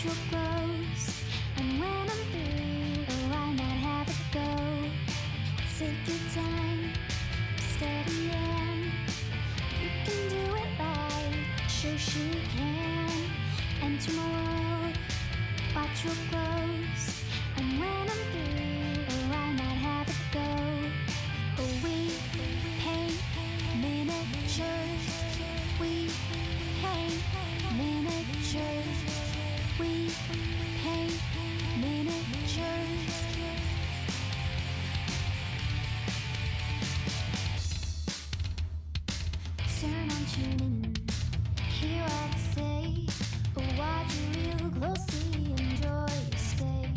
Watch what grows, and when I'm through, oh, why not have it go? Take your time, steady in. You can do it right, Shoshie can. Enter my world, watch what grows, and when I'm through, oh, why not have it go? Oh, we paint miniatures, we paint miniatures, we paint miniatures. Turn on, tune in, hear all I say. Watch real closely, enjoy your stay.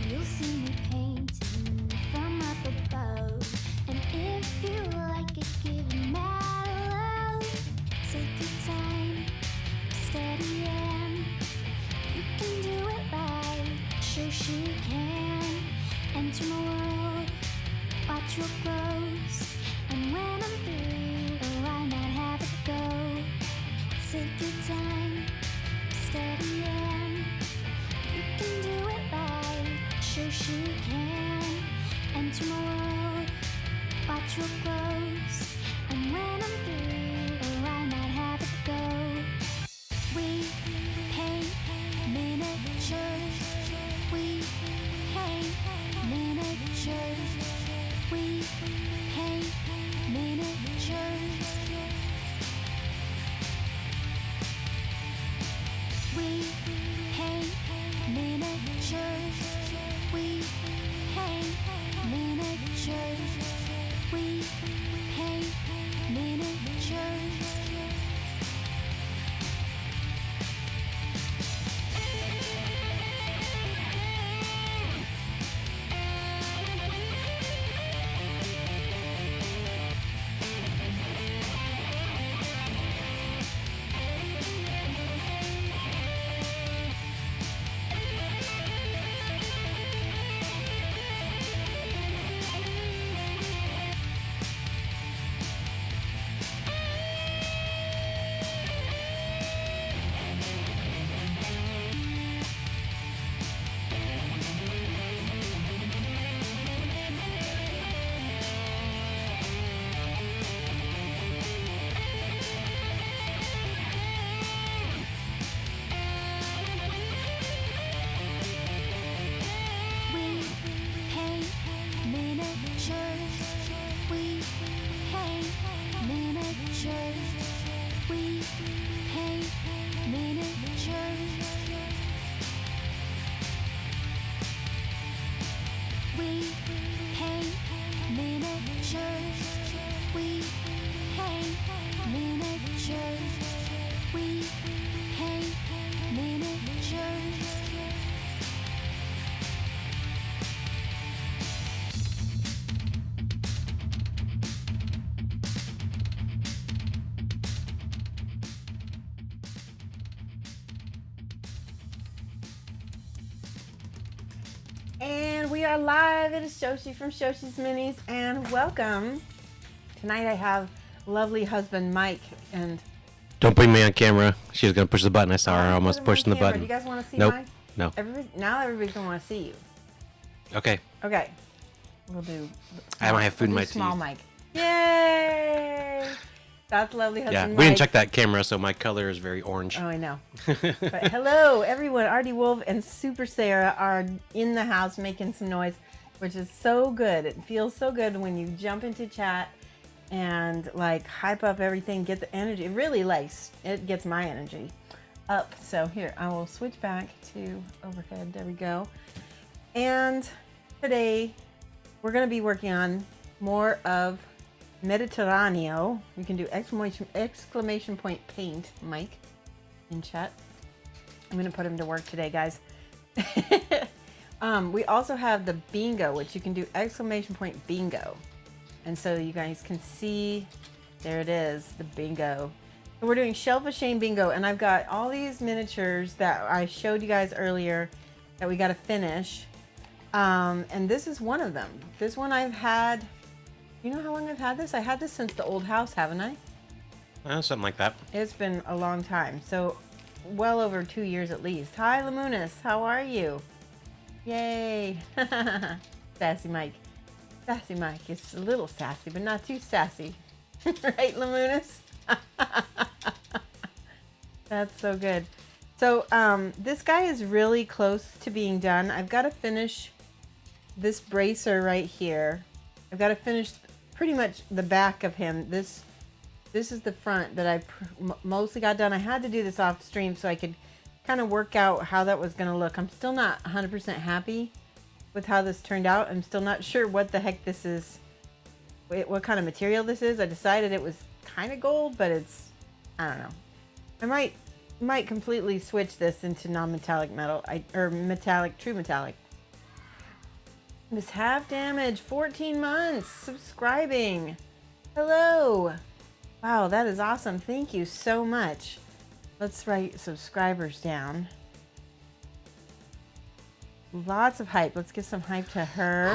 You'll see me painting from up above, and if you like it, give it mad love. Take your time, steady in. You can do it right, Shoshie can. Enter my world, watch what grows, and when I'm through, oh, why not have it go? Take your time, steady in. You can do it right, Shoshie can. Enter my world, watch what grows, and when I'm through, oh, why not have it go? We paint miniatures, we paint miniatures, we paint miniatures. We paint miniatures, we paint miniatures, we paint miniatures. And we are live. It is Shoshie from Shoshie's Minis, and welcome. Tonight I have lovely husband Mike, and don't put me on camera. She was gonna push the button. I saw her almost pushing the button. Do you guys want to see Nope. Mike? No. Now everybody's gonna want to see you. Okay. Okay. We'll do. I don't have food in my small teeth. Mike. Yay! That's lovely husband Yeah, Mike. we didn't check that camera, so my color is very orange. Oh, I know. But hello, everyone. Artie Wolf and Super Sarah are in the house making some noise, which is so good. It feels so good when you jump into chat and like hype up everything, get the energy. It really it gets my energy up. So here, I will switch back to overhead. There we go. And today we're going to be working on more of Mediterraneo. We can do exclamation point paint, Mike, in chat. I'm going to put him to work today, guys. We also have the bingo, which you can do exclamation point bingo. And so you guys can see, there it is, the bingo. So we're doing Shelf of Shame bingo, and I've got all these miniatures that I showed you guys earlier that we got to finish. And this is one of them. This one I've had, you know how long I've had this? I had this since the old house, haven't I? Something like that. It's been a long time. So well over 2 years at least. Hi, Lamunis. How are you? Yay. Sassy Mike. Sassy Mike is a little sassy, but not too sassy. Right, Lamunis? That's so good. So this guy is really close to being done. I've got to finish this bracer right here. I've got to finish pretty much the back of him. This is the front that I mostly got done. I had to do this off stream so I could kind of work out how that was going to look. I'm still not 100% happy with how this turned out. I'm still not sure what the heck this is, what kind of material this is. I decided it was kind of gold, but it's, I don't know. I might completely switch this into non-metallic metal, or metallic, true metallic. Miss Half Damage, 14 months, subscribing. Hello. Wow, that is awesome. Thank you so much. Let's write subscribers down. Lots of hype. Let's give some hype to her.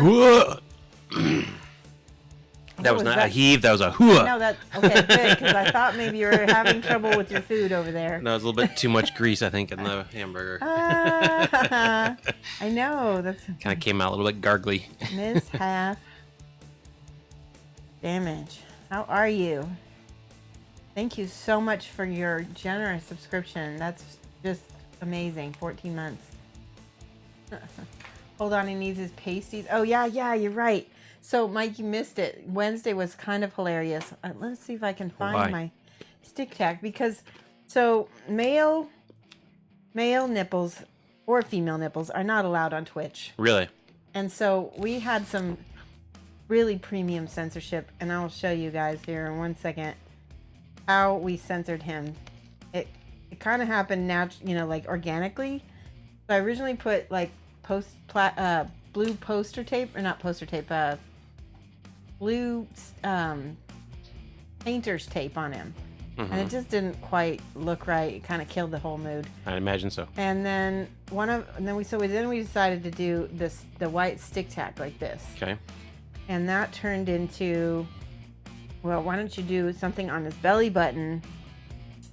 That was not a heave, that was a hooah. No, that okay, good, because I thought maybe you were having trouble with your food over there. No, it was a little bit too much grease, I think, in the hamburger. I know. That's Kind of came out a little bit gargly. Miss Half Damage. How are you? Thank you so much for your generous subscription. That's just amazing. 14 months. Hold on, he needs his pasties. Oh, yeah, you're right. So, Mike, you missed it. Wednesday was kind of hilarious. Let's see if I can find my stick tack. Because, so, male nipples or female nipples are not allowed on Twitch. Really? And so, we had some really premium censorship. And I'll show you guys here in 1 second how we censored him. It kind of happened like organically. So, I originally put, like, blue poster tape, or not poster tape, blue painter's tape on him. And it just didn't quite look right. It kind of killed the whole mood. I imagine so. And then we decided to do the white stick tack like this. Okay. And that turned into, well, why don't you do something on his belly button?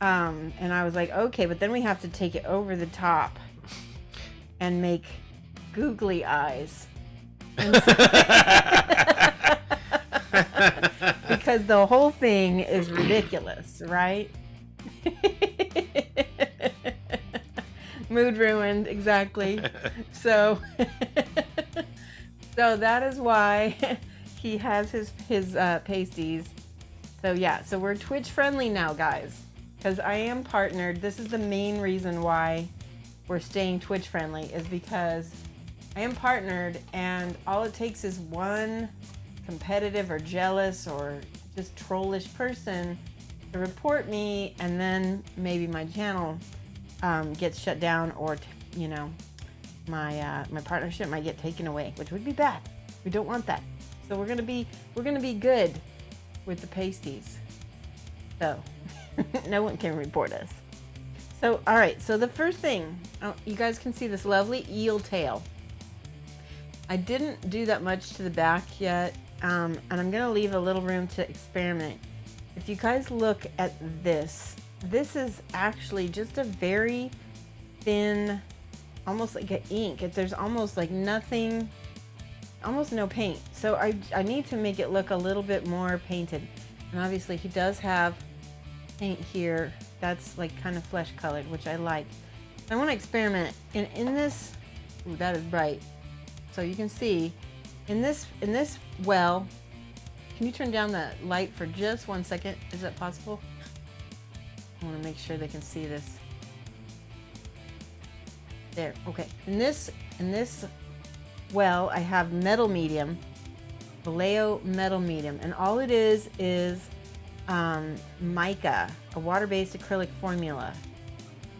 And I was like, okay, but then we have to take it over the top and make googly eyes. Because the whole thing is ridiculous, right? Mood ruined, exactly. So that is why he has his pasties. So yeah, so we're Twitch friendly now, guys, because I am partnered. This is the main reason why we're staying Twitch friendly, is because I am partnered, and all it takes is one competitive or jealous or just trollish person to report me, and then maybe my channel gets shut down, or my partnership might get taken away, which would be bad. We don't want that. So we're gonna be good with the pasties. So no one can report us. So all right. So the first thing, you guys can see this lovely eel tail. I didn't do that much to the back yet, and I'm going to leave a little room to experiment. If you guys look at this is actually just a very thin, almost like an ink. There's almost like nothing, almost no paint. So I need to make it look a little bit more painted. And obviously he does have paint here that's like kind of flesh colored, which I like. I want to experiment. And in this, ooh, that is bright. So you can see in this well, can you turn down the light for just 1 second? Is that possible? I want to make sure they can see this. There, okay. In this well, I have metal medium, Vallejo metal medium, and all it is mica, a water-based acrylic formula.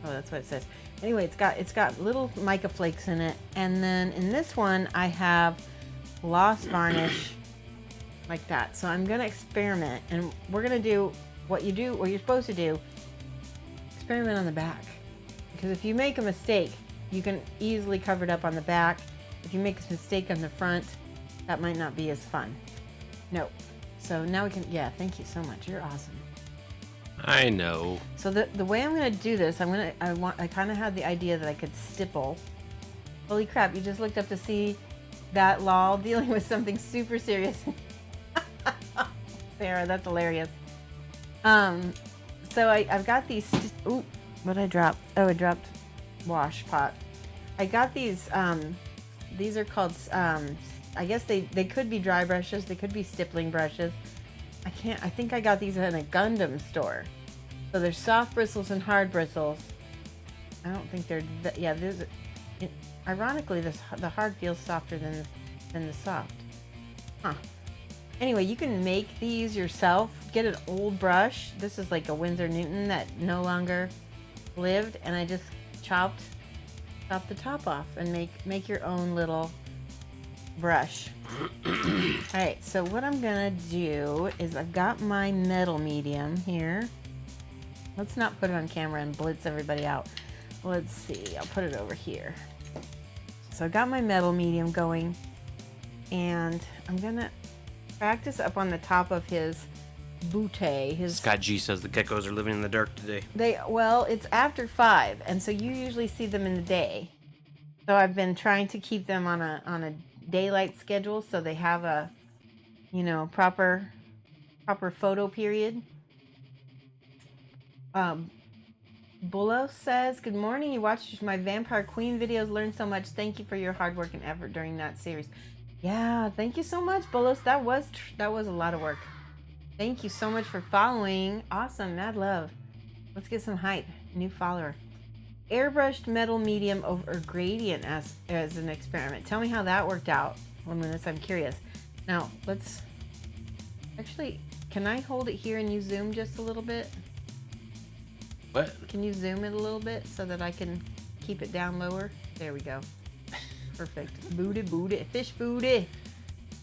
Oh, that's what it says. Anyway, it's got little mica flakes in it, and then in this one I have gloss varnish like that. So I'm gonna experiment, and we're gonna do what you're supposed to do. Experiment on the back, because if you make a mistake, you can easily cover it up on the back. If you make a mistake on the front, that might not be as fun. No. So now we can, yeah, thank you so much. You're awesome. I know. So the way I'm gonna do this, I kind of had the idea that I could stipple. Holy crap! You just looked up to see that lol dealing with something super serious. Sarah, that's hilarious. So I've got these. Ooh, what did I drop? Oh, I dropped wash pot. I got these. These are called. I guess they could be dry brushes. They could be stippling brushes. I think I got these in a Gundam store. So there's soft bristles and hard bristles. I don't think they're. Yeah, there's. Ironically, the hard feels softer than the soft. Huh. Anyway, you can make these yourself. Get an old brush. This is like a Winsor Newton that no longer lived, and I just chopped the top off and make your own little brush. Alright, so what I'm gonna do is I've got my metal medium here. Let's not put it on camera and blitz everybody out. Let's see, I'll put it over here. So I've got my metal medium going, and I'm gonna practice up on the top of his butte. Scott G says the geckos are living in the dark today. Well, it's after 5, and so you usually see them in the day. So I've been trying to keep them on a daylight schedule, so they have a, proper photo period. Bullo says, "Good morning. You watched my Vampire Queen videos. Learned so much. Thank you for your hard work and effort during that series." Yeah, thank you so much, Bullos. That was a lot of work. Thank you so much for following. Awesome, mad love. Let's get some hype. New follower. Airbrushed metal medium over gradient as an experiment. Tell me how that worked out. 1 minute, I'm curious. Now, let's... Actually, can I hold it here and you zoom just a little bit? What? Can you zoom it a little bit so that I can keep it down lower? There we go. Perfect. Booty. Fish booty.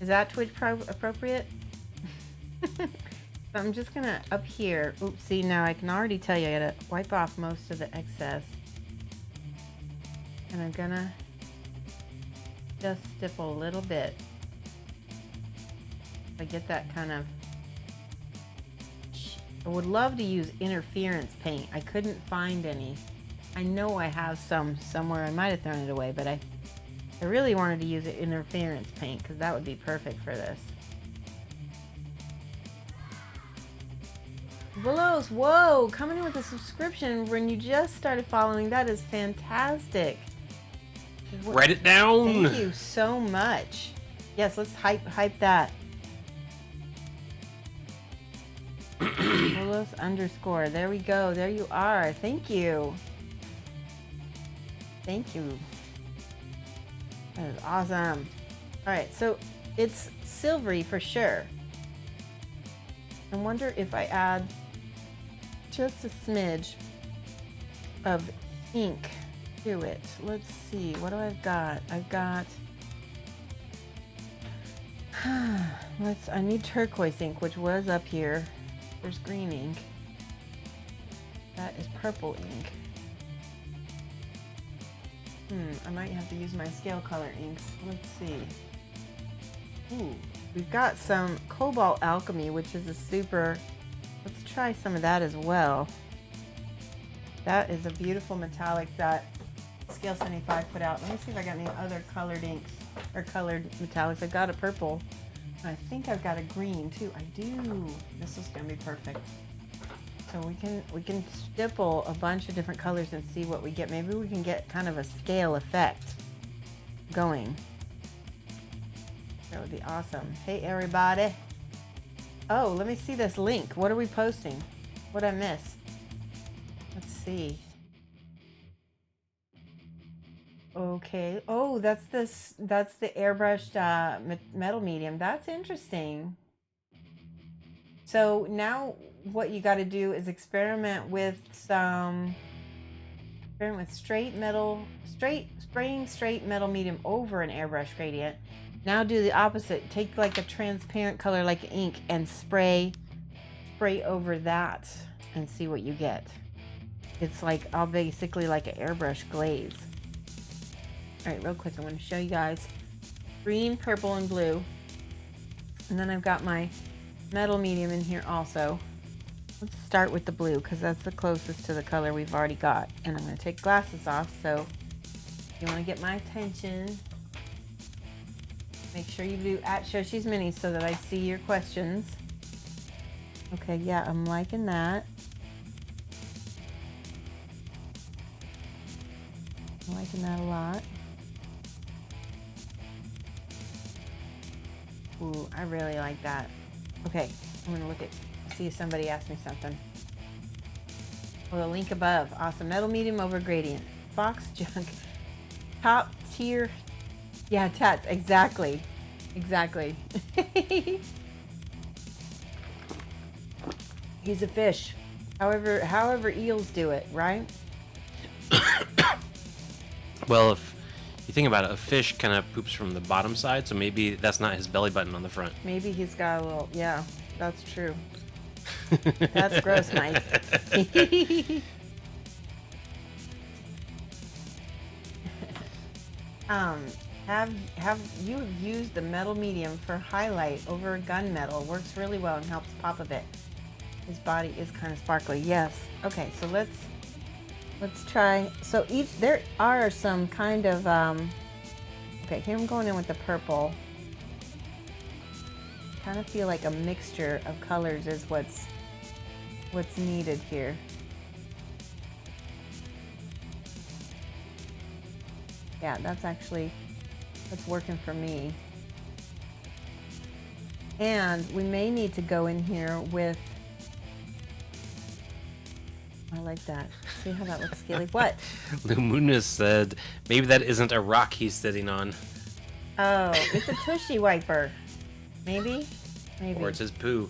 Is that Twitch appropriate? So I'm just gonna, up here. Oops, see, now I can already tell you I gotta wipe off most of the excess. And I'm gonna just stipple a little bit. I get that kind of... I would love to use interference paint. I couldn't find any. I know I have some somewhere. I might have thrown it away, but I really wanted to use interference paint because that would be perfect for this. Willows, whoa, coming in with a subscription when you just started following. That is fantastic. Write it down. Thank you so much. Yes, let's hype that. Willows _ There we go. There you are. Thank you. Thank you. That is awesome. All right, so it's silvery for sure. I wonder if I add just a smidge of ink to it. Let's see. What do I've got? I've got... I need turquoise ink, which was up here. There's green ink. That is purple ink. I might have to use my scale color inks. Let's see. Ooh, we've got some Cobalt Alchemy, which is a super... Let's try some of that as well. That is a beautiful metallic that Scale 75 put out. Let me see if I got any other colored inks or colored metallics. I've got a purple. I think I've got a green too. I do. This is gonna be perfect. So we can stipple a bunch of different colors and see what we get. Maybe we can get kind of a scale effect going. That would be awesome. Hey everybody. Oh, let me see this link. What are we posting? What'd I miss? Let's see. Okay. Oh, that's the airbrushed metal medium. That's interesting. So now what you got to do is experiment with straight metal medium over an airbrush gradient. Now do the opposite. Take like a transparent color like ink and spray over that and see what you get. It's like basically like an airbrush glaze. All right, real quick, I'm going to show you guys green, purple, and blue. And then I've got my metal medium in here also. Let's start with the blue because that's the closest to the color we've already got. And I'm going to take glasses off, so if you want to get my attention, make sure you do at Shoshie's Mini so that I see your questions. Okay, yeah, I'm liking that. I'm liking that a lot. Ooh, I really like that. Okay, I'm gonna look at, see if somebody asked me something. Oh, the link above. Awesome. Metal medium over gradient. Box junk. Top tier. Yeah, tats. Exactly. Exactly. He's a fish. However eels do it, right? Well, if you think about it, a fish kind of poops from the bottom side, so maybe that's not his belly button on the front. Maybe he's got a little, yeah, that's true. That's gross, Mike. Have you used the metal medium for highlight over gunmetal? Works really well and helps pop a bit. His body is kind of sparkly. Yes. Okay, so let's try. So there are some kind of okay, here I'm going in with the purple. Kind of feel like a mixture of colors is what's needed here. Yeah, that's working for me. And we may need to go in here with, I like that. See how that looks scaly? What? Lumuna said maybe that isn't a rock he's sitting on. Oh, it's a tushy wiper. Maybe? Maybe. Or it's his poo.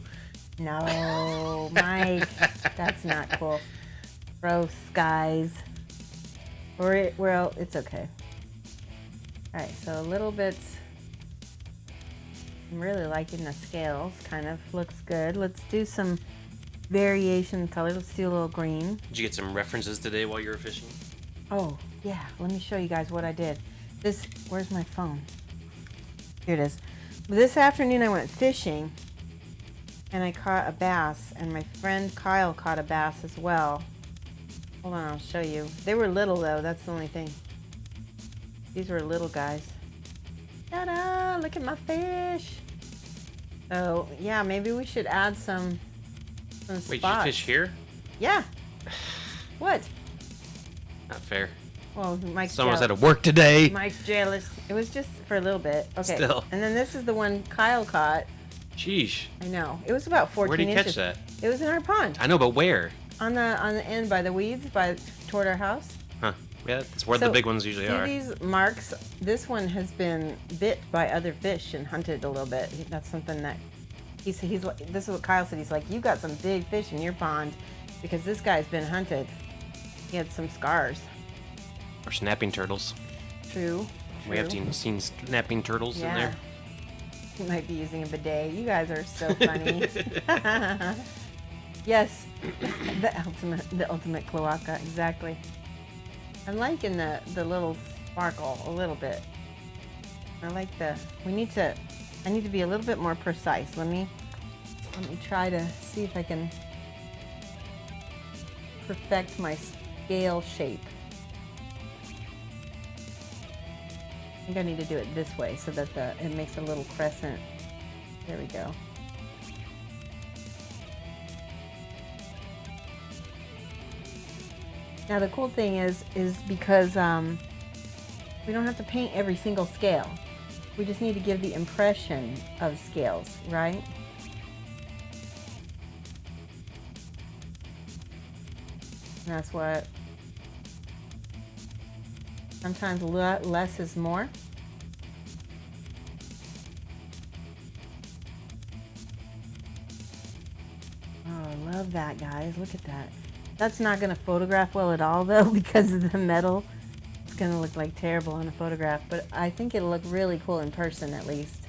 No, Mike. That's not cool. Gross, guys. Well, it's okay. Alright, so a little bit. I'm really liking the scales. Kind of looks good. Let's do some variation in color. Let's do a little green. Did you get some references today while you were fishing? Oh, yeah. Let me show you guys what I did. Where's my phone? Here it is. This afternoon I went fishing and I caught a bass, and my friend Kyle caught a bass as well. Hold on, I'll show you. They were little though, that's the only thing. These were little guys. Ta-da! Look at my fish. So yeah, maybe we should add some spots. Wait, did you fish here? Yeah. What? Not fair. Well, Mike's Someone's jealous. had to work today. Mike's jealous. It was just for a little bit. Okay. Still. And then this is the one Kyle caught. Sheesh. I know. It was about 14 Where did he inches. catch that? It was in our pond. I know, but where? On the end by the weeds, toward our house. Huh. Yeah, that's where the big ones usually are. See these marks? This one has been bit by other fish and hunted a little bit. That's something that he's this is what Kyle said. He's like, you got some big fish in your pond because this guy's been hunted. He had some scars. Or snapping turtles. True. We have seen snapping turtles in there. You might be using a bidet. You guys are so funny. Yes, the ultimate cloaca, exactly. I'm liking the little sparkle a little bit. I like I need to be a little bit more precise. Let me try to see if I can perfect my scale shape. I think I need to do it this way so that it makes a little crescent. There we go. Now the cool thing is because we don't have to paint every single scale. We just need to give the impression of scales, right? And that's what sometimes less is more. Oh, I love that, guys. Look at that. That's not going to photograph well at all, though, because of the metal. It's going to look like terrible on a photograph, but I think it'll look really cool in person, at least.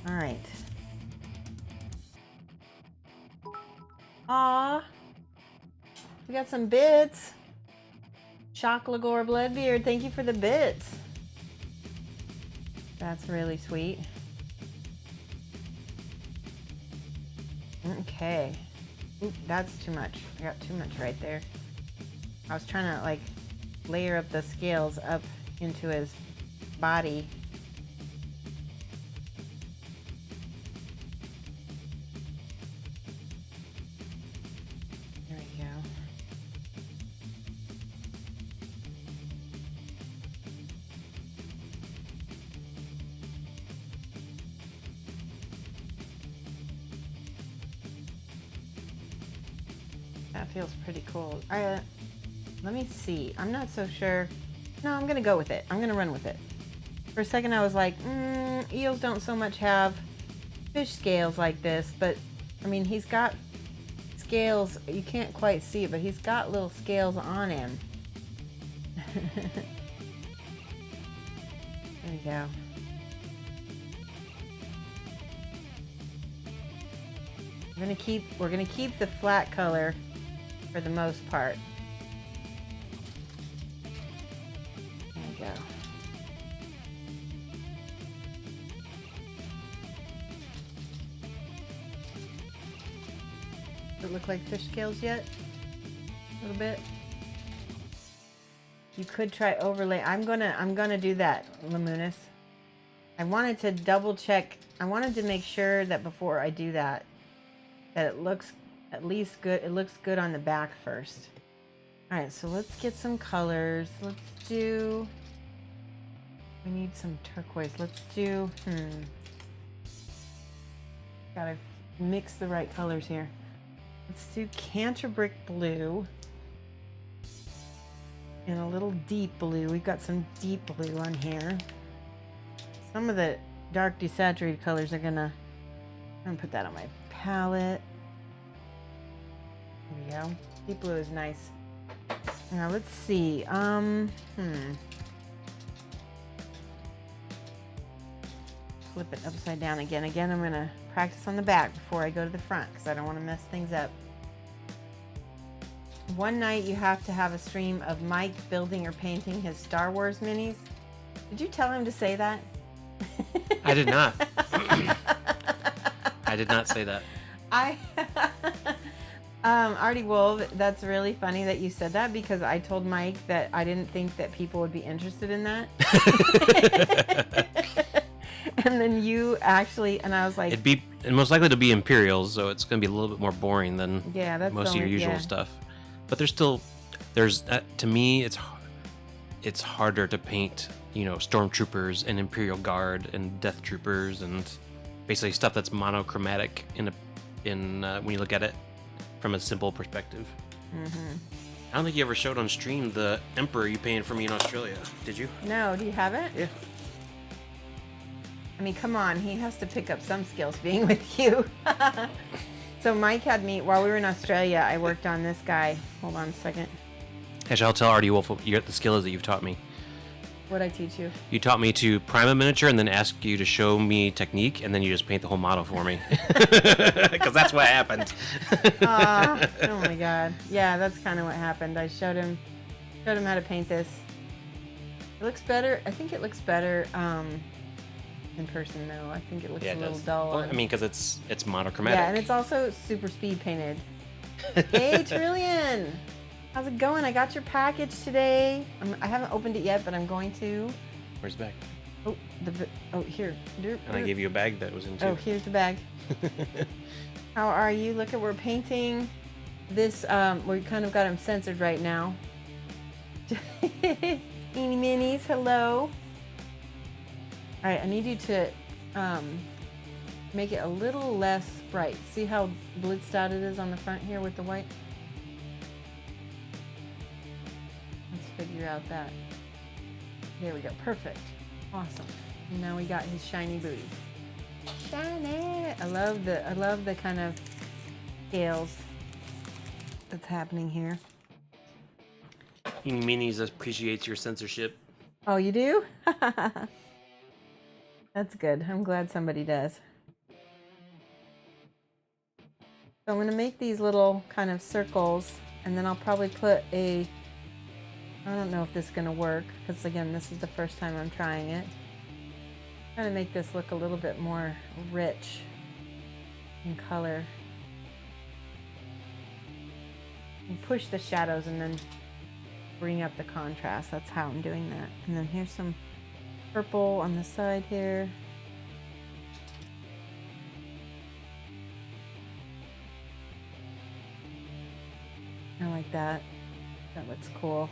All right. Aw. We got some bits. Shock Lagore Bloodbeard, thank you for the bits. That's really sweet. Okay. Oop, that's too much. I got too much right there. I was trying to like layer up the scales up into his body. There we go. That feels pretty cool. Let me see. I'm not so sure. No, I'm gonna go with it. I'm gonna run with it. For a second I was like, eels don't so much have fish scales like this, but I mean, he's got scales. You can't quite see it, but he's got little scales on him. There we go. We're gonna keep the flat color for the most part. There we go. Does it look like fish scales yet? A little bit. You could try overlay. I'm gonna do that, Lamunis. I wanted to double check. I wanted to make sure that before I do that, that it looks at least good. It looks good on the back first. All right, so let's get some colors. Let's do. We need some turquoise. Let's do. Gotta mix the right colors here. Let's do Canterbrick blue and a little deep blue. We've got some deep blue on here. Some of the dark desaturated colors are I'm gonna put that on my palette. There we go. Deep blue is nice. Now let's see. Flip it upside down again. Again, I'm gonna practice on the back before I go to the front because I don't want to mess things up. One night you have to have a stream of Mike building or painting his Star Wars minis. Did you tell him to say that? I did not. I did not say that. Artie Wolf, that's really funny that you said that because I told Mike that I didn't think that people would be interested in that. And then you actually, and I was like, It'd most likely to be Imperials, so it's going to be a little bit more boring than that's most of your usual stuff. But there's to me, it's harder to paint, stormtroopers and Imperial Guard and Death Troopers and basically stuff that's monochromatic in when you look at it from a simple perspective. I don't think you ever showed on stream the Emperor you painted for me in Australia, did you? No, do you have it? Yeah. I mean, come on, he has to pick up some skills being with you. So Mike had me, while we were in Australia, I worked on this guy. Hold on a second. Actually, I'll tell Artie Wolf what the skill is that you've taught me. What'd I teach you? You taught me to prime a miniature and then ask you to show me technique, and then you just paint the whole model for me. Because that's what happened. Oh my god. Yeah, that's kind of what happened. I showed him how to paint this. It looks better. I think it looks better in person though. I think it looks a little dull. Well, I mean, because it's monochromatic. Yeah, and it's also super speed painted. Hey, Trillian! How's it going? I got your package today. I haven't opened it yet, but I'm going to. Where's the bag? Here. And I gave you a bag that was in too. Oh, here's the bag. How are you? Look at, we're painting this. We kind of got him censored right now. Eeny minis, hello. All right, I need you to make it a little less bright. See how blitzed out it is on the front here with the white? Let's figure out that. There we go, perfect. Awesome. And now we got his shiny booty. Shiny! I love the kind of scales that's happening here. Eeny Meanies appreciates your censorship. Oh, you do? That's good. I'm glad somebody does. So I'm going to make these little kind of circles, and then I'll probably put I don't know if this is going to work, because again, this is the first time I'm trying it. I'm trying to make this look a little bit more rich in color. and push the shadows and then bring up the contrast. That's how I'm doing that. And then here's some purple on the side here. I like that. That looks cool.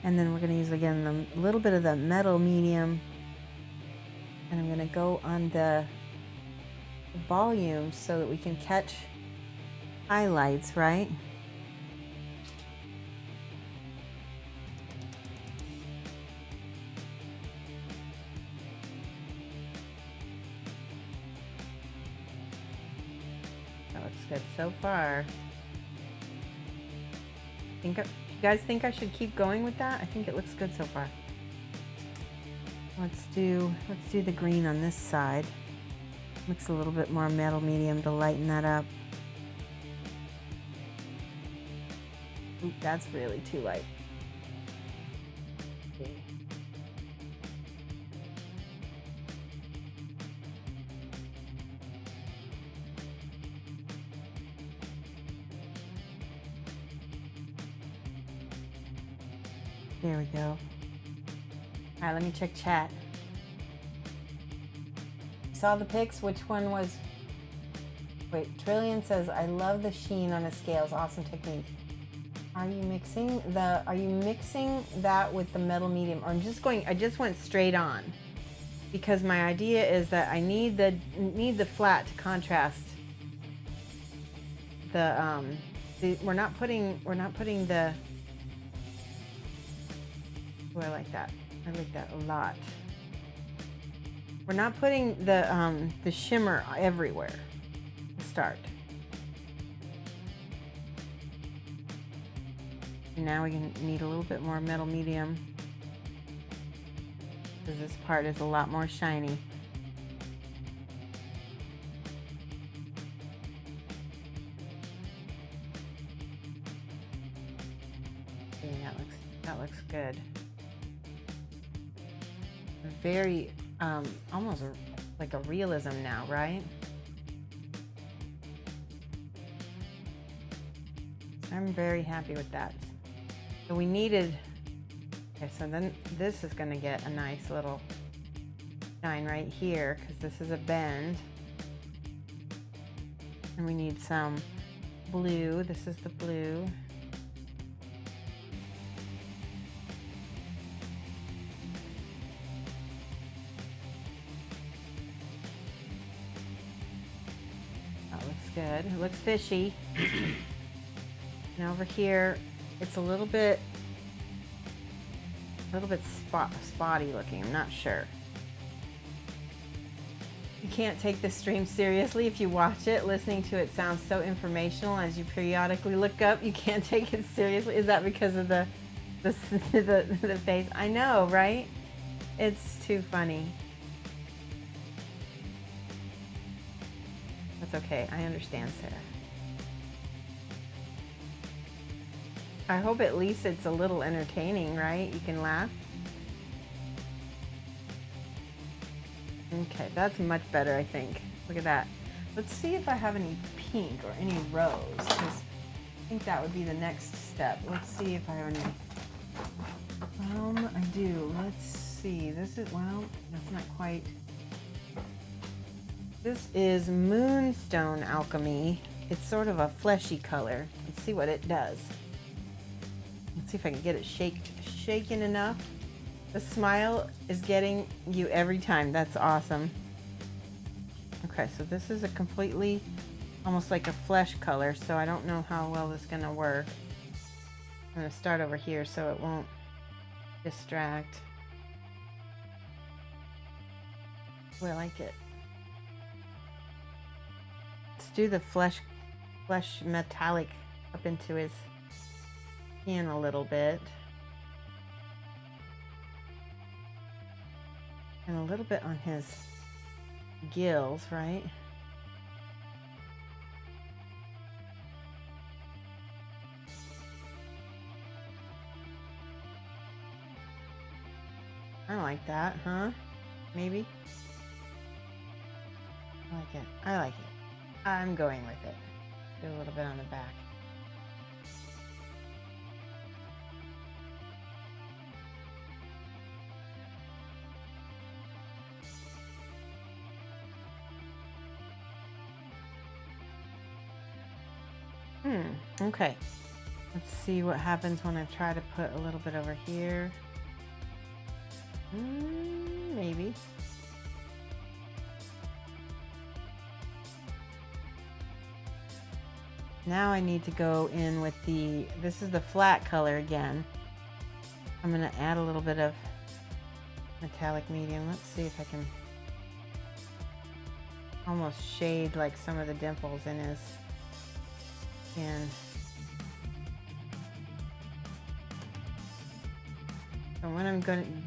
And then we're going to use again a little bit of the metal medium, and I'm going to go on the volume so that we can catch highlights, right? That looks good so far. You guys think I should keep going with that? I think it looks good so far. Let's do the green on this side. Mix a little bit more metal medium to lighten that up. Oop, that's really too light. Okay. There we go. All right, let me check chat. Saw the pics. Which one was? Wait, Trillion says, I love the sheen on the scales. Awesome technique. Are you mixing that with the metal medium? Or I just went straight on, because my idea is that I need the flat to contrast we're not putting the. Oh, I like that. I like that a lot. We're not putting the shimmer everywhere to start. Now we need a little bit more metal medium, because this part is a lot more shiny. Okay, that looks good. Very almost like a realism now, right? I'm very happy with that. So we needed, okay, so then this is going to get a nice little shine right here, because this is a bend. And we need some blue. This is the blue. Good. It looks fishy. Now over here, it's a little bit spotty looking. I'm not sure. You can't take this stream seriously if you watch it. Listening to it sounds so informational. As you periodically look up, you can't take it seriously. Is that because of the face? I know, right? It's too funny. That's okay. I understand, Sarah. I hope at least it's a little entertaining, right? You can laugh. Okay, that's much better, I think. Look at that. Let's see if I have any pink or any rose, because I think that would be the next step. Let's see if I have any. I do. Let's see. This is, well, that's not quite. This is Moonstone Alchemy. It's sort of a fleshy color. Let's see what it does. Let's see if I can get it shaken enough. The smile is getting you every time. That's awesome. Okay, so this is a completely, almost like a flesh color, so I don't know how well this is going to work. I'm going to start over here so it won't distract. Oh, I like it. Let's do the flesh metallic up into his skin a little bit. And a little bit on his gills, right? I like that, huh? Maybe? I like it. I like it. I'm going with it. Do a little bit on the back. Okay. Let's see what happens when I try to put a little bit over here. Maybe. Now I need to go in with this is the flat color again. I'm going to add a little bit of metallic medium. Let's see if I can almost shade like some of the dimples in his skin. And what I'm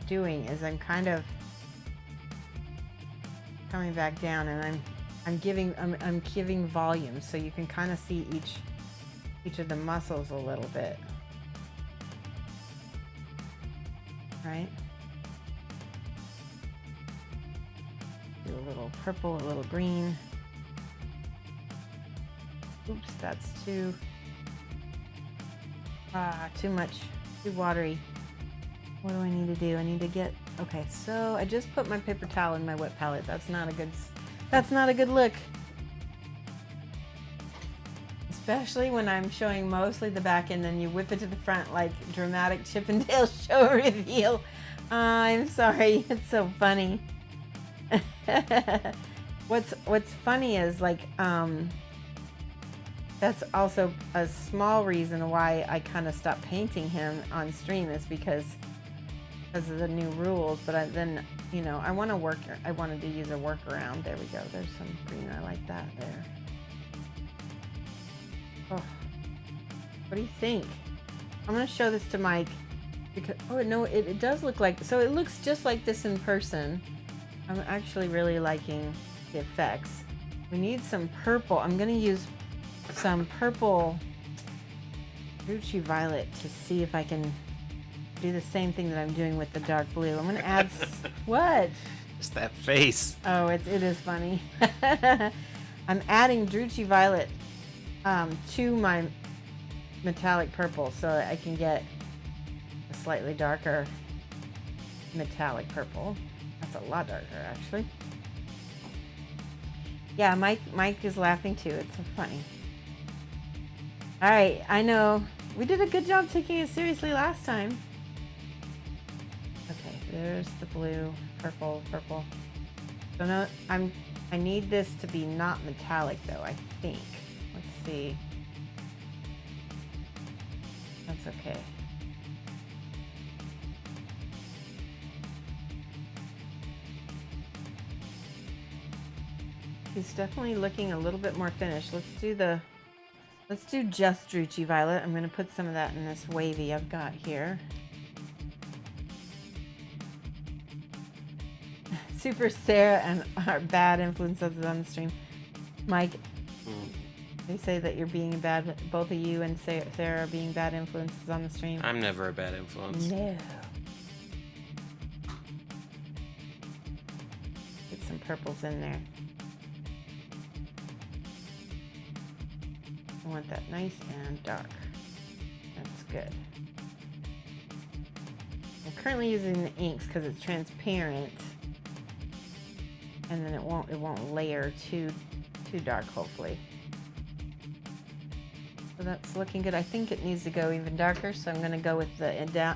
doing is I'm kind of coming back down, and I'm giving volume, so you can kind of see each of the muscles a little bit, right? Do a little purple, a little green. Oops, that's too much, too watery. What do I need to do? I need to get, okay, so I just put my paper towel in my wet palette. That's not a good look. Especially when I'm showing mostly the back end, then you whip it to the front like dramatic Chippendale show reveal. I'm sorry, it's so funny. What's funny is like, that's also a small reason why I kind of stopped painting him on stream, is because of the new rules. But then, you know, I wanted to use a workaround. There we go. There's some green. I like that there. Oh, what do you think? I'm going to show this to Mike because, oh no, it does look like, so it looks just like this in person. I'm actually really liking the effects. We need some purple. I'm going to use some purple Shoshie Violet to see if I can do the same thing that I'm doing with the dark blue. I'm going to add what? It's that face. Oh, it is funny. I'm adding Shoshie Violet to my metallic purple so that I can get a slightly darker metallic purple. That's a lot darker, actually. Yeah, Mike is laughing too. It's so funny. All right, I know we did a good job taking it seriously last time. Okay, there's the blue, purple. So now I need this to be not metallic though, I think. Let's see. That's okay. He's definitely looking a little bit more finished. Let's do just Shoshie Violet. I'm going to put some of that in this wavy I've got here. Super Sarah and our bad influences on the stream. Mike, they say that you're being bad, both of you and Sarah are being bad influences on the stream. I'm never a bad influence. No. Get some purples in there. I want that nice and dark. That's good. I'm currently using the inks because it's transparent, and then it won't layer too dark, hopefully. So that's looking good. I think it needs to go even darker, so I'm going to go with the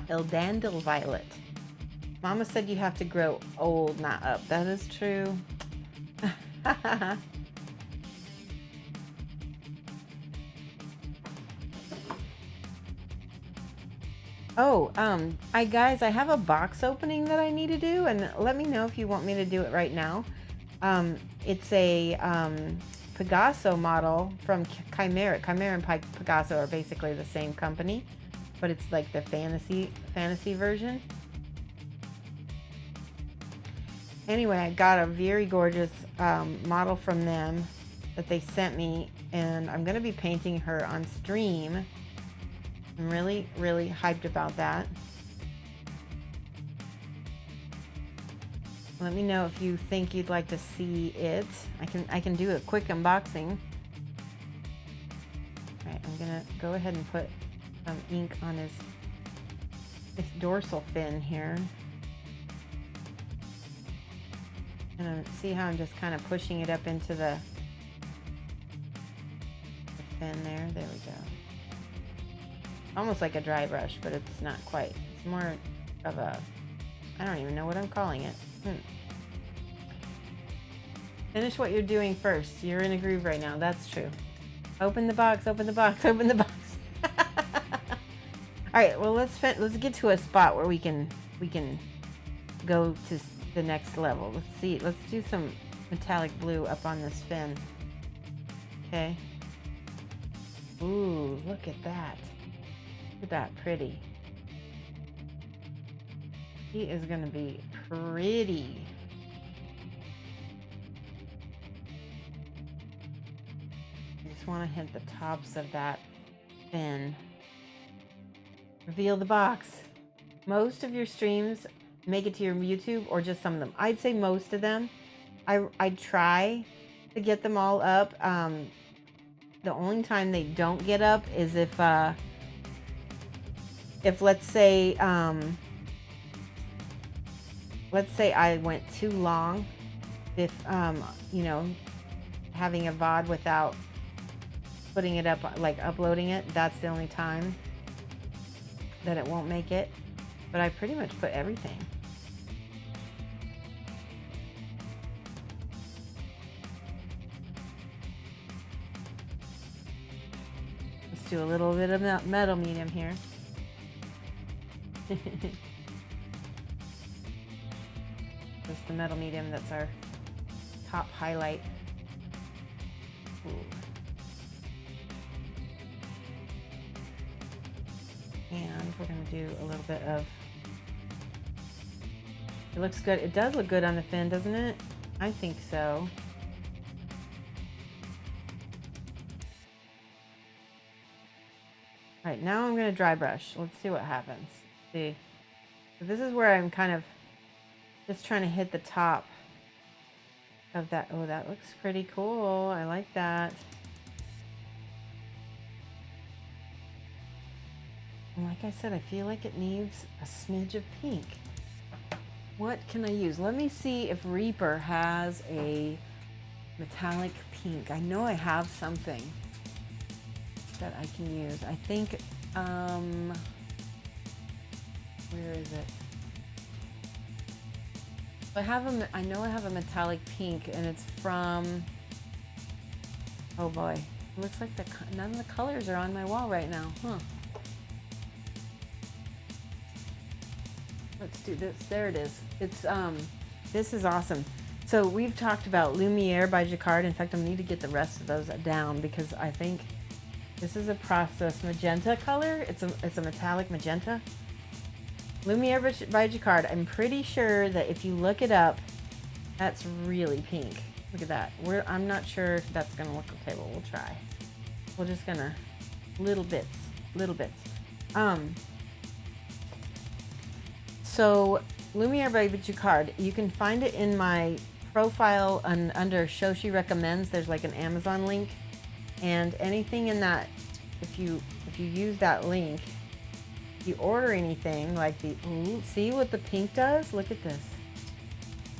Eldandil Violet. Mama said you have to grow old, not up. That is true. Oh, guys, I have a box opening that I need to do, and let me know if you want me to do it right now. It's a Pegaso model from Chimera. Chimera and Pegaso are basically the same company, but it's like the fantasy version. Anyway, I got a very gorgeous model from them that they sent me, and I'm going to be painting her on stream. I'm really, really hyped about that. Let me know if you think you'd like to see it. I can do a quick unboxing. All right, I'm gonna go ahead and put some ink on his dorsal fin here. And see how I'm just kind of pushing it up into the fin there. There we go. Almost like a dry brush, but it's not quite. It's more of a, I don't even know what I'm calling it. Finish what you're doing first. You're in a groove right now. That's true. Open the box, open the box, open the box. All right, well, let's get to a spot where we can go to the next level. Let's see. Let's do some metallic blue up on this fin. Okay. Ooh, look at that. Look at that pretty. He is going to be pretty. I just want to hit the tops of that fin. Reveal the box. Most of your streams make it to your YouTube, or just some of them. I'd say most of them. I try to get them all up. The only time they don't get up is if let's say I went too long, if you know, having a VOD without putting it up, like uploading it, that's the only time that it won't make it. But I pretty much put everything. Let's do a little bit of metal medium here. Just the metal medium, that's our top highlight. Ooh. And we're going to do a little bit of, it looks good. It does look good on the fin, doesn't it? I think so. All right, now I'm going to dry brush. Let's see what happens. See, so this is where I'm kind of just trying to hit the top of that. Oh, that looks pretty cool. I like that. And like I said, I feel like it needs a smidge of pink. What can I use? Let me see if Reaper has a metallic pink. I know I have something that I can use. I think, where is it? I know I have a metallic pink, and it's from, oh boy, it looks like none of the colors are on my wall right now, huh? Let's do this. There it is. It's this is awesome. So we've talked about Lumiere by Jacquard. In fact, I need to get the rest of those down because I think this is a processed magenta color. It's a metallic magenta. Lumiere by Jacquard. I'm pretty sure that if you look it up, that's really pink. Look at that. I'm not sure if that's gonna look okay, but we'll try. We're just gonna little bits. So Lumiere by Jacquard, you can find it in my profile under Shoshie Recommends. There's like an Amazon link, and anything in that, if you use that link, if you order anything like ooh, see what the pink does? Look at this.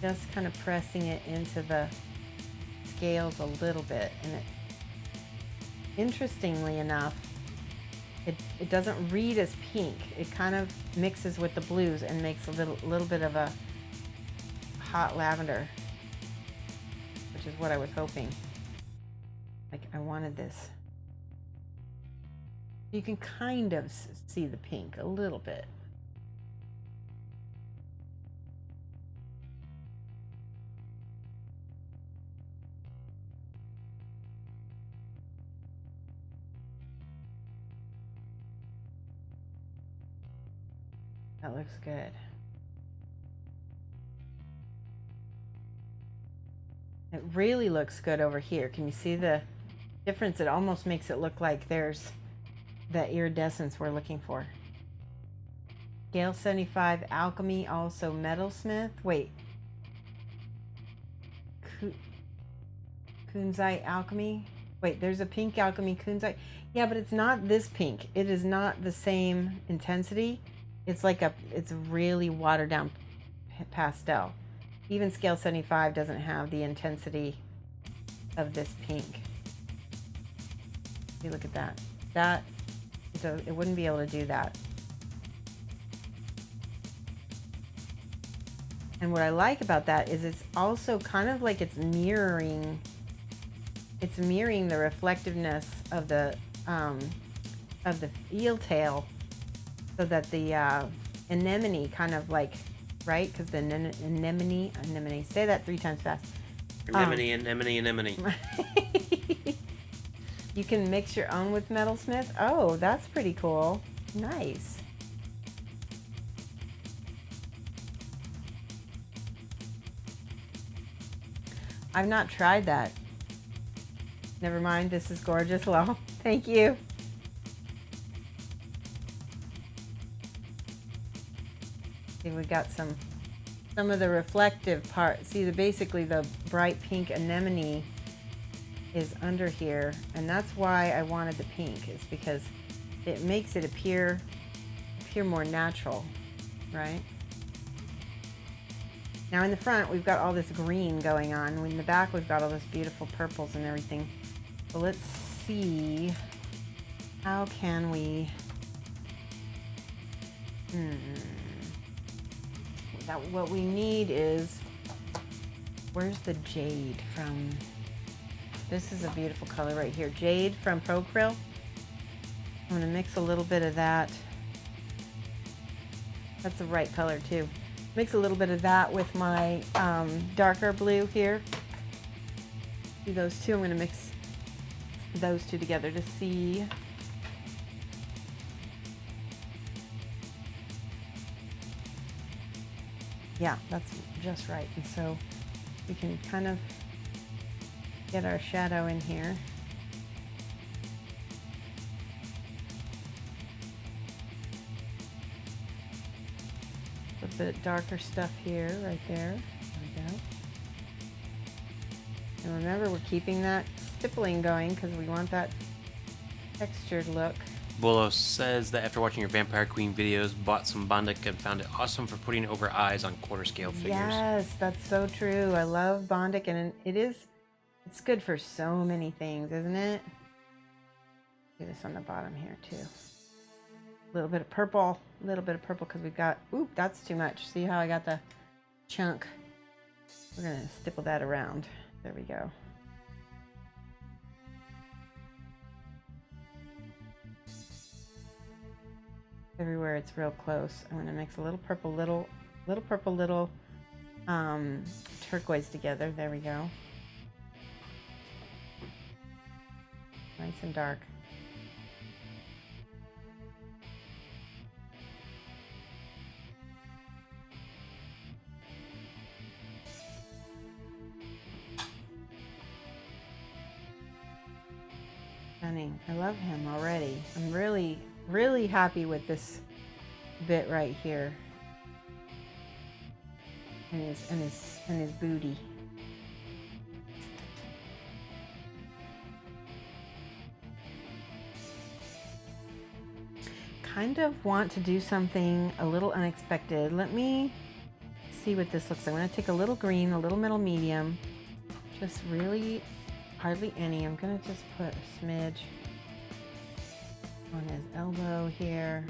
Just kind of pressing it into the scales a little bit, and it, interestingly enough, it doesn't read as pink. It kind of mixes with the blues and makes a little bit of a hot lavender, which is what I was hoping. Like, I wanted this. You can kind of see the pink a little bit. That looks good. It really looks good over here. Can you see the difference? It almost makes it look like there's that iridescence we're looking for. Scale 75 Alchemy, also Metalsmith. Wait, Kunzite Alchemy. Wait, there's a pink Alchemy Kunzite. Yeah, but it's not this pink. It is not the same intensity. It's like it's a really watered down pastel. Even scale 75 doesn't have the intensity of this pink. See, look at that. It wouldn't be able to do that. And what I like about that is it's also kind of like it's mirroring the reflectiveness of the eel tail, so that the anemone kind of like, right? Because the anemone, say that 3 times fast. Anemone. You can mix your own with Metalsmith. Oh, that's pretty cool. Nice. I've not tried that. Never mind, this is gorgeous. Well, thank you. See, we got some of the reflective part. See, basically the bright pink anemone is under here, and that's why I wanted the pink, is because it makes it appear more natural, right? Now in the front, we've got all this green going on. In the back, we've got all this beautiful purples and everything. So let's see, how can we, what we need is, where's the jade from? This is a beautiful color right here. Jade from Pro Krill. I'm gonna mix a little bit of that. That's the right color too. Mix a little bit of that with my darker blue here. See those two? I'm gonna mix those two together to see. Yeah, that's just right. And so we can kind of get our shadow in here. A bit darker stuff here, right there. There we go. And remember, we're keeping that stippling going because we want that textured look. Bolo says that after watching your Vampire Queen videos, bought some Bondic and found it awesome for putting over eyes on quarter scale figures. Yes, that's so true. I love Bondic, and it's good for so many things, isn't it? Do this on the bottom here too. A little bit of purple because we've got, oop, that's too much. See how I got the chunk? We're gonna stipple that around. There we go. Everywhere it's real close. I'm gonna mix a little purple, little purple, little turquoise together. There we go. Nice and dark. Stunning. I love him already. I'm really happy with this bit right here. And his booty. Kind of want to do something a little unexpected. Let me see what this looks like. I'm going to take a little green, a little middle medium, just really hardly any. I'm going to just put a smidge on his elbow here,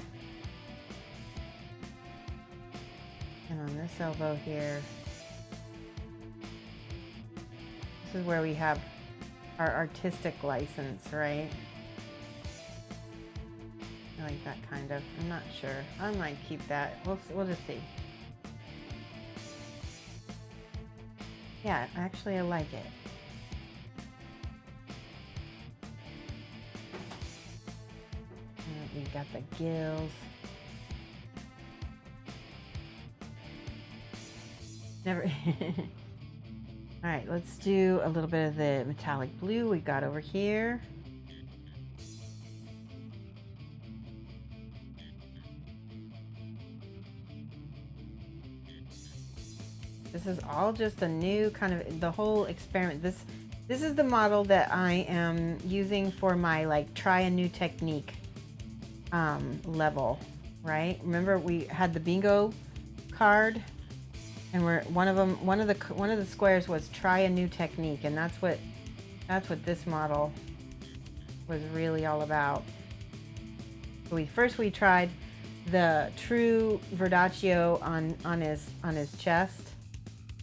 and on this elbow here. This is where we have our artistic license, right? I like that kind of. I'm not sure. I might keep that. We'll just see. Yeah, actually I like it. And we got the gills. Never. All right, let's do a little bit of the metallic blue we got over here. This is all just a new kind of the whole experiment. This is the model that I am using for my like try a new technique level, right? Remember we had the bingo card, and one of the squares was try a new technique, and that's what this model was really all about. So we tried the true Verdaccio on his chest.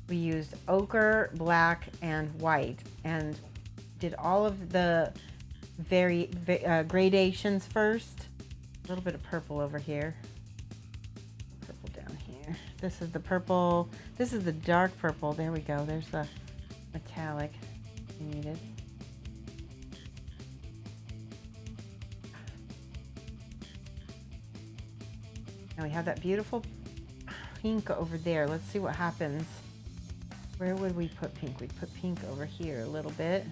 We used ochre, black, and white, and did all of the gradations first. A little bit of purple over here. Purple down here. This is the purple. This is the dark purple. There we go. There's the metallic needed. Now we have that beautiful pink over there. Let's see what happens. Where would we put pink? We'd put pink over here a little bit.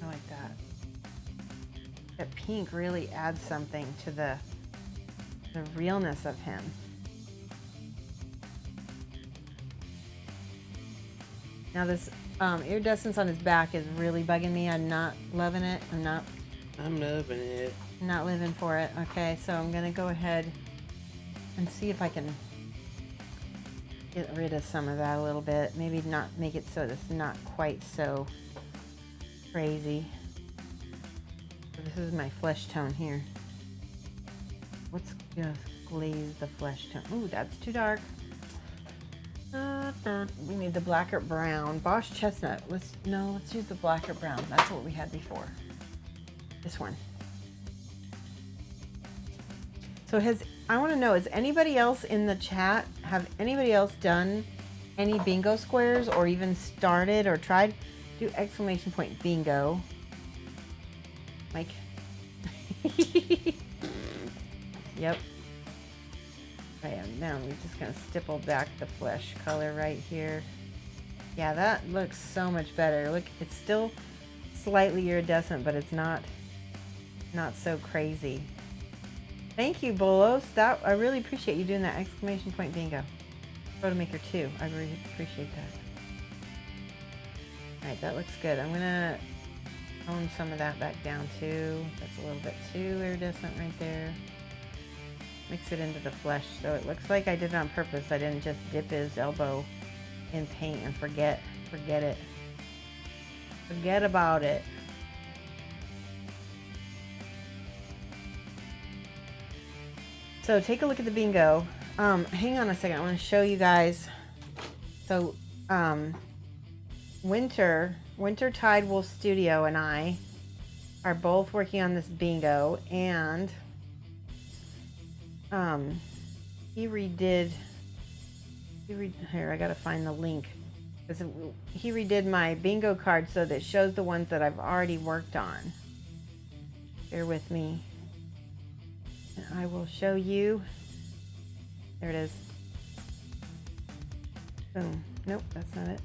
I like that. That pink really adds something to the realness of him. Now this iridescence on his back is really bugging me. I'm not loving it. I'm loving it. I'm not living for it. Okay, so I'm gonna go ahead and see if I can get rid of some of that a little bit. Maybe not make it so it's not quite so crazy. So this is my flesh tone here. Let's just glaze the flesh tone. Ooh, that's too dark. We need the black or brown. Bosch chestnut. Let's use the black or brown. That's what we had before. This one. So I want to know, has anybody else in the chat, have anybody else done any bingo squares or even started or tried? Do exclamation point bingo. Mike. Yep. Now we're just going to stipple back the flesh color right here. Yeah, that looks so much better. Look, it's still slightly iridescent, but it's not so crazy. Thank you, Bolos. I really appreciate you doing that exclamation point bingo. Photo Maker 2. I really appreciate that. All right, that looks good. I'm going to tone some of that back down too. That's a little bit too iridescent right there. Mix it into the flesh so it looks like I did it on purpose. I didn't just dip his elbow in paint and forget it. Forget about it. So take a look at the bingo. Hang on a second. I want to show you guys. So Winter Tide Wolf Studio and I are both working on this bingo, and he redid here, I gotta find the link, because he redid my bingo card so that it shows the ones that I've already worked on. Bear with me and I will show you. There it is. Boom. Nope, that's not it.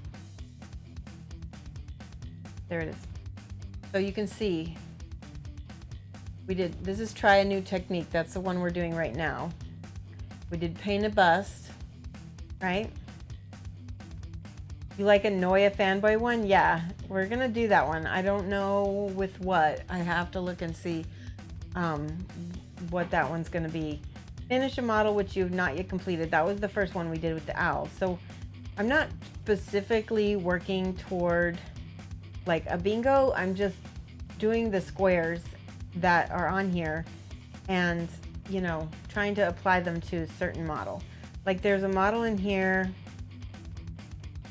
There it is. So you can see this is try a new technique. That's the one we're doing right now. We did paint a bust, right? You like a Noia fanboy one? Yeah, we're gonna do that one. I don't know with what. I have to look and see what that one's gonna be. Finish a model which you've not yet completed. That was the first one we did with the owl. So I'm not specifically working toward like a bingo. I'm just doing the squares that are on here and, you know, trying to apply them to a certain model. Like there's a model in here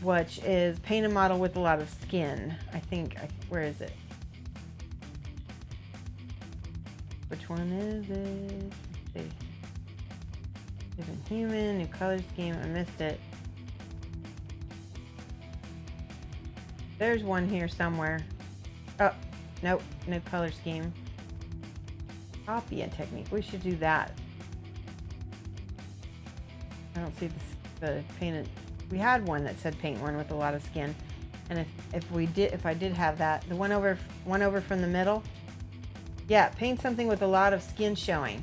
which is paint a model with a lot of skin. I think, where is it? Which one is it? Let's see. Different human, new color scheme. I missed it. There's one here somewhere. Oh, nope, no color scheme. Copy a technique. We should do that. I don't see the painted. We had one that said paint one with a lot of skin. And if I did have that, the one over from the middle, yeah, paint something with a lot of skin showing.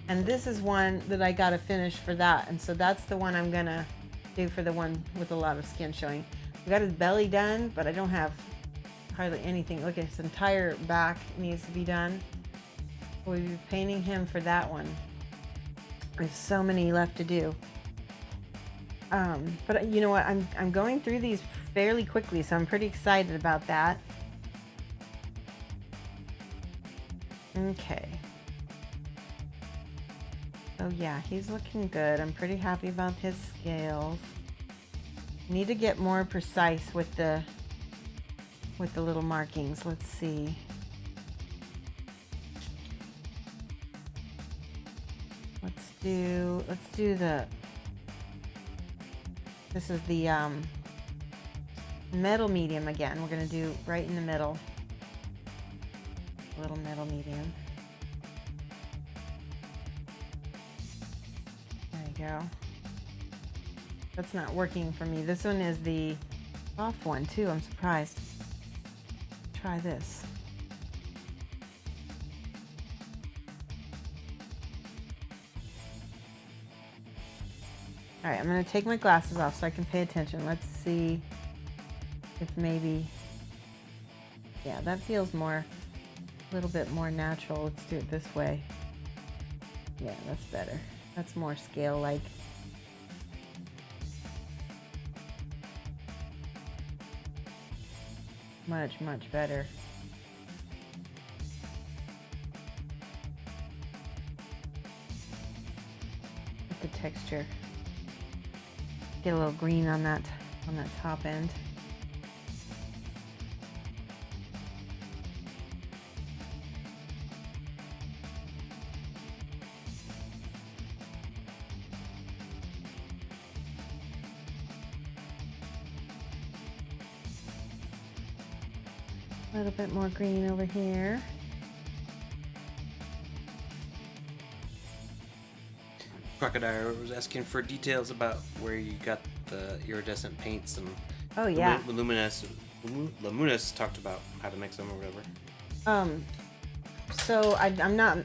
And this is one that I got to finish for that. And so that's the one I'm going to do for the one with a lot of skin showing. We got his belly done, but I don't have hardly anything. Look at his entire back needs to be done. We'll be painting him for that one. There's so many left to do. But you know what? I'm going through these fairly quickly, so I'm pretty excited about that. Okay. So yeah, he's looking good. I'm pretty happy about his scales. Need to get more precise with the little markings. Let's see. Let's do the, this is the metal medium again. We're gonna do right in the middle. Little metal medium. There you go. That's not working for me. This one is the soft one too. I'm surprised. Try this. All right, I'm gonna take my glasses off so I can pay attention. Let's see if maybe, yeah, that feels more, a little bit more natural. Let's do it this way. Yeah, that's better. That's more scale-like. Much, much better. The texture. Get a little green on that top end. A little bit more green over here. Crocodile was asking for details about where you got the iridescent paints, and oh yeah, Luminous talked about how to mix them or whatever. So I'm not.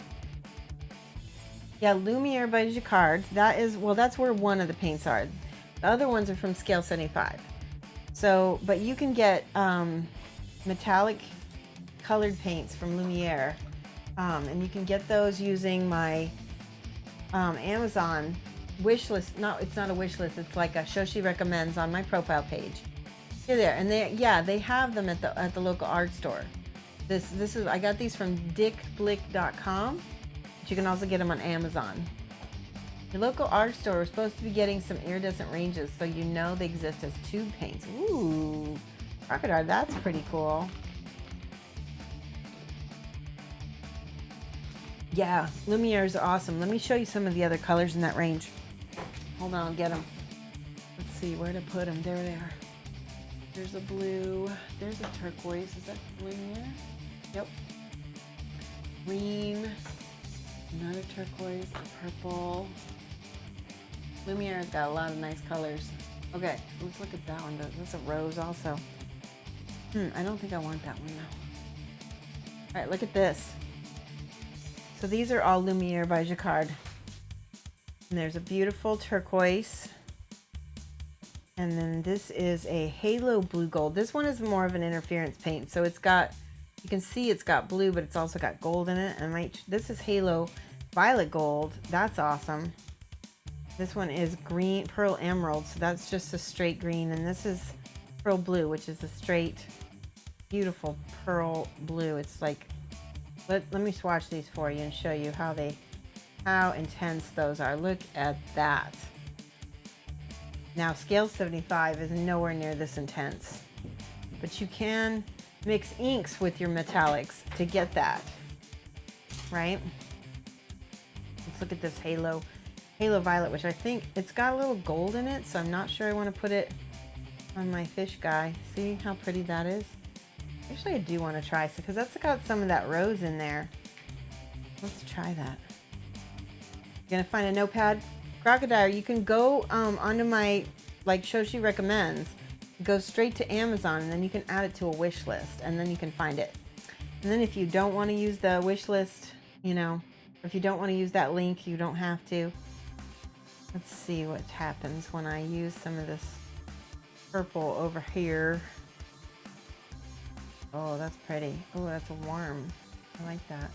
Yeah, Lumiere by Jacquard. That is, well, that's where one of the paints are. The other ones are from Scale 75. So, but you can get metallic colored paints from Lumiere, and you can get those using my Amazon wish list. No, it's not a wish list. It's like a Shoshie recommends on my profile page. Here there, and they have them at the local art store. This is, I got these from dickblick.com, but you can also get them on Amazon. Your local art store is supposed to be getting some iridescent ranges, so you know they exist as tube paints. Ooh, crocodile, that's pretty cool. Yeah, Lumiere's are awesome. Let me show you some of the other colors in that range. Hold on, I'll get them. Let's see where to put them. There they are. There's a blue. There's a turquoise. Is that Lumiere? Yep. Green. Another turquoise. A purple. Lumiere's got a lot of nice colors. Okay, let's look at that one. That's a rose also. I don't think I want that one though. All right, look at this. So these are all Lumiere by Jacquard. And there's a beautiful turquoise. And then this is a halo blue gold. This one is more of an interference paint. So it's got, you can see it's got blue, but it's also got gold in it. And this is halo violet gold. That's awesome. This one is green, pearl emerald. So that's just a straight green. And this is pearl blue, which is a straight, beautiful pearl blue. It's like, let me swatch these for you and show you how intense those are. Look at that. Now, Scale 75 is nowhere near this intense, but you can mix inks with your metallics to get that, right? Let's look at this halo violet, which I think it's got a little gold in it, so I'm not sure I want to put it on my fish guy. See how pretty that is? Actually, I do want to try some because that's got some of that rose in there. Let's try that. You're gonna find a notepad. Crocodile, you can go onto my, like Shoshie recommends, It goes straight to Amazon, and then you can add it to a wish list, and then you can find it. And then if you don't want to use the wish list, you know, if you don't want to use that link, you don't have to. Let's see what happens when I use some of this purple over here. Oh, that's pretty. Oh, that's warm. I like that.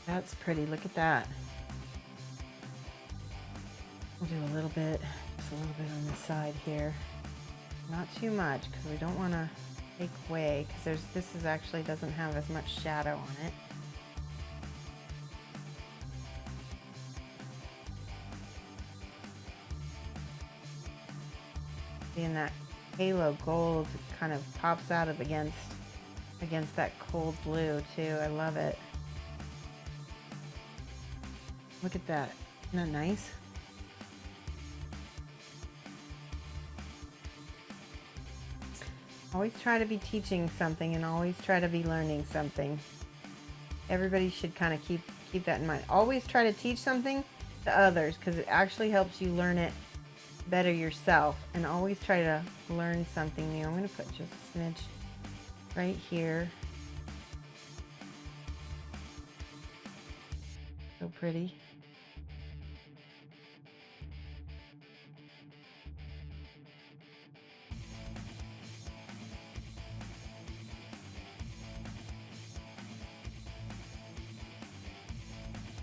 That's pretty. Look at that. We'll do a little bit, just a little bit on the side here. Not too much, because we don't want to take away, because this is actually doesn't have as much shadow on it. Seeing that halo gold kind of pops out of against that cold blue too. I love it. Look at that. Isn't that nice? Always try to be teaching something and always try to be learning something. Everybody should kind of keep that in mind. Always try to teach something to others, because it actually helps you learn it better yourself. And always try to learn something new. I'm going to put just a smidge right here. So pretty.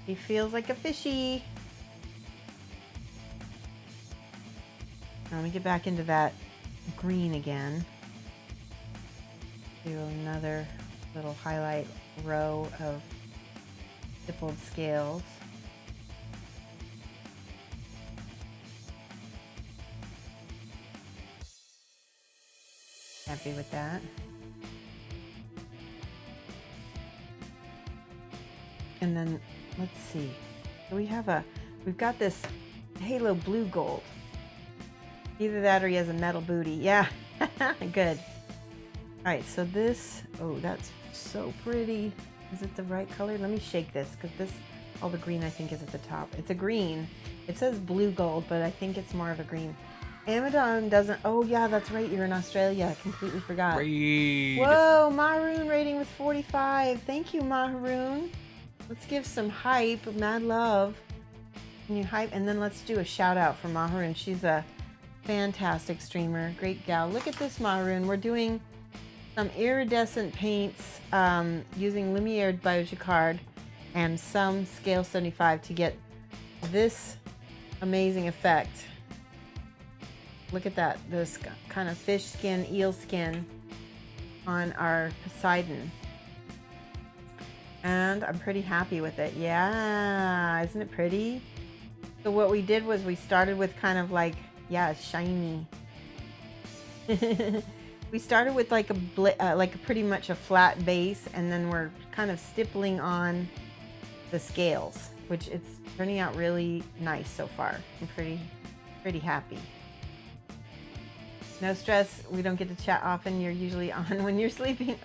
He feels like a fishy. Now let me get back into that green again. Do another little highlight row of stippled scales. Happy with that. And then let's see. So we've got this halo blue gold. Either that or he has a metal booty. Yeah, good. All right, so this, oh, that's so pretty. Is it the right color? Let me shake this, because all the green I think is at the top. It's a green. It says blue gold, but I think it's more of a green. Amazon doesn't, oh yeah, that's right, you're in Australia. I completely forgot. Raid. Whoa, Maharoon rating with 45. Thank you, Maharoon. Let's give some hype, mad love. Can you hype? And then let's do a shout out for Maharoon. She's a fantastic streamer, great gal. Look at this, Maharoon. We're doing some iridescent paints using Lumiere Biojacquard and some scale 75 to get this amazing effect. Look at that, this kind of fish skin, eel skin on our Poseidon. And I'm pretty happy with it. Yeah, isn't it pretty? So what we did was we started with kind of like, yeah, it's shiny. We started with like a pretty much a flat base, and then we're kind of stippling on the scales, which it's turning out really nice so far. I'm pretty happy. No stress. We don't get to chat often. You're usually on when you're sleeping.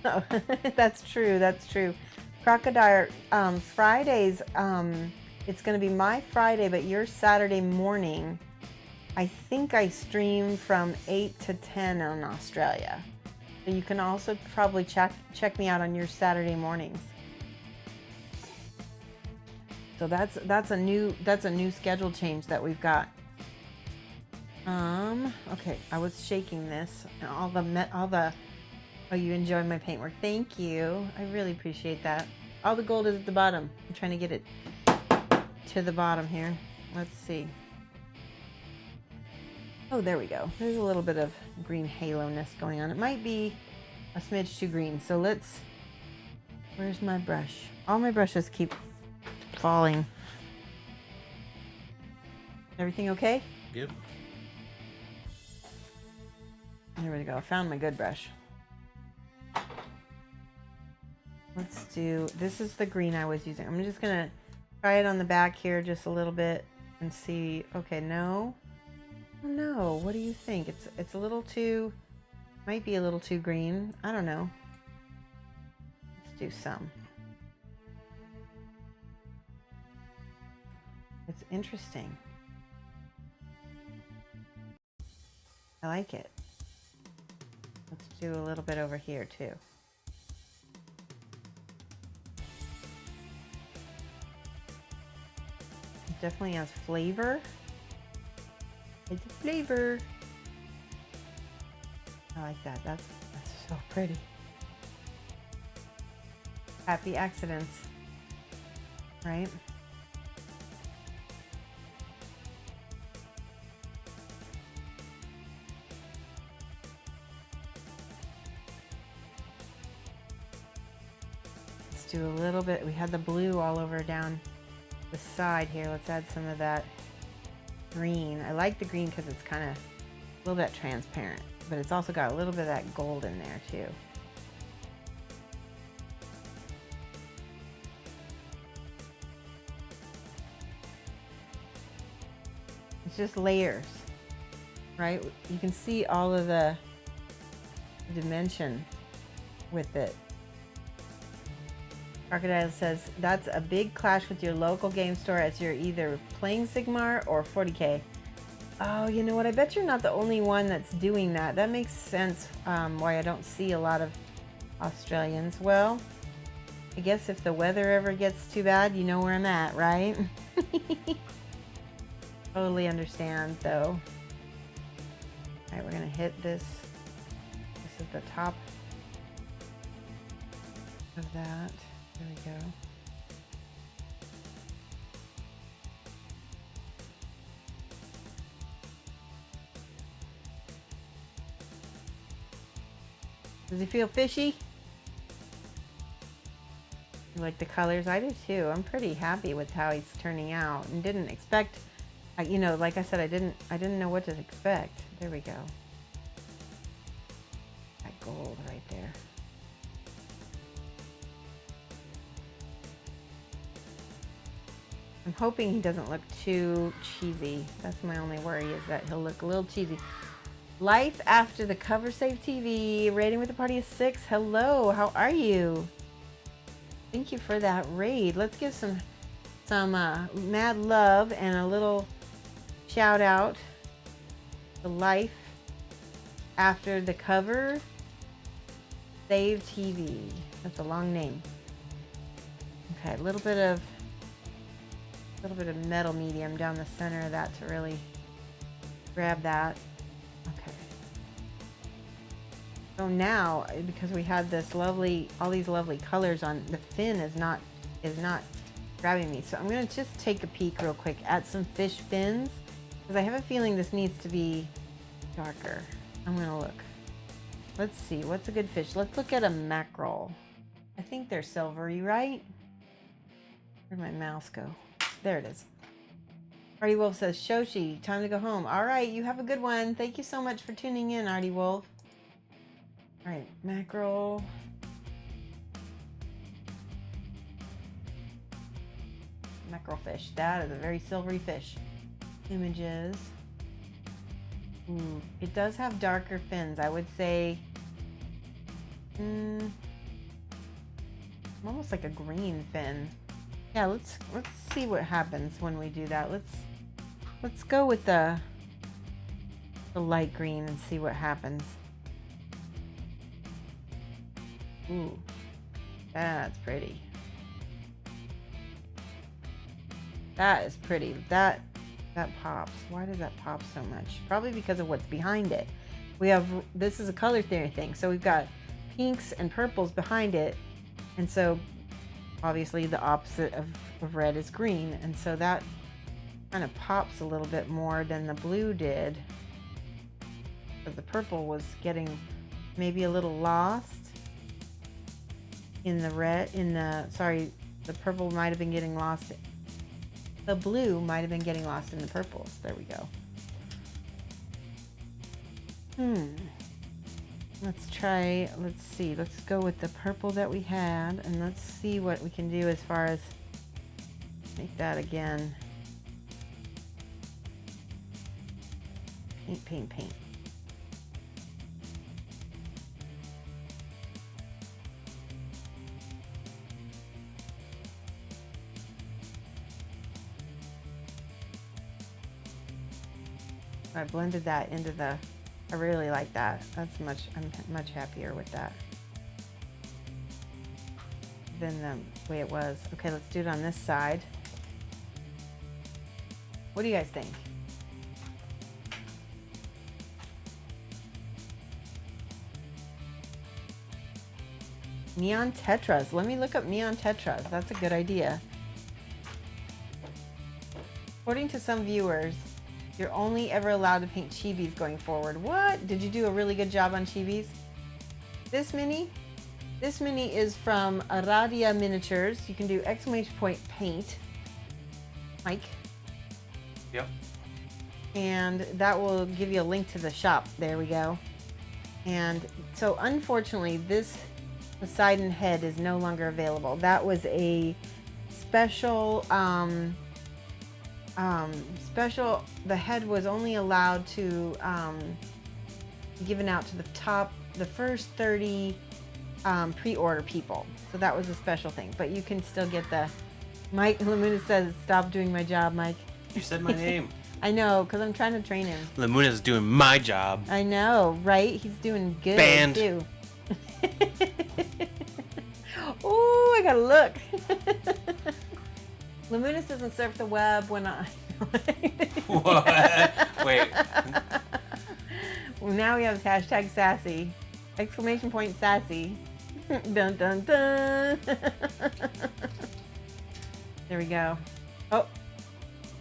Oh, that's true. That's true. Crocodile Fridays. It's going to be my Friday, but your Saturday morning. I think I stream from 8 to 10 in Australia. So you can also probably check me out on your Saturday mornings. So that's a new schedule change that we've got. Okay, I was shaking this and all the oh, you enjoy my paintwork. Thank you. I really appreciate that. All the gold is at the bottom. I'm trying to get it to the bottom here. Let's see. Oh, there we go. There's a little bit of green halo-ness going on. It might be a smidge too green. So where's my brush? All my brushes keep falling. Everything okay? Yep. There we go. I found my good brush. Let's do, this is the green I was using. I'm just going to try it on the back here just a little bit and see. Okay, no. Oh no, what do you think? It's a little too, might be a little too green. I don't know. Let's do some. It's interesting. I like it. Let's do a little bit over here too. It definitely has flavor. It's a flavor. I like that. That's so pretty. Happy accidents, right? Let's do a little bit. We had the blue all over down the side here. Let's add some of that green. I like the green because it's kind of a little bit transparent, but it's also got a little bit of that gold in there too. It's just layers, right? You can see all of the dimension with it. Crocodile says, that's a big clash with your local game store as you're either playing Sigmar or 40K. Oh, you know what? I bet you're not the only one that's doing that. That makes sense why I don't see a lot of Australians. Well, I guess if the weather ever gets too bad, you know where I'm at, right? Totally understand, though. All right, we're going to hit this. This is the top of that. There we go. Does he feel fishy? You like the colors? I do too. I'm pretty happy with how he's turning out, and didn't expect, you know, like I said, I didn't know what to expect. There we go. That gold right there. I'm hoping he doesn't look too cheesy. That's my only worry, is that he'll look a little cheesy. Life after the cover save TV. Rating with a party of 6. Hello, how are you? Thank you for that raid. Let's give some mad love and a little shout out to Life after the cover save TV. That's a long name. Okay, a little bit of metal medium down the center of that to really grab that. Okay. So now, because we had this lovely, all these lovely colors on, the fin is not grabbing me. So I'm gonna just take a peek real quick at some fish fins, because I have a feeling this needs to be darker. I'm gonna look. Let's see, what's a good fish? Let's look at a mackerel. I think they're silvery, right? Where'd my mouse go? There it is. Artie Wolf says, Shoshie, time to go home. All right, you have a good one. Thank you so much for tuning in, Artie Wolf. All right, mackerel. Mackerel fish. That is a very silvery fish. Images. Ooh, it does have darker fins. I would say, almost like a green fin. Yeah, let's see what happens when we do that. Let's go with the light green and see what happens. Ooh, that's pretty. That is pretty. That pops. Why does that pop so much? Probably because of what's behind it. We have, this is a color theory thing. So we've got pinks and purples behind it. And so obviously the opposite of red is green. And so that kind of pops a little bit more than the blue did. But the purple was getting maybe a little lost in the red, the purple might have been getting lost. The blue might have been getting lost in the purples. There we go. Let's see. Let's go with the purple that we had, and let's see what we can do as far as make that again. Paint, paint, paint. I blended that into the, I really like that. I'm much happier with that than the way it was. Okay, let's do it on this side. What do you guys think? Neon tetras. Let me look up neon tetras. That's a good idea. According to some viewers, you're only ever allowed to paint chibis going forward. What? Did you do a really good job on chibis? This mini? This mini is from Aradia Miniatures. You can do exclamation point paint. Mike. Yep. And that will give you a link to the shop. There we go. And so unfortunately, this Poseidon head is no longer available. That was a special, the head was only allowed to be given out to the first 30 pre-order people. So that was a special thing. But you can still get the, Mike Lamuna says, stop doing my job, Mike. You said my name. I know, because I'm trying to train him. Lamuna's doing my job. I know, right? He's doing good Banned. too. Oh, I gotta look. Lamunas doesn't surf the web when I. What? Wait. Well, now we have hashtag sassy. Exclamation point sassy. Dun dun dun. There we go. Oh,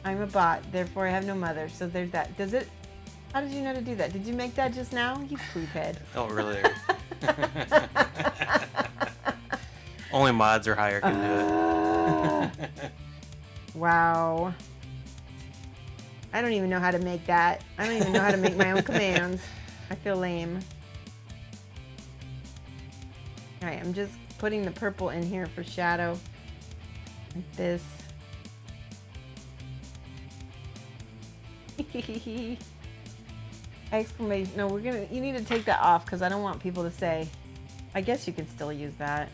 I'm a bot, therefore I have no mother. So there's that. Does it? How did you know to do that? Did you make that just now? You poop head. Oh, really? Only mods or higher can do it. Wow. I don't even know how to make that. I don't even know how to make my own commands. I feel lame. All right, I'm just putting the purple in here for shadow. Like this. Exclamation. No, you need to take that off because I don't want people to say, I guess you can still use that.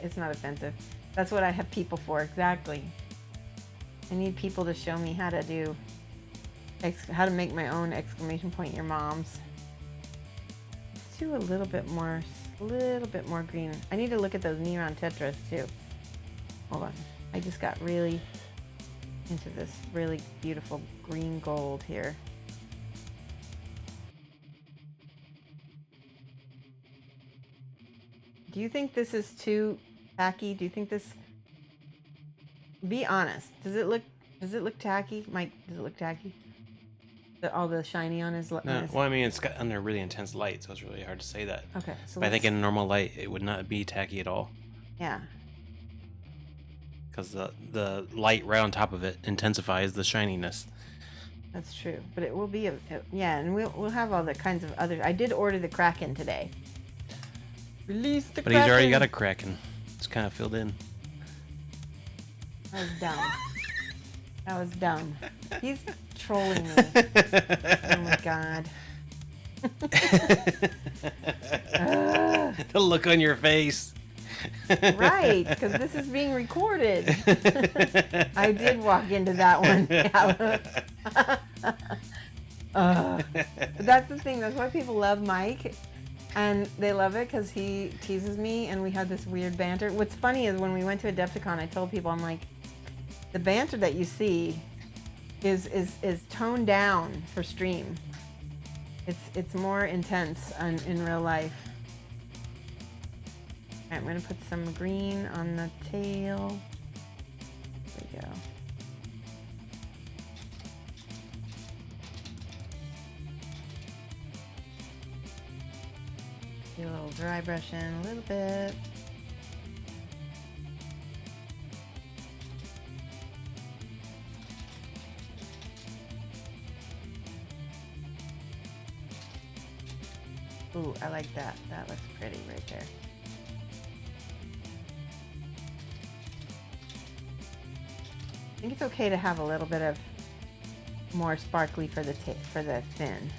It's not offensive. That's what I have people for, exactly. I need people to show me how to do, how to make my own exclamation point your mom's. Let's do a little bit more green. I need to look at those neon tetras too. Hold on. I just got really into this really beautiful green gold here. Do you think this is too tacky? Do you think this, be honest, does it look tacky? Mike, does it look tacky? All the shiny on his light? No, well, I mean, it's got under really intense light, so it's really hard to say that. Okay. So but I think in normal light, it would not be tacky at all. Yeah. Because the light right on top of it intensifies the shininess. That's true. But it will be, yeah, and we'll have all the kinds of other, I did order the Kraken today. Release the Kraken. But he's already got a Kraken. It's kind of filled in. That was dumb. That was dumb. He's trolling me. Oh my god. The look on your face. Right, because this is being recorded. I did walk into that one. But that's the thing. That's why people love Mike. And they love it because he teases me and we had this weird banter. What's funny is when we went to Adepticon, I told people, I'm like, the banter that you see is toned down for stream. It's more intense in real life. All right, I'm gonna put some green on the tail. There we go. Do a little dry brush in a little bit. Ooh, I like that. That looks pretty right there. I think it's okay to have a little bit of more sparkly for the fin.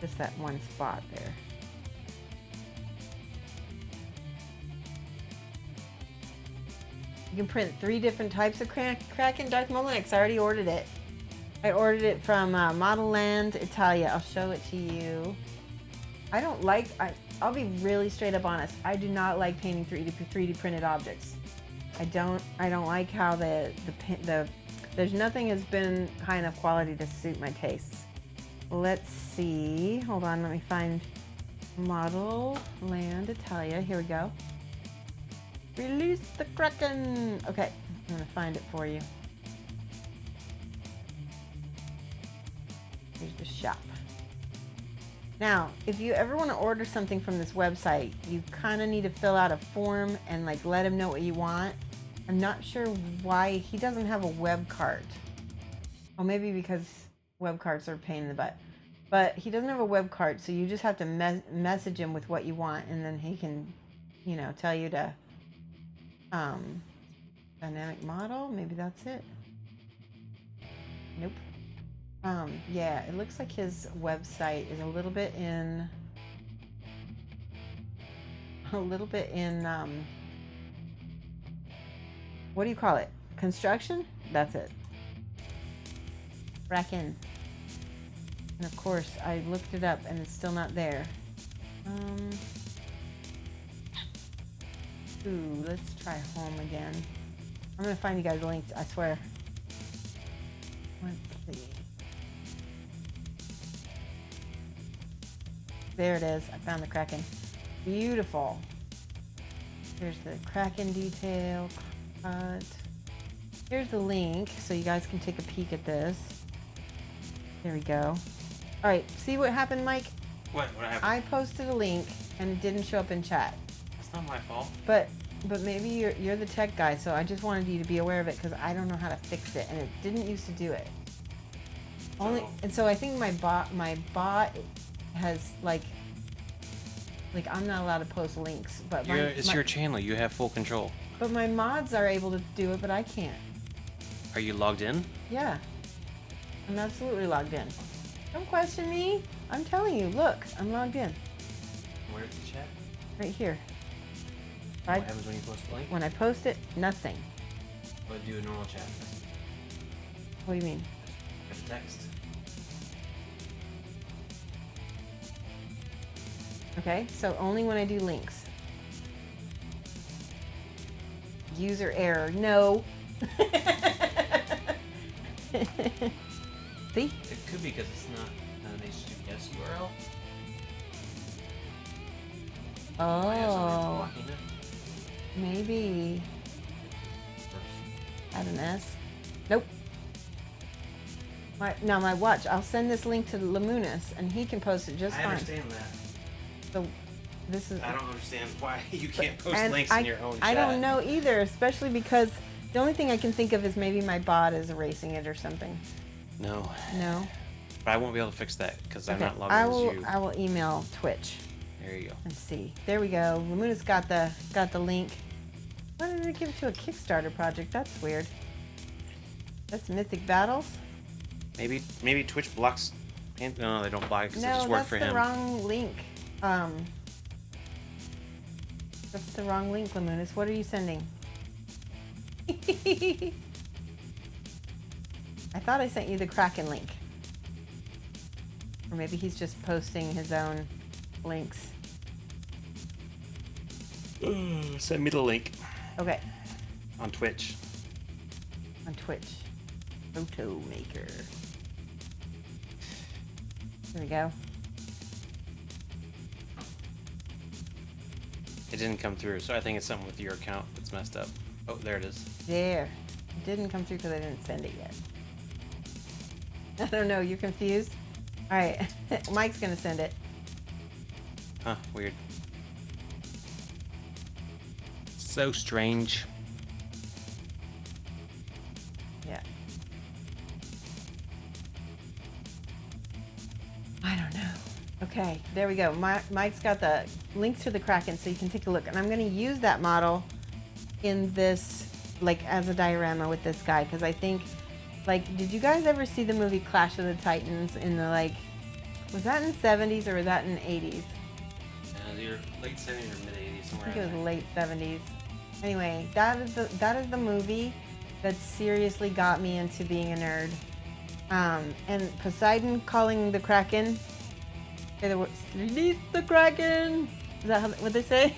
Just that one spot there. You can print 3 different types of Kraken Dark Mullinix. I already ordered it. I ordered it from Model Land, Italia. I'll show it to you. I don't like, I'll be really straight up honest. I do not like painting 3D printed objects. I don't like how there's nothing has been high enough quality to suit my tastes. Let's see. Hold on, let me find Model Land Italia. Here we go. Release the Kraken. Okay, I'm gonna find it for you. Here's the shop. Now, if you ever want to order something from this website, you kind of need to fill out a form and like let him know what you want. I'm not sure why he doesn't have a web cart. Well, maybe because web carts are a pain in the butt. But he doesn't have a web cart, so you just have to message him with what you want, and then he can, you know, tell you to dynamic model. Maybe that's it. Nope. Yeah, it looks like his website is a little bit in what do you call it? Construction? That's it. Kraken. And of course, I looked it up and it's still not there. Ooh, let's try home again. I'm gonna find you guys links, I swear. Let's see. There it is. I found the Kraken. Beautiful. Here's the Kraken detail. Cut. Here's the link so you guys can take a peek at this. There we go. All right. See what happened, Mike? What happened? I posted a link and it didn't show up in chat. That's not my fault. But maybe you're the tech guy, so I just wanted you to be aware of it because I don't know how to fix it and it didn't used to do it. So I think my bot has like I'm not allowed to post links, but it's your channel. You have full control. But my mods are able to do it, but I can't. Are you logged in? Yeah, I'm absolutely logged in. Don't question me. I'm telling you. Look, I'm logged in. Where's the chat? Right here. What happens when you post a link? When I post it, nothing. But do a normal chat. What do you mean? Just text. Okay, so only when I do links. User error. No. See? It could be because it's not an HTTPS URL. Oh. Maybe. Add an S. Nope. Now my watch. I'll send this link to Lamunis and he can post it just fine. I understand that. So this is. I don't understand why you can't post links in your own chat. I don't know either, especially because the only thing I can think of is maybe my bot is erasing it or something. No. No. But I won't be able to fix that because I'm not logged in as you. I will email Twitch. There you go. Let's see. There we go. Lamuna's got the link. Why did it give it to a Kickstarter project? That's weird. That's Mythic Battles. Maybe Twitch blocks. No, they don't block it because it just worked for him. No, that's the wrong link. That's the wrong link, Lamunis. What are you sending? I thought I sent you the Kraken link. Or maybe he's just posting his own links. Send me the link. Okay. On Twitch. On Twitch. Photo maker. There we go. It didn't come through, so I think it's something with your account that's messed up. Oh, there it is. There. It didn't come through because I didn't send it yet. I don't know. You're confused? All right. Mike's going to send it. Huh. Weird. So strange. Yeah. I don't know. Okay, there we go. Mike's got the links to the Kraken so you can take a look. And I'm going to use that model in this, like as a diorama with this guy, because I think Like, did you guys ever see the movie Clash of the Titans in the, like, was that in the 70s or was that in the 80s? Either late 70s or mid 80s, I somewhere. think it was late 70s. Anyway, that is the movie that seriously got me into being a nerd. And Poseidon calling the Kraken. Say the words, release the Kraken. Is that what they say?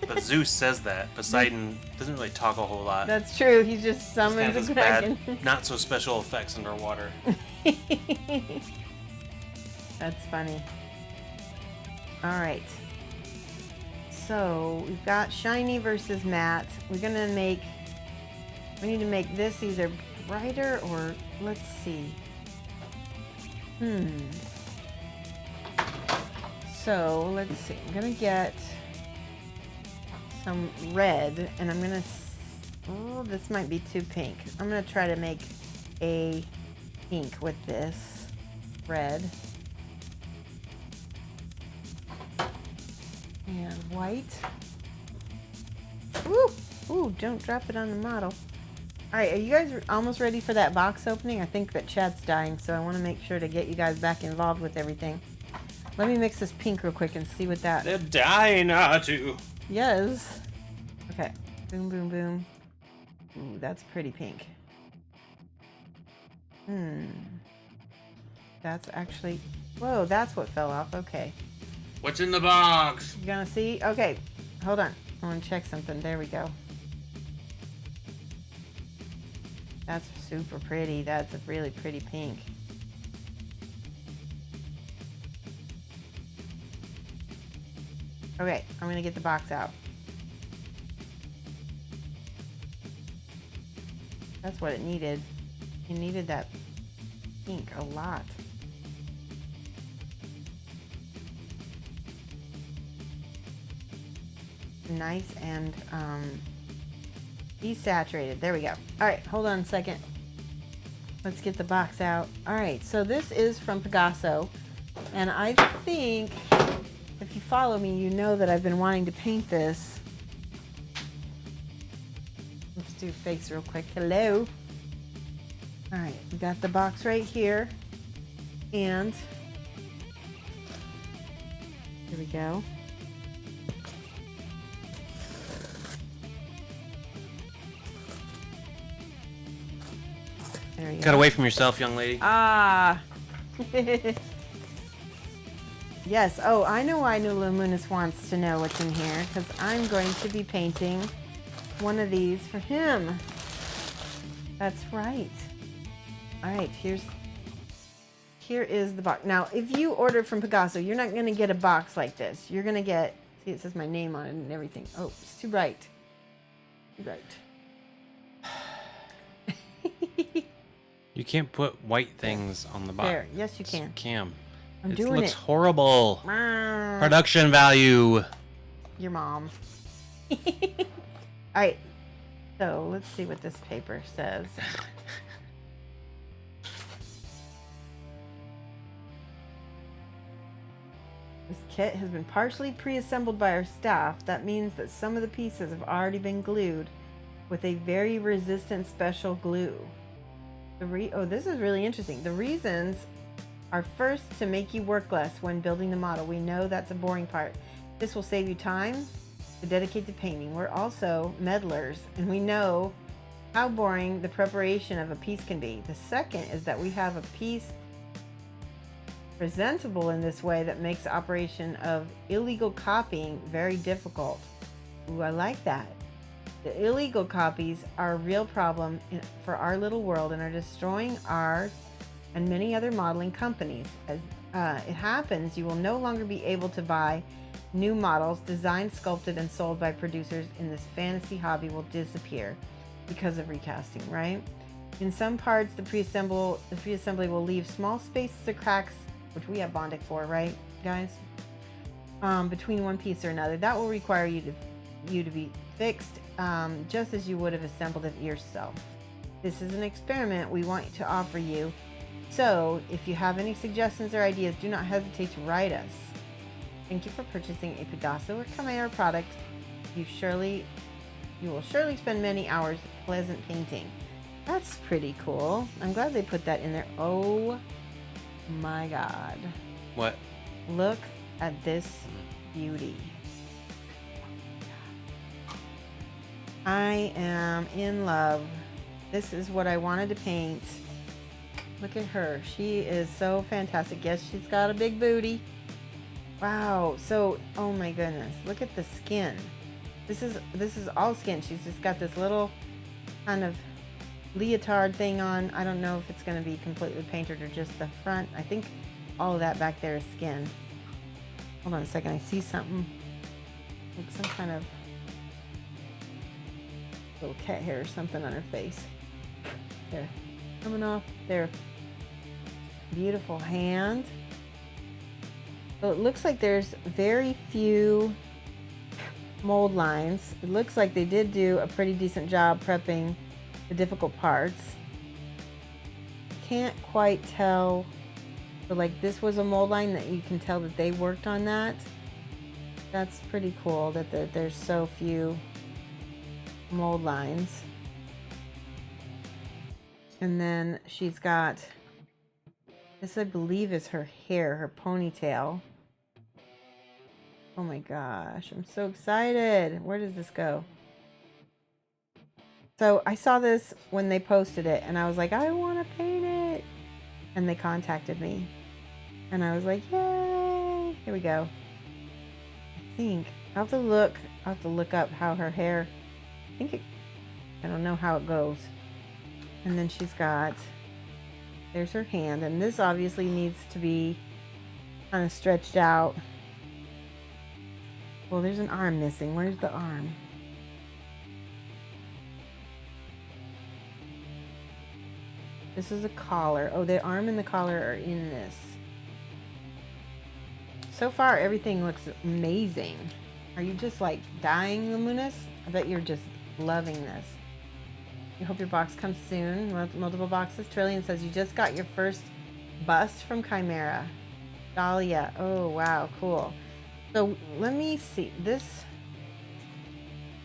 But Zeus says that. Poseidon doesn't really talk a whole lot. That's true. He just summons Just the kind of Kraken. bad, not so special effects underwater. That's funny. All right. So we've got shiny versus matte. We need to make this either brighter or, let's see. So let's see. I'm gonna get some red, and I'm gonna. Oh, this might be too pink. I'm gonna try to make a pink with this red. And white. Ooh, ooh, don't drop it on the model. All right, are you guys almost ready for that box opening? I think that chat's dying, so I want to make sure to get you guys back involved with everything. Let me mix this pink real quick and see what that... They're dying too. Yes. Okay, boom, boom, boom. Ooh, that's pretty pink. That's actually... Whoa, that's what fell off. Okay. What's in the box? You gonna see? Okay, hold on. I want to check something. There we go. That's super pretty. That's a really pretty pink. Okay, I'm gonna get the box out. That's what it needed. It needed that pink a lot. Nice and desaturated. There we go. All right, hold on a second. Let's get the box out. All right, so this is from Pegaso, and I think if you follow me, you know that I've been wanting to paint this. Let's do face real quick. Hello. All right, we got the box right here, and here we go. There you Got away from yourself, young lady. Ah. Yes. Oh, I know why New Luminous wants to know what's in here, because I'm going to be painting one of these for him. That's right. All right. Here is the box. Now, if you order from Pegaso, you're not going to get a box like this. You're going to get. See, it says my name on it and everything. Oh, it's too bright. Too bright. You can't put white things on the box. There. Yes, you can. Cam. I'm it doing looks it. horrible. Ah. Production value. Your mom. All right. So let's see what this paper says. This kit has been partially pre-assembled by our staff. That means that some of the pieces have already been glued with a very resistant special glue. Oh, this is really interesting. The reasons are first to make you work less when building the model. We know that's a boring part. This will save you time to dedicate to painting. We're also meddlers, and we know how boring the preparation of a piece can be. The second is that we have a piece presentable in this way that makes the operation of illegal copying very difficult. Ooh, I like that. The illegal copies are a real problem for our little world and are destroying ours and many other modeling companies. As it happens, you will no longer be able to buy new models designed, sculpted, and sold by producers in this fantasy hobby will disappear because of recasting, right? In some parts, the pre-assembly will leave small spaces or cracks, which we have Bondic for, right, guys? Between one piece or another. That will require you to be fixed, just as you would have assembled it yourself. This is an experiment we want to offer you. So, if you have any suggestions or ideas, do not hesitate to write us. Thank you for purchasing a Pegaso or Chimera product. You will surely spend many hours pleasant painting. That's pretty cool. I'm glad they put that in there. Oh my God. What? Look at this beauty. I am in love. This is what I wanted to paint. Look at her. She is so fantastic. Yes, she's got a big booty. Wow. So, oh my goodness. Look at the skin. This is all skin. She's just got this little kind of leotard thing on. I don't know if it's going to be completely painted or just the front. I think all of that back there is skin. Hold on a second. I see something like some kind of little cat hair or something on her face. There, coming off there. Beautiful hand. So it looks like there's very few mold lines. It looks like they did do a pretty decent job prepping the difficult parts. Can't quite tell, but like this was a mold line that you can tell that they worked on that. That's pretty cool that there's so few mold lines. And then she's got, this I believe is her hair, her ponytail. Oh my gosh, I'm so excited. Where does this go? So I saw this when they posted it and I was like, I want to paint it. And they contacted me and I was like, yay, here we go. I think I'll have to look up how her hair, I don't know how it goes. And then she's got, there's her hand, and this obviously needs to be kind of stretched out. Well, there's an arm missing. Where's the arm? This is a collar. Oh, the arm and the collar are in this. So far, everything looks amazing. Are you just like dying, Luminous? I bet you're just loving this. I hope your box comes soon. Multiple boxes. Trillian says you just got your first bust from Chimera. Dahlia. Oh, wow. Cool. So let me see. This,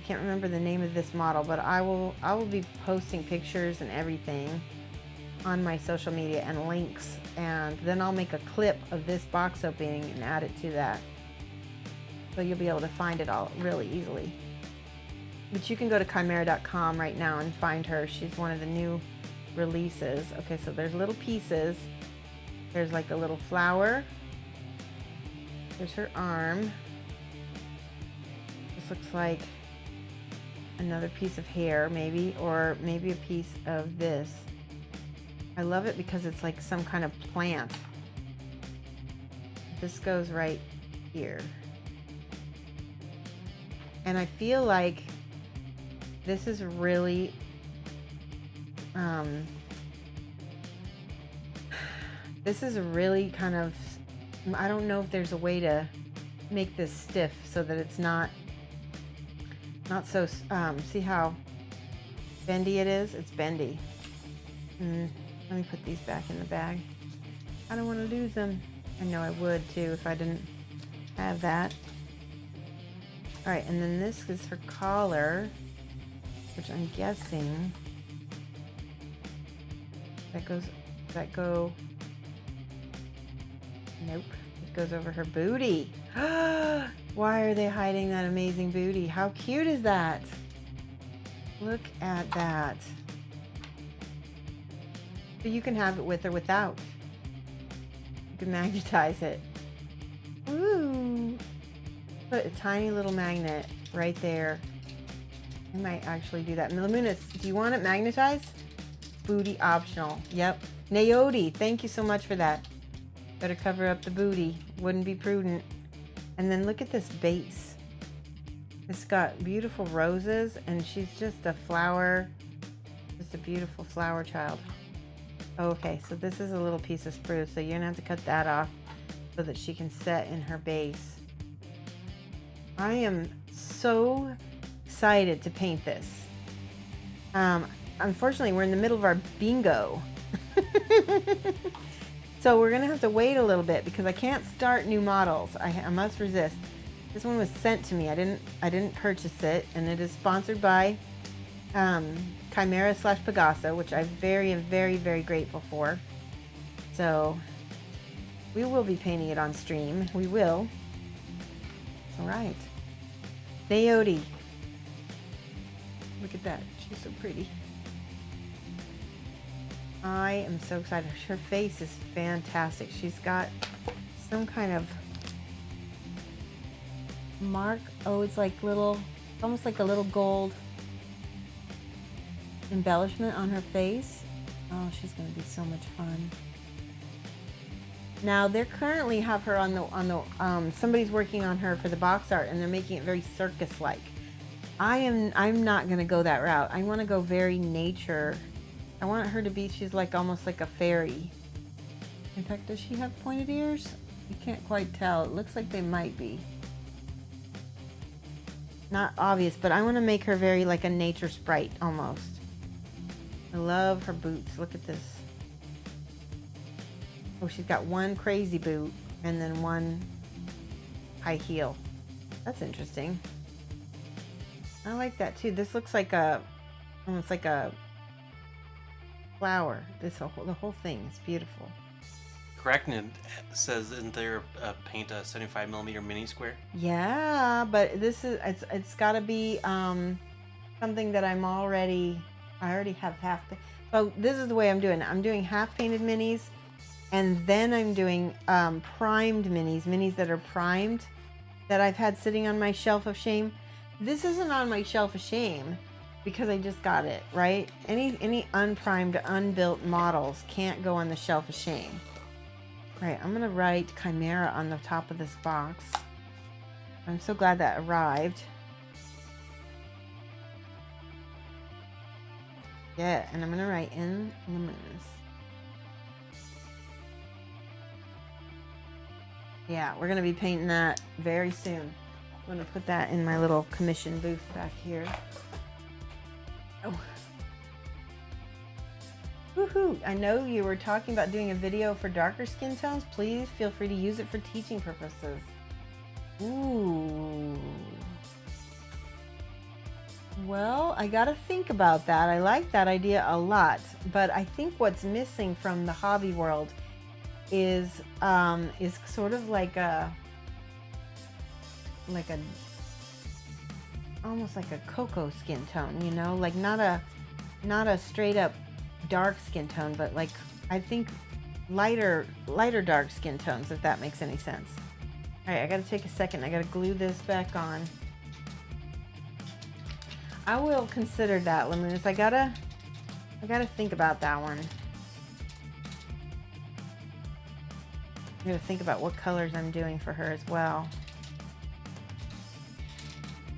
I can't remember the name of this model, but I will be posting pictures and everything on my social media and links. And then I'll make a clip of this box opening and add it to that. So you'll be able to find it all really easily. But you can go to chimera.com right now and find her. She's one of the new releases. Okay, so there's little pieces. There's like a little flower. There's her arm. This looks like another piece of hair, maybe, or maybe a piece of this. I love it because it's like some kind of plant. This goes right here. And I feel like this is really, this is really kind of, I don't know if there's a way to make this stiff so that it's not so, see how bendy it is? It's bendy. Let me put these back in the bag. I don't want to lose them. I know I would too if I didn't have that. All right, and then this is her collar, which I'm guessing nope, it goes over her booty. Why are they hiding that amazing booty? How cute is that? Look at that. So you can have it with or without. You can magnetize it. Ooh. Put a tiny little magnet right there. I might actually do that. Luminous, do you want it magnetized? Booty optional. Yep. Naoti, thank you so much for that. Better cover up the booty. Wouldn't be prudent. And then look at this base. It's got beautiful roses and she's just a flower. Just a beautiful flower child. Okay, so this is a little piece of spruce, so you're gonna have to cut that off so that she can set in her base. I am so excited to paint this. Unfortunately, we're in the middle of our bingo. So we're gonna have to wait a little bit because I can't start new models. I must resist. This one was sent to me. I didn't purchase it, and it is sponsored by Chimera slash Pegaso, which I'm very, very, very grateful for. So we will be painting it on stream. We will. All right. Naomi. Look at that. She's so pretty. I am so excited. Her face is fantastic. She's got some kind of mark. Oh, it's like little, almost like a little gold embellishment on her face. Oh, she's going to be so much fun. Now they currently have her on the somebody's working on her for the box art, and they're making it very circus-like. I'm not going to go that route. I want to go very nature. I want her to be, she's like almost like a fairy. In fact, does she have pointed ears? You can't quite tell. It looks like they might be. Not obvious, but I want to make her very like a nature sprite almost. I love her boots. Look at this. Oh, she's got one crazy boot and then one high heel. That's interesting. I like that too. This looks like almost like a flower. The whole thing is beautiful. Arachnid says, isn't there paint a 75mm mini square? Yeah, but this is it's got to be something that I already have half. So this is the way I'm doing it. I'm doing half painted minis, and then I'm doing primed minis that are primed that I've had sitting on my shelf of shame. This isn't on my shelf of shame because I just got it, right? Any unprimed, unbuilt models can't go on the shelf of shame. Right, I'm gonna write Chimera on the top of this box. I'm so glad that arrived. Yeah, and I'm gonna write in luminous. Yeah, we're gonna be painting that very soon. I'm gonna put that in my little commission booth back here. Oh. Woohoo! I know you were talking about doing a video for darker skin tones. Please feel free to use it for teaching purposes. Ooh. Well, I gotta think about that. I like that idea a lot, but I think what's missing from the hobby world is sort of like a almost like a cocoa skin tone, you know, like not a straight up dark skin tone, but like I think lighter dark skin tones, if that makes any sense. All right, I gotta take a second. I gotta glue this back on. I will consider that, Luminous. I gotta think about that one. I gotta think about what colors I'm doing for her as well.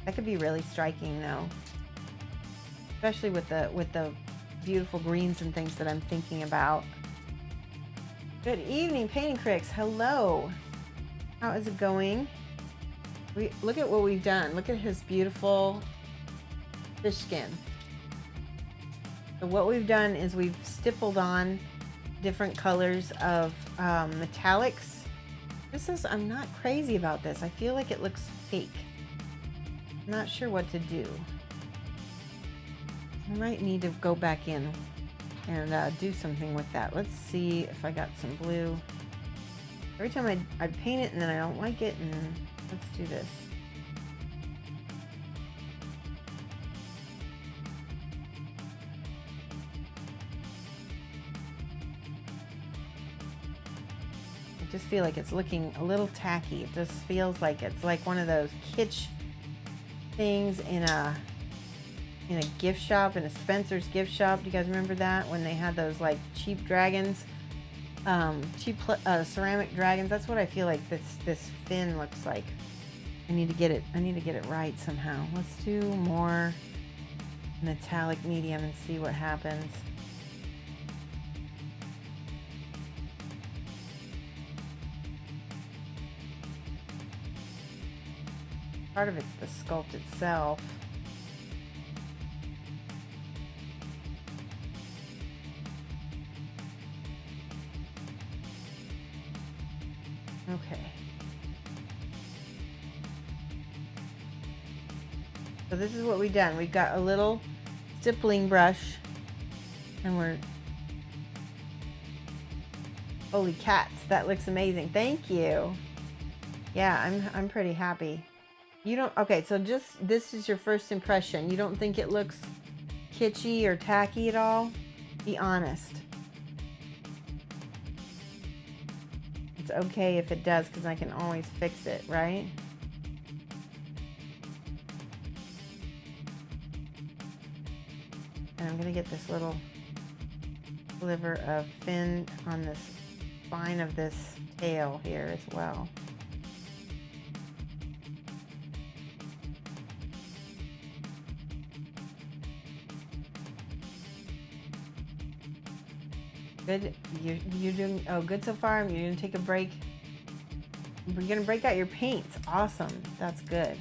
That could be really striking though, especially with the beautiful greens and things that I'm thinking about. Good evening, Painting Critics. Hello. How is it going? Look at what we've done. Look at his beautiful fish skin. So what we've done is we've stippled on different colors of metallics. I'm not crazy about this. I feel like it looks fake. I'm not sure what to do. I might need to go back in and do something with that. Let's see if I got some blue. Every time I paint it and then I don't like it, and let's do this. I just feel like it's looking a little tacky. It just feels like it's like one of those kitsch things in a gift shop, in a Spencer's gift shop. Do you guys remember that when they had those like cheap dragons, cheap ceramic dragons? That's what I feel like this fin looks like. I need to get it right somehow. Let's do more metallic medium and see what happens. Part of it's the sculpt itself. Okay. So this is what we've done. We've got a little stippling brush, and we're, holy cats, that looks amazing. Thank you. Yeah, I'm pretty happy. You don't, okay, so just, this is your first impression. You don't think it looks kitschy or tacky at all? Be honest. It's okay if it does, because I can always fix it, right? And I'm gonna get this little sliver of fin on this spine of this tail here as well. Good. You're doing, oh, good so far. You're gonna take a break. We're gonna break out your paints. Awesome. That's good.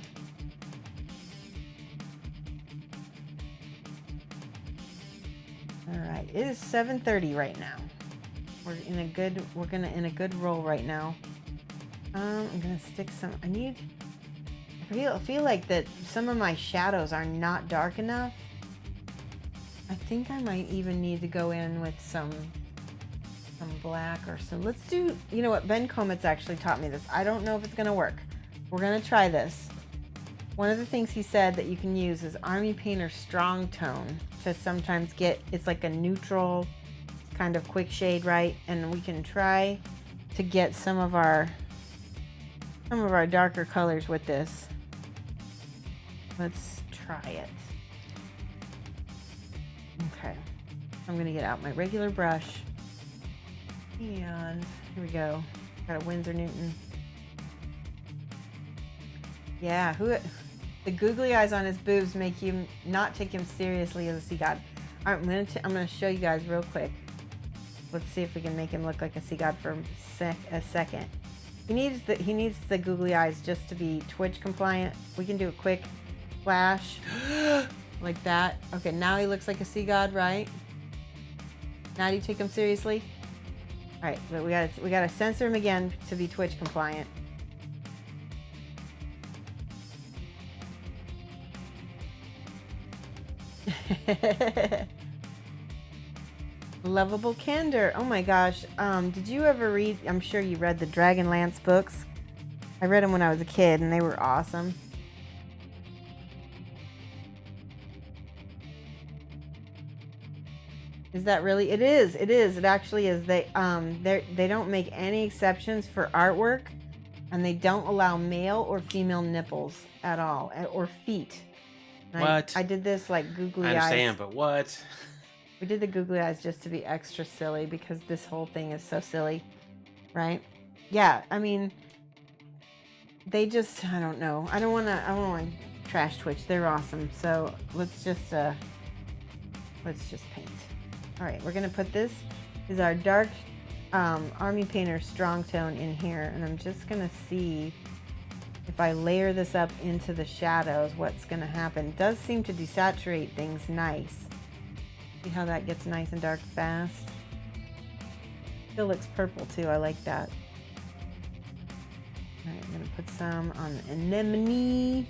All right. It is 7:30 right now. We're in a good roll right now. I'm gonna stick some. I feel like that some of my shadows are not dark enough. I think I might even need to go in with some black or some. Let's do, you know what, Ben Comet's actually taught me this. I don't know if it's gonna work. We're gonna try this. One of the things he said that you can use is Army Painter Strong Tone to sometimes get, it's like a neutral kind of quick shade, right? And we can try to get some of our darker colors with this. Let's try it. Okay, I'm gonna get out my regular brush, and here we go. Got a Winsor Newton. Yeah, the googly eyes on his boobs make you not take him seriously as a sea god. All right, I'm gonna show you guys real quick. Let's see if we can make him look like a sea god for a second. He needs the googly eyes just to be Twitch compliant. We can do a quick flash like that. Okay, now he looks like a sea god, right? Now do you take him seriously? All right, but we gotta censor him again to be Twitch compliant. Lovable Candor. Oh my gosh. Did you ever read, I'm sure you read the Dragonlance books. I read them when I was a kid and they were awesome. Is that really? It is. It is. It actually is. They don't make any exceptions for artwork, and they don't allow male or female nipples at all, or feet. And What? I did this like googly eyes. I understand, but what? We did the googly eyes just to be extra silly because this whole thing is so silly, right? Yeah, I mean, they just, I don't know. I don't want to trash Twitch. They're awesome. So let's just paint. All right, we're gonna put this is our dark Army Painter Strong Tone in here, and I'm just gonna see if I layer this up into the shadows, what's gonna happen. It does seem to desaturate things nice. See how that gets nice and dark fast? Still looks purple too, I like that. All right, I'm gonna put some on the anemone.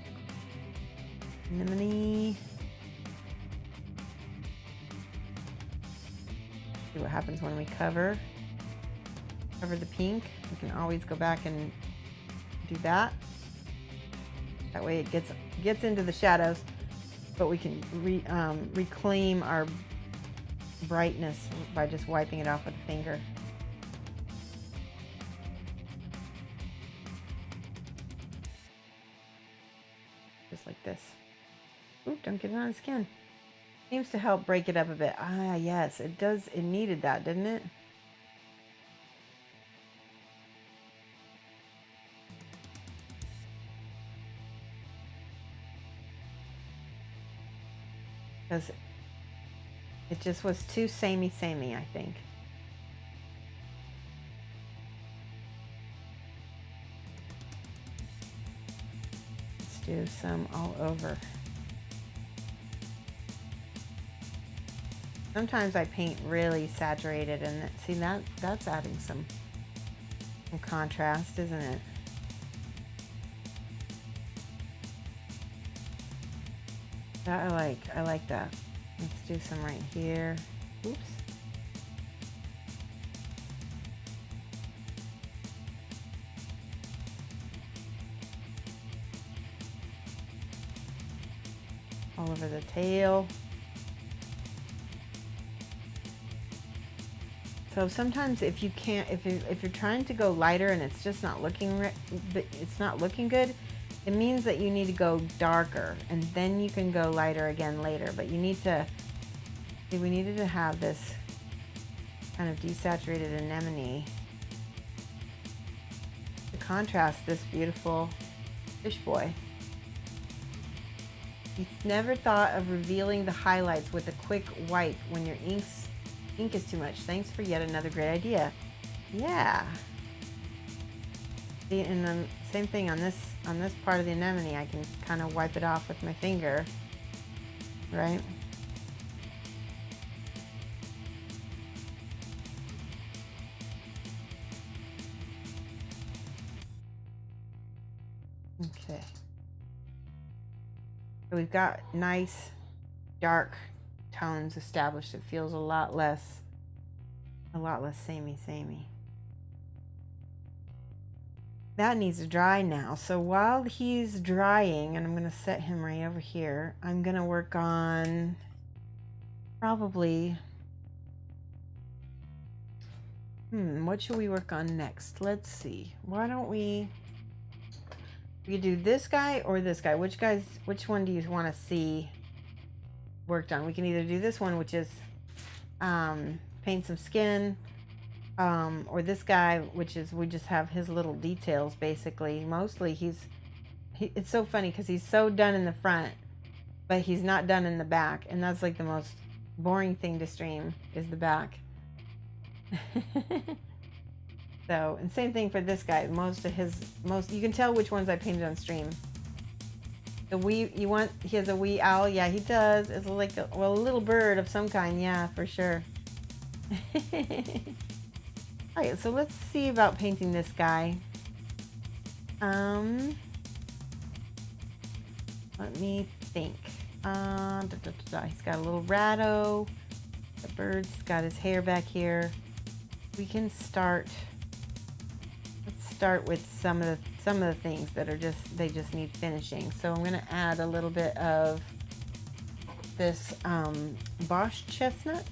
See what happens when we cover the pink. We can always go back and do that. That way it gets into the shadows, but we can reclaim our brightness by just wiping it off with a finger. Just like this. Ooh, don't get it on the skin. Seems to help break it up a bit. Ah, yes, it does. It needed that, didn't it? Because it just was too samey, I think. Let's do some all over. Sometimes I paint really saturated, and see that's adding some contrast, isn't it? That I like that. Let's do some right here. Oops. All over the tail. So sometimes if you can't, if you're trying to go lighter and it's just not looking it's not looking good, it means that you need to go darker, and then you can go lighter again later. But you need to, we needed to have this kind of desaturated anemone to contrast this beautiful fish boy. You never thought of revealing the highlights with a quick wipe when your ink is too much. Thanks for yet another great idea. Yeah. See, and then same thing on this part of the anemone. I can kind of wipe it off with my finger, right? Okay. So we've got nice dark tones established. It feels a lot less samey. That needs to dry now. So while he's drying, and I'm going to set him right over here, I'm going to work on probably, what should we work on next? Let's see. Why don't we do this guy or this guy? Which one do you want to see worked on? We can either do this one, which is paint some skin, or this guy, which is we just have his little details basically. Mostly it's so funny because he's so done in the front, but he's not done in the back, and that's like the most boring thing to stream is the back. So, and same thing for this guy. You can tell which ones I painted on stream. He has a wee owl. Yeah, he does. It's like a little bird of some kind. Yeah, for sure. Alright, so let's see about painting this guy. Let me think. He's got a little ratto. The bird's got his hair back here. We can start. Let's start with some of the things that are they just need finishing. So I'm going to add a little bit of this Bosch chestnut.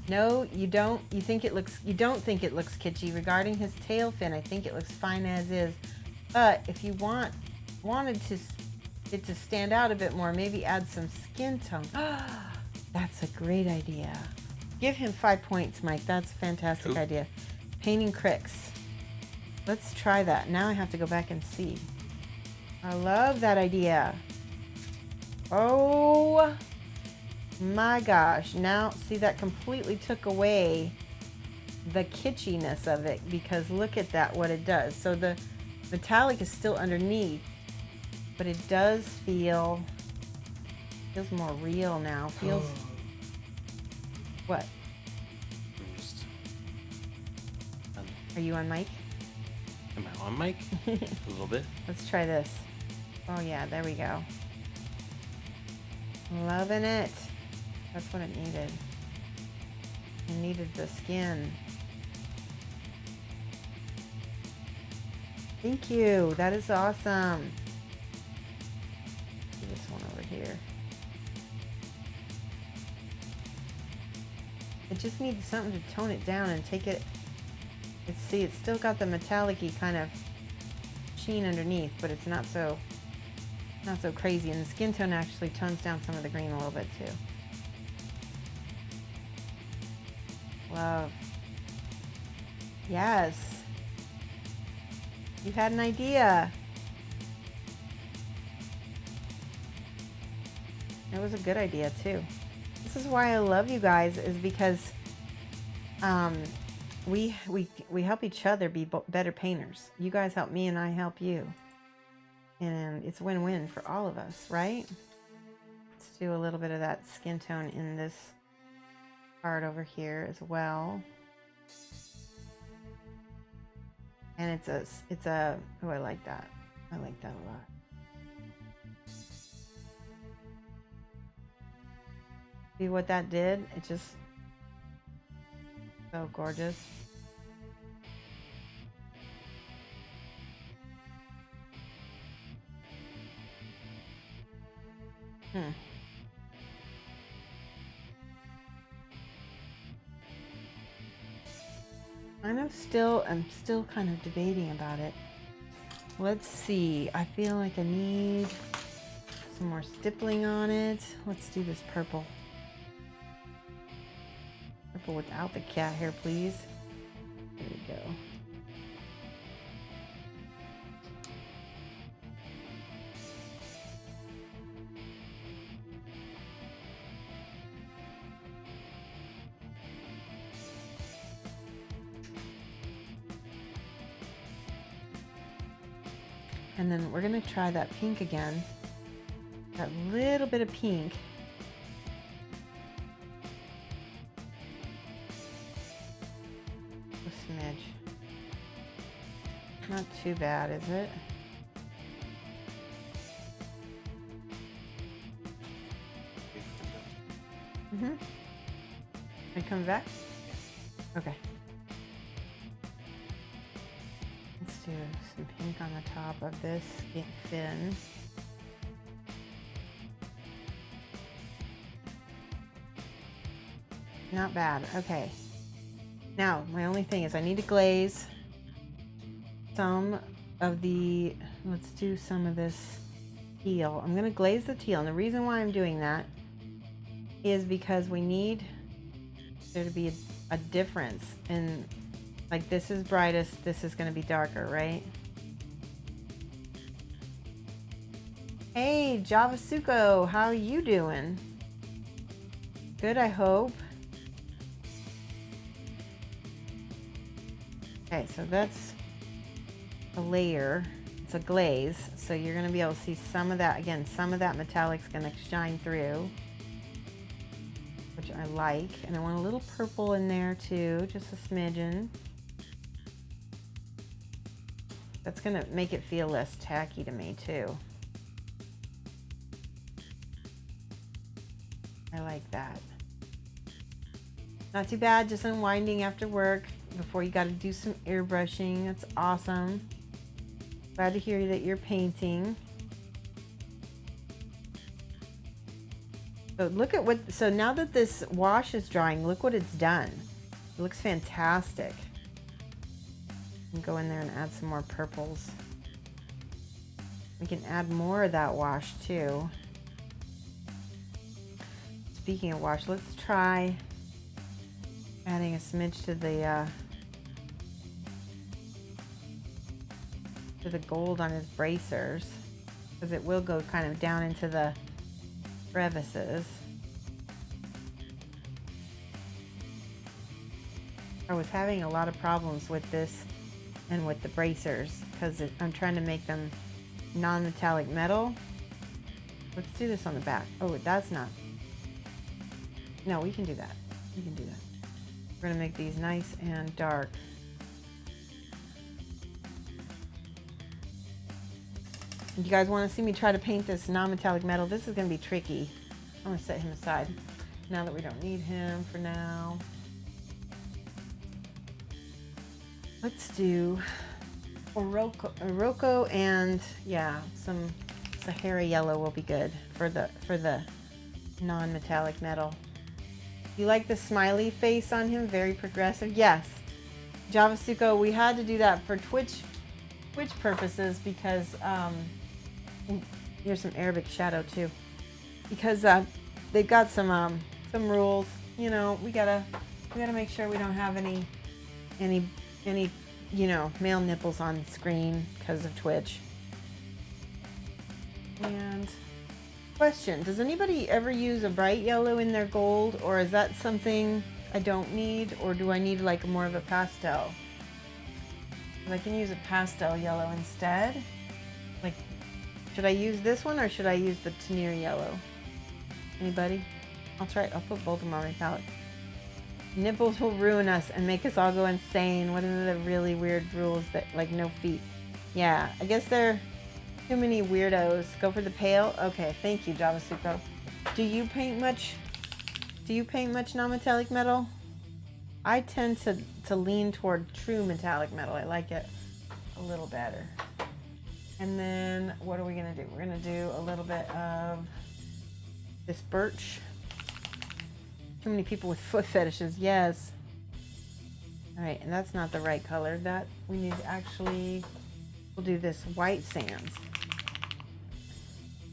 No, you don't. You don't think it looks kitschy. Regarding his tail fin, I think it looks fine as is. But if you wanted it to stand out a bit more, maybe add some skin tone. That's a great idea. Give him 5 points, Mike. That's a fantastic idea. Painting cricks. Let's try that. Now I have to go back and see. I love that idea. Oh my gosh. Now, see, that completely took away the kitschiness of it, because look at that, what it does. So the metallic is still underneath, but it does feels more real now. Feels what? Are you on mic? Am I on mic? A little bit. Let's try this. Oh yeah, there we go. Loving it. That's what it needed. It needed the skin. Thank you. That is awesome. Do this one over here. It just needs something to tone it down and take it. See, it's still got the metallic-y kind of sheen underneath, but it's not so crazy. And the skin tone actually tones down some of the green a little bit too. Love. Yes. You had an idea. It was a good idea too. This is why I love you guys, is because we help each other be better painters. You guys help me and I help you. And it's win-win for all of us, right? Let's do a little bit of that skin tone in this part over here as well. And it's a oh, I like that. I like that a lot. See what that did? It just so gorgeous. I'm still kind of debating about it. Let's see. I feel like I need some more stippling on it. Let's do this purple. Purple without the cat hair, please. There we go. And then we're gonna try that pink again. That little bit of pink. A smidge. Not too bad, is it? Mm-hmm. Are you coming back? Okay. Let's do some pink on the top of this fin. Not bad. Okay. Now, my only thing is I need to glaze some of the, let's do some of this teal. I'm going to glaze the teal. And the reason why I'm doing that is because we need there to be a difference in, like, this is brightest, this is going to be darker, right? Hey, Javasuko, how are you doing? Good, I hope. Okay, so that's a layer. It's a glaze, so you're going to be able to see some of that. Again, some of that metallic's going to shine through, which I like. And I want a little purple in there too, just a smidgen. That's going to make it feel less tacky to me too. I like that. Not too bad, just unwinding after work before you got to do some airbrushing. That's awesome. Glad to hear that you're painting. So look at what, so now that this wash is drying, look what it's done. It looks fantastic. And go in there and add some more purples. We can add more of that wash too. Speaking of wash, let's try adding a smidge to the gold on his bracers, because it will go kind of down into the crevices. I was having a lot of problems with this and with the bracers because I'm trying to make them non-metallic metal. Let's do this on the back. Oh, that's not. No, we can do that. We can do that. We're going to make these nice and dark. If you guys want to see me try to paint this non-metallic metal, this is going to be tricky. I'm going to set him aside now that we don't need him for now. Let's do Oroco and, yeah, some Sahara yellow will be good for the non-metallic metal. You like the smiley face on him? Very progressive. Yes. Javasuko, we had to do that for Twitch purposes because here's some Arabic shadow too. Because they've got some rules. You know, we gotta make sure we don't have any you know, male nipples on the screen because of Twitch. And question, does anybody ever use a bright yellow in their gold, or is that something I don't need, or do I need like more of a pastel? I can use a pastel yellow instead. Like, should I use this one or should I use the Tenier yellow? Anybody? I'll put both of them on my palette. Nipples will ruin us and make us all go insane. What are the really weird rules that, like, no feet? Yeah, I guess they're too many weirdos. Go for the pale? Okay, thank you, Javasuko. Do you paint much do you paint much non-metallic metal? I tend to lean toward true metallic metal. I like it a little better. And then what are we gonna do? We're gonna do a little bit of this birch. Too many people with foot fetishes, yes. All right, and that's not the right color. That we need to actually, we'll do this white sands.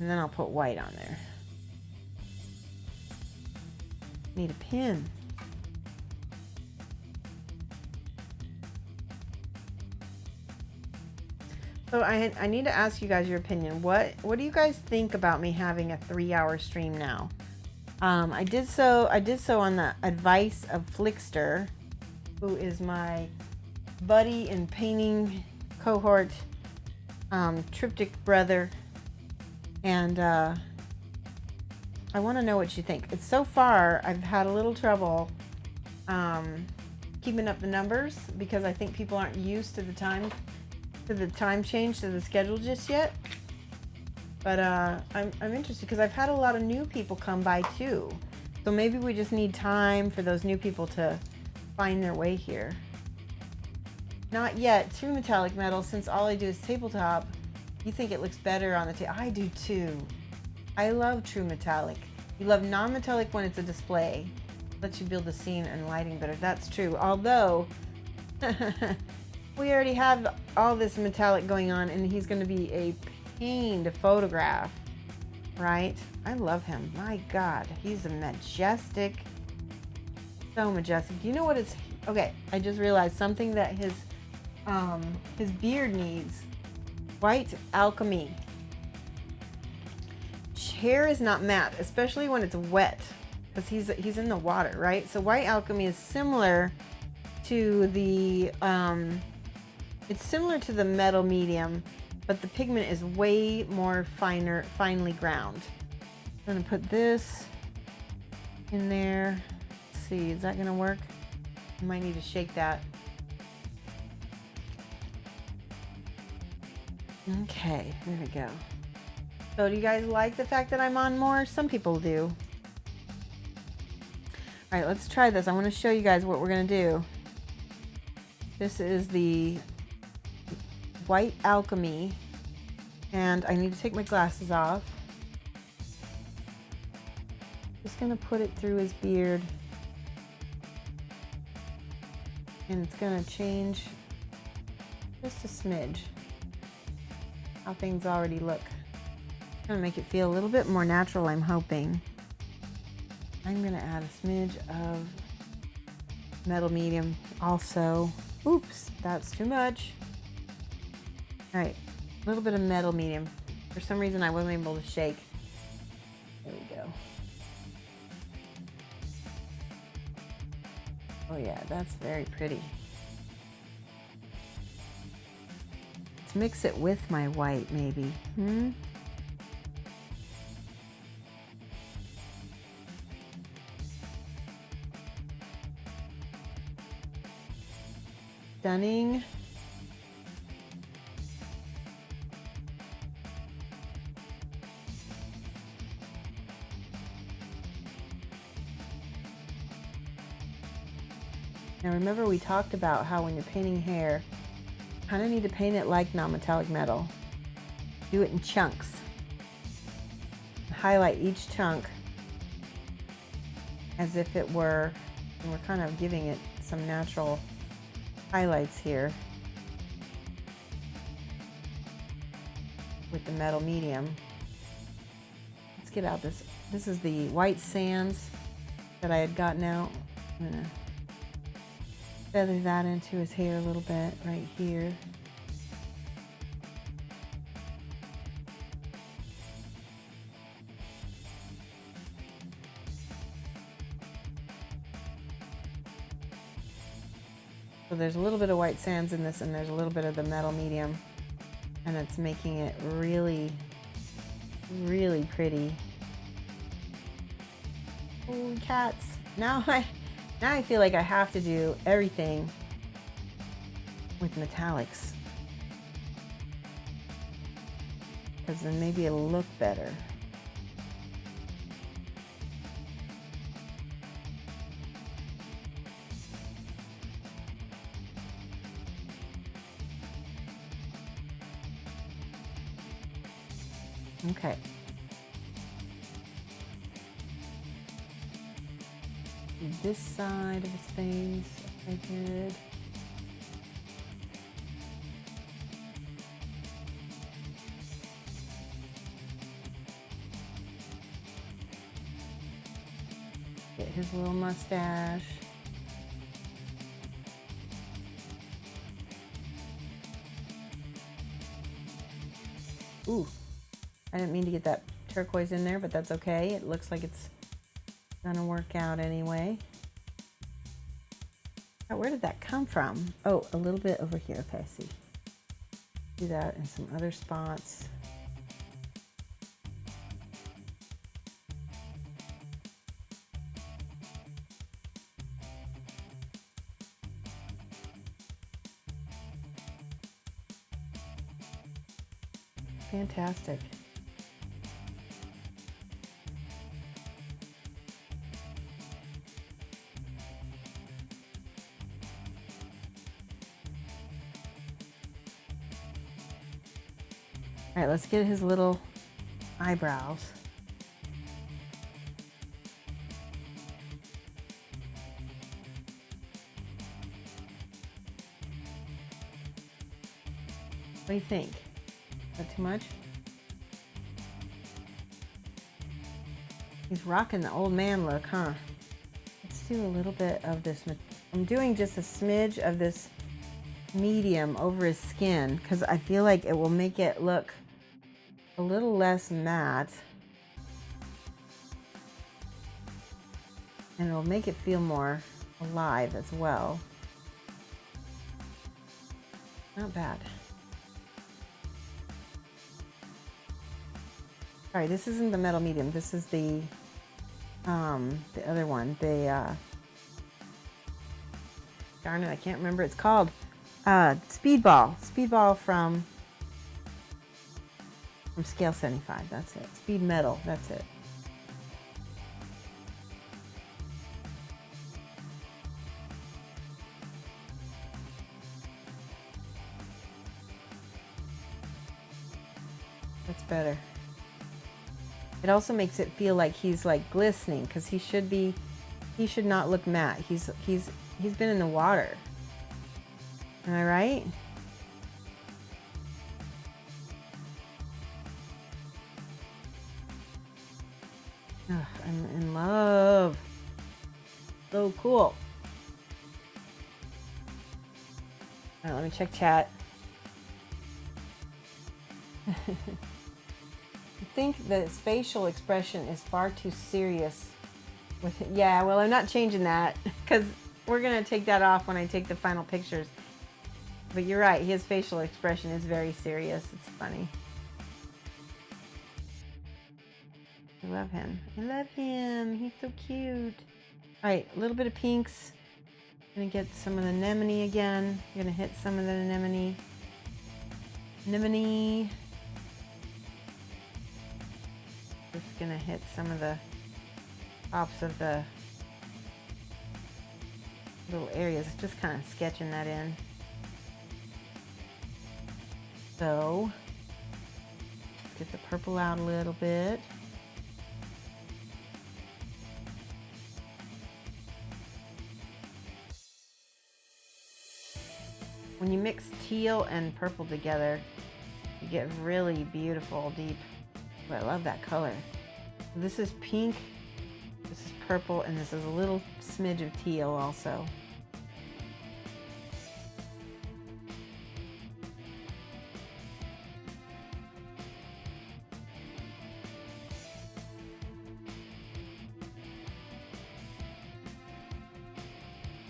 And then I'll put white on there. Need a pin. So I need to ask you guys your opinion. What do you guys think about me having a 3-hour stream now? I did so on the advice of Flickster, who is my buddy in painting cohort, triptych brother, and I want to know what you think. It's so far I've had a little trouble keeping up the numbers because I think people aren't used to the time change to the schedule just yet. But I'm interested because I've had a lot of new people come by too. So maybe we just need time for those new people to find their way here. Not yet. True metallic metal, since all I do is tabletop, you think it looks better on the table. I do too. I love true metallic. You love non-metallic when it's a display. Lets you build the scene and lighting better. That's true. Although we already have all this metallic going on and he's going to be a pain to photograph, right? I love him. My God, he's a majestic, so majestic. You know what it's, okay, I just realized something that his beard needs. White alchemy. Hair is not matte, especially when it's wet, because he's in the water, right? So white alchemy is similar to the it's similar to the metal medium, but the pigment is way more finely ground. I'm gonna put this in there. Let's see, is that gonna work? I might need to shake that. Okay, there we go. So do you guys like the fact that I'm on more? Some people do. All right, let's try this. I want to show you guys what we're gonna do. This is the white alchemy, and I need to take my glasses off. Just gonna put it through his beard, and it's gonna change just a smidge how things already look. It's gonna make it feel a little bit more natural, I'm hoping. I'm gonna add a smidge of metal medium also. Oops, that's too much. All right, a little bit of metal medium. For some reason, I wasn't able to shake. There we go. Oh yeah, that's very pretty. Let's mix it with my white, maybe. Stunning. Now remember we talked about how when you're painting hair, you kind of need to paint it like non-metallic metal. Do it in chunks. Highlight each chunk as if it were, and we're kind of giving it some natural highlights here with the metal medium. Let's get out this. This is the white sands that I had gotten out. I'm gonna feather that into his hair a little bit right here. So there's a little bit of white sands in this, and there's a little bit of the metal medium, and it's making it really, really pretty. Holy cats. Now I feel like I have to do everything with metallics, because then maybe it'll look better. Okay. This side of his face, okay, good. Get his little mustache. Ooh, I didn't mean to get that turquoise in there, but that's okay. It looks like it's gonna work out anyway. Oh, where did that come from? Oh, a little bit over here. Okay, I see. Do that in some other spots. Fantastic. All right, let's get his little eyebrows. What do you think? Is that too much? He's rocking the old man look, huh? Let's do a little bit of this. I'm doing just a smidge of this medium over his skin because I feel like it will make it look a little less matte. And it'll make it feel more alive as well. Not bad. All right, this isn't the metal medium. This is the other one. Darn it, I can't remember what it's called. Speedball from Scale 75. That's it. Speed Metal. That's it. That's better. It also makes it feel like he's like glistening because he should not look matte. He's been in the water. Am I right? Ugh, I'm in love. So cool. All right, let me check chat. I think that his facial expression is far too serious with it. Yeah, well, I'm not changing that because we're gonna take that off when I take the final pictures. But you're right, his facial expression is very serious. It's funny. I love him. I love him. He's so cute. All right, a little bit of pinks. Gonna get some of the anemone again. Gonna hit some of the anemone. Just gonna hit some of the tops of the little areas. Just kind of sketching that in. So, let's get the purple out a little bit. When you mix teal and purple together, you get really beautiful, deep. Oh, I love that color. This is pink, this is purple, and this is a little smidge of teal also.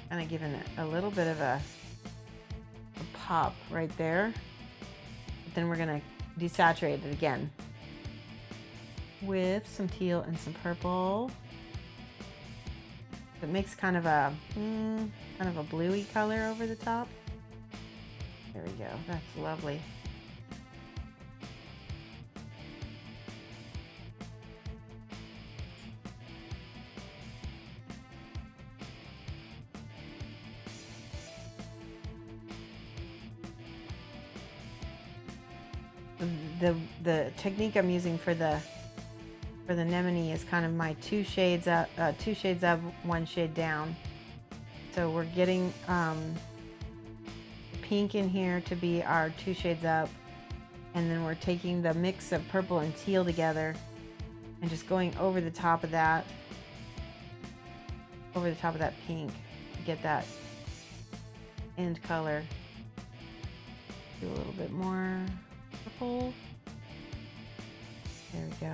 Kind of giving it a little bit of a pop right there. But then we're gonna desaturate it again with some teal and some purple. It makes kind of a bluey color over the top. There we go. That's lovely. the technique I'm using for the anemone is kind of my 2 shades up, 2 shades up, 1 shade down. So we're getting pink in here to be our 2 shades up, and then we're taking the mix of purple and teal together and just going over the top of that pink to get that end color. Do a little bit more purple. There we go.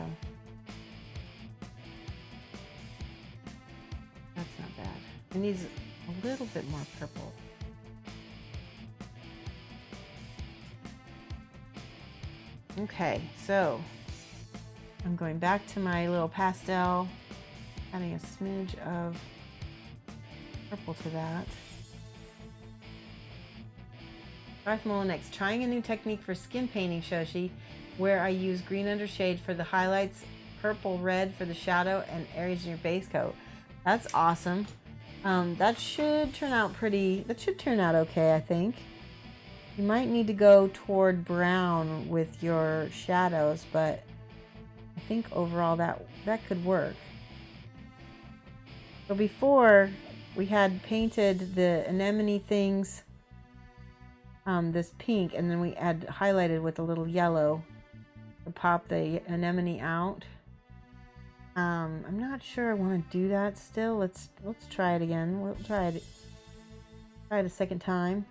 That's not bad. It needs a little bit more purple. Okay, so I'm going back to my little pastel, adding a smidge of purple to that. Garth Molinex, trying a new technique for skin painting, Shoshie, where I use green undershade for the highlights, purple red for the shadow, and areas in your base coat. That's awesome. That should turn out okay, I think. You might need to go toward brown with your shadows, but I think overall that could work. So before we had painted the anemone things this pink, and then we had highlighted with a little yellow to pop the anemone out. I'm not sure I want to do that still. Let's try it again. We'll try it a second time.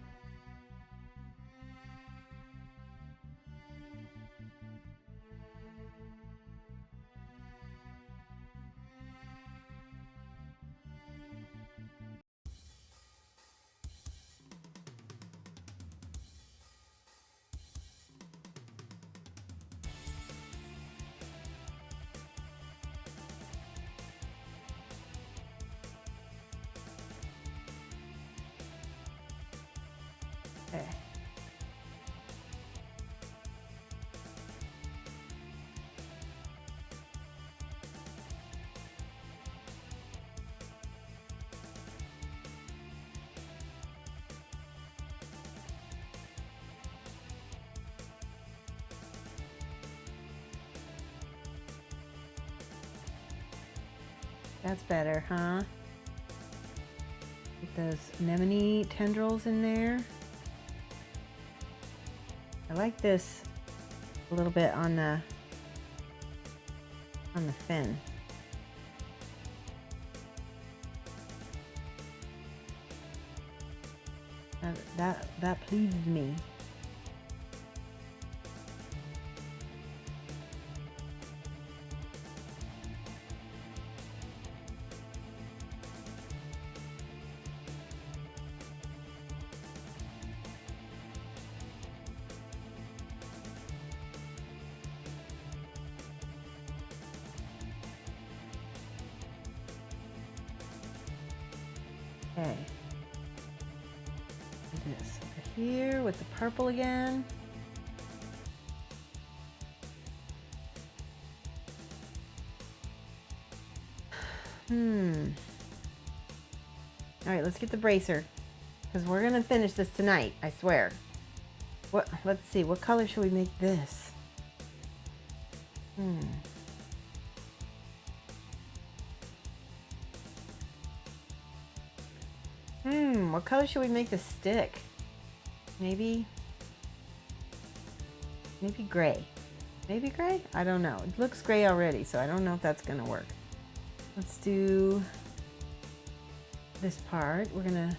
Okay. That's better, huh? Get those anemone tendrils in there. I like this a little bit on the fin. That pleases me. Okay. This over here with the purple again. All right, let's get the bracer, because we're gonna finish this tonight, I swear. Let's see, what color should we make this? What color should we make the stick? Maybe gray. Maybe gray? I don't know. It looks gray already, so I don't know if that's gonna work. Let's do this part. We're gonna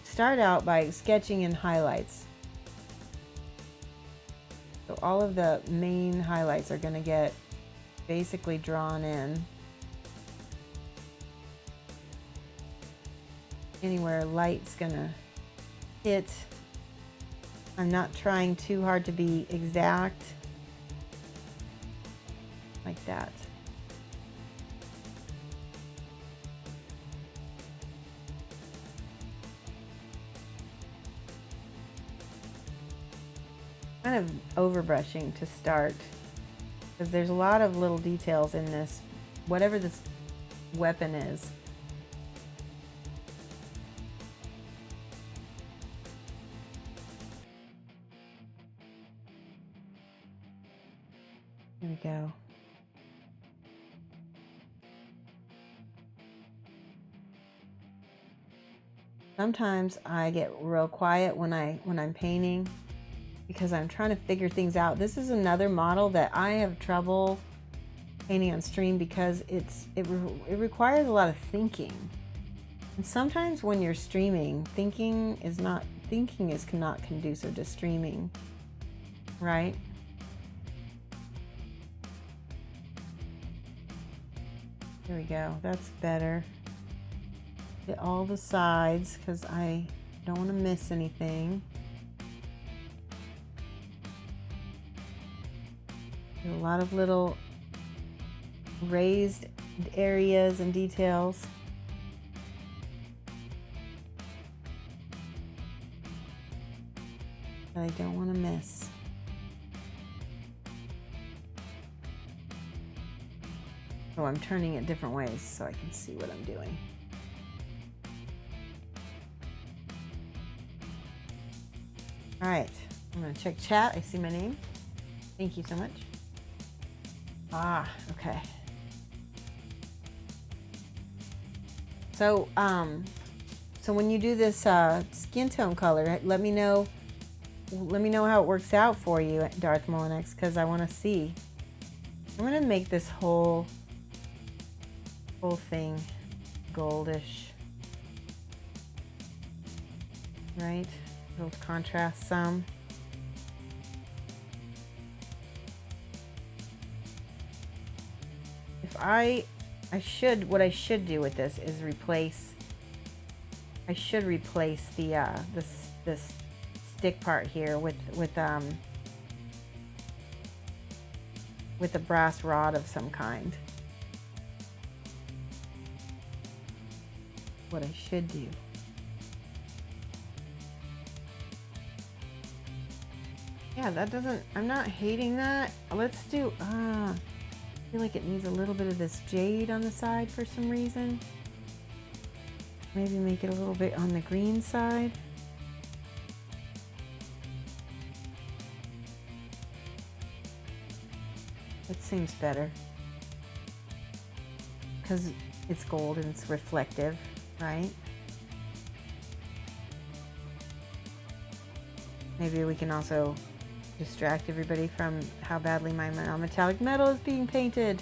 start out by sketching in highlights. So all of the main highlights are gonna get basically drawn in. Anywhere light's gonna hit. I'm not trying too hard to be exact. Like that. Kind of overbrushing to start, because there's a lot of little details in this, whatever this weapon is. go. Sometimes I get real quiet when I'm painting because I'm trying to figure things out. This is another model that I have trouble painting on stream because it requires a lot of thinking. And sometimes when you're streaming, thinking is not conducive to streaming, right? Here we go. That's better. Get all the sides because I don't want to miss anything. A lot of little raised areas and details. That I don't want to miss. So I'm turning it different ways so I can see what I'm doing. All right, I'm gonna check chat. I see my name. Thank you so much. Okay. So, so when you do this skin tone color, let me know how it works out for you, Darth Molyneux, because I want to see. I'm gonna make this whole thing goldish, right? It'll contrast some. What I should do with this is replace the this stick part here with a brass rod of some kind. What I should do. Yeah, that doesn't, I'm not hating that. Let's do, I feel like it needs a little bit of this jade on the side for some reason. Maybe make it a little bit on the green side. That seems better. Because it's gold and it's reflective, right? Maybe we can also distract everybody from how badly my metallic metal is being painted.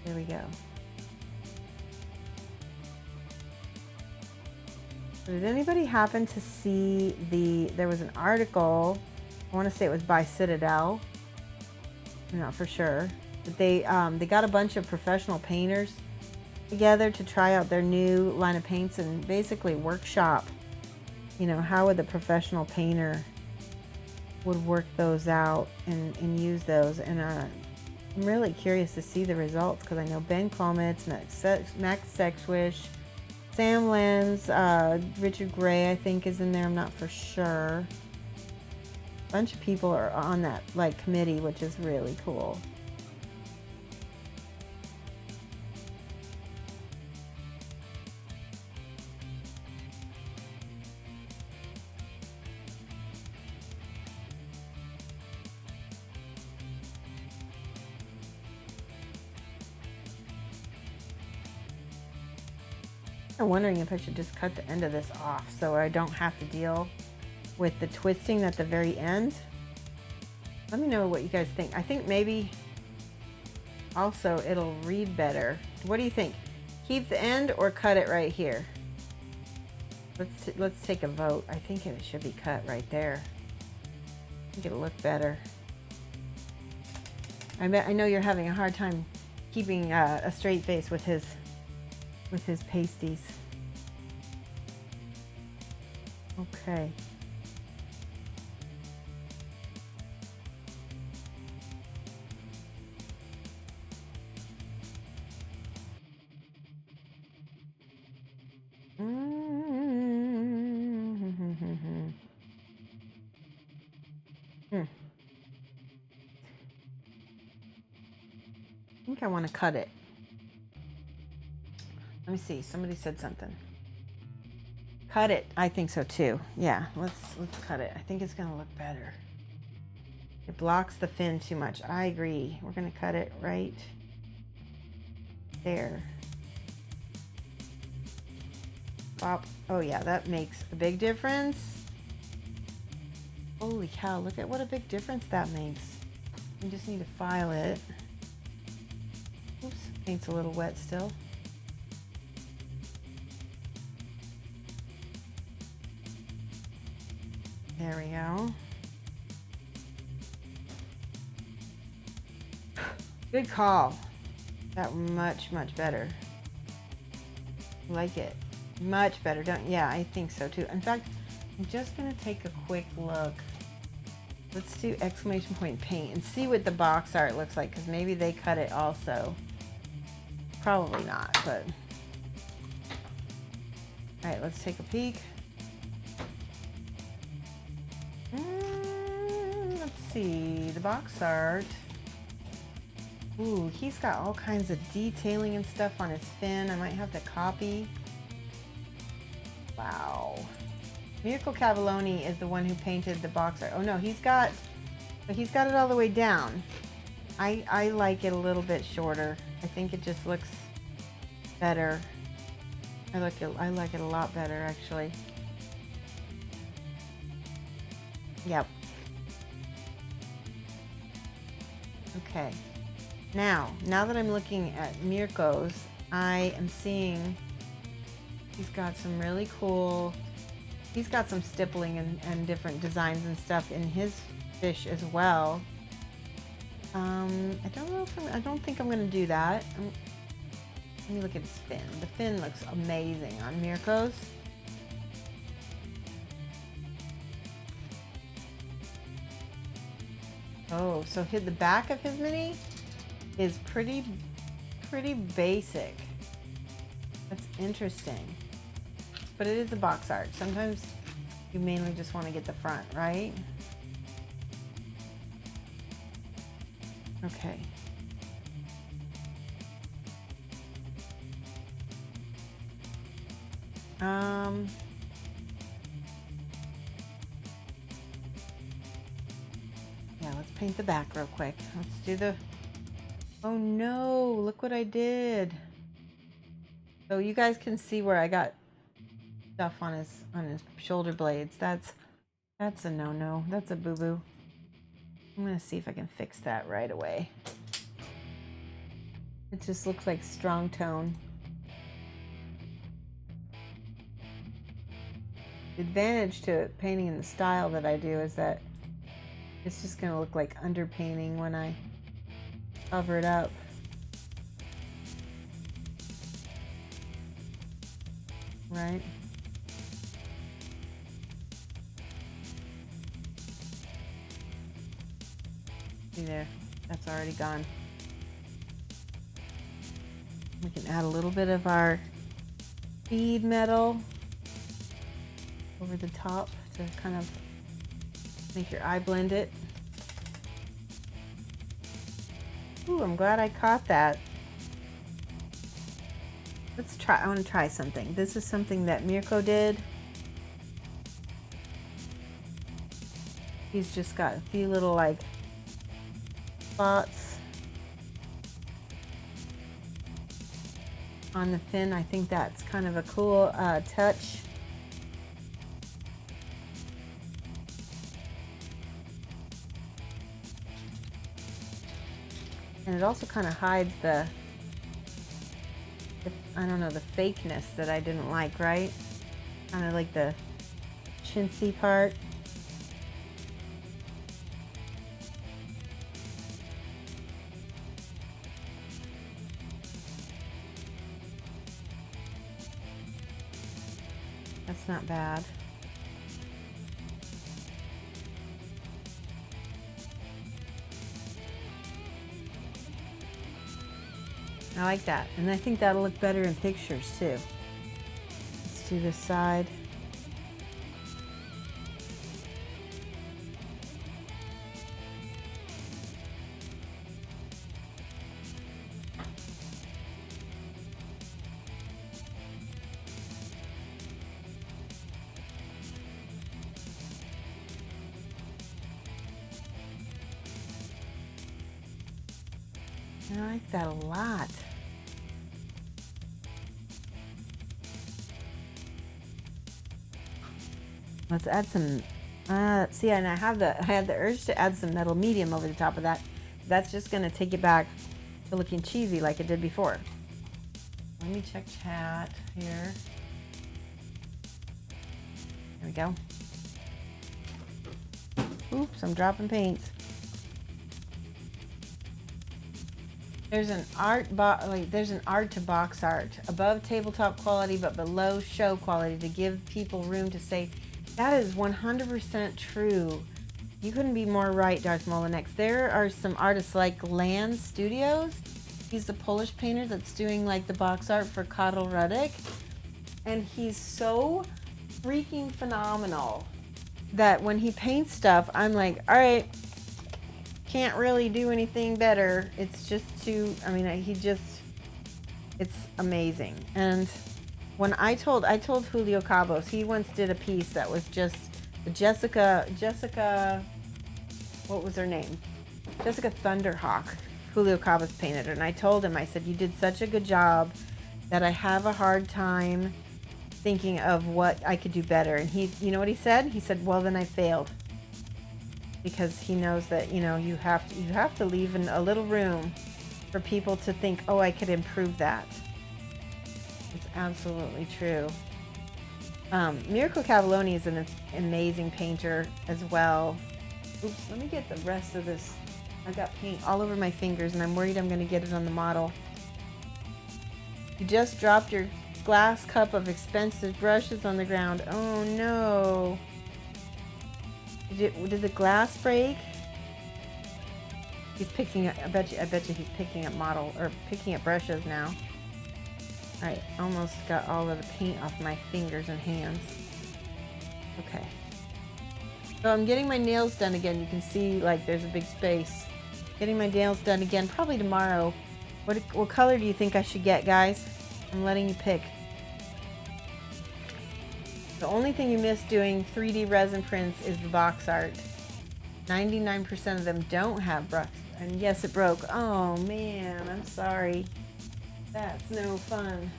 There we go. Did anybody happen to see there was an article, I want to say it was by Citadel, I'm not for sure, but they got a bunch of professional painters together to try out their new line of paints and basically workshop, you know, how would the professional painter would work those out and use those. And I'm really curious to see the results because I know Ben Clometz, Max Sexwish, Sam Lenz, Richard Gray I think is in there, I'm not for sure. A bunch of people are on that committee, which is really cool. I'm wondering if I should just cut the end of this off so I don't have to deal with the twisting at the very end. Let me know what you guys think. I think maybe also it'll read better. What do you think? Keep the end or cut it right here? Let's take a vote. I think it should be cut right there. I think it'll look better. I know you're having a hard time keeping a straight face with his pasties. Okay. I think I want to cut it. Let me see. Somebody said something. Cut it. I think so too. Yeah, let's cut it. I think it's gonna look better. It blocks the fin too much. I agree. We're going to cut it right there. Pop. Oh yeah, that makes a big difference. Holy cow, look at what a big difference that makes. We just need to file it. Oops, paint's a little wet still. There we go. Good call. That much, much better. Like it. Much better, don't you? Yeah, I think so too. In fact, I'm just gonna take a quick look. Let's do exclamation point paint and see what the box art looks like, because maybe they cut it also. Probably not, but. All right, let's take a peek. Let's see, the box art. Ooh, he's got all kinds of detailing and stuff on his fin. I might have to copy. Wow. Mirko Cavalloni is the one who painted the box art. Oh no, he's got it all the way down. I like it a little bit shorter. I think it just looks better. I like it a lot better actually. Yep. Okay. Now that I'm looking at Mirko's, I am seeing he's got some really cool, he's got some stippling and different designs and stuff in his fish as well. I don't think I'm going to do that. Let me look at his fin. The fin looks amazing on Mirko's. Oh, so the back of his mini is pretty basic. That's interesting. But it is a box art. Sometimes you mainly just want to get the front, right? Okay. Yeah, let's paint the back real quick. Let's do the, oh no, look what I did. So you guys can see where I got stuff on his shoulder blades. That's a no-no. That's a boo-boo. I'm gonna see if I can fix that right away. It just looks like strong tone. The advantage to painting in the style that I do is that it's just gonna look like underpainting when I cover it up. Right? See there, that's already gone. We can add a little bit of our bead metal over the top to kind of make your eye blend it. Ooh, I'm glad I caught that. Let's try, I want to try something. This is something that Mirko did. He's just got a few little like spots on the fin. I think that's kind of a cool touch. And it also kind of hides the, I don't know, the fakeness that I didn't like, right? Kind of like the chintzy part. That's not bad. I like that, and I think that'll look better in pictures too. Let's do this side. I like that a lot. Let's add some, see, and I had the urge to add some metal medium over the top of that. That's just gonna take it back to looking cheesy like it did before. Let me check chat here. There we go. Oops, I'm dropping paints. There's an there's an art to box art, above tabletop quality but below show quality, to give people room to say, that is 100% true. You couldn't be more right, Darth Molinex. There are some artists like Land Studios. He's the Polish painter that's doing like the box art for Karol Rudek. And he's so freaking phenomenal that when he paints stuff, I'm like, all right, can't really do anything better. It's just too, I mean, it's amazing. And when I told Julio Cabos, he once did a piece that was just Jessica, what was her name? Jessica Thunderhawk. Julio Cabos painted her. And I told him, I said, you did such a good job that I have a hard time thinking of what I could do better. And he, you know what he said? He said, well, then I failed. Because he knows that, you know, you have to leave in a little room for people to think, oh, I could improve that. It's absolutely true. Mirko Cavalloni is an amazing painter as well. Oops, let me get the rest of this. I've got paint all over my fingers and I'm worried I'm going to get it on the model. You just dropped your glass cup of expensive brushes on the ground. Oh no. Did the glass break? He's picking up, I bet you he's picking up picking up brushes now. I almost got all of the paint off my fingers and hands. Okay. So I'm getting my nails done again. You can see like there's a big space. Getting my nails done again, probably tomorrow. What color do you think I should get, guys? I'm letting you pick. The only thing you miss doing 3D resin prints is the box art. 99% of them don't have brush. And yes, it broke. Oh man, I'm sorry. That's no fun.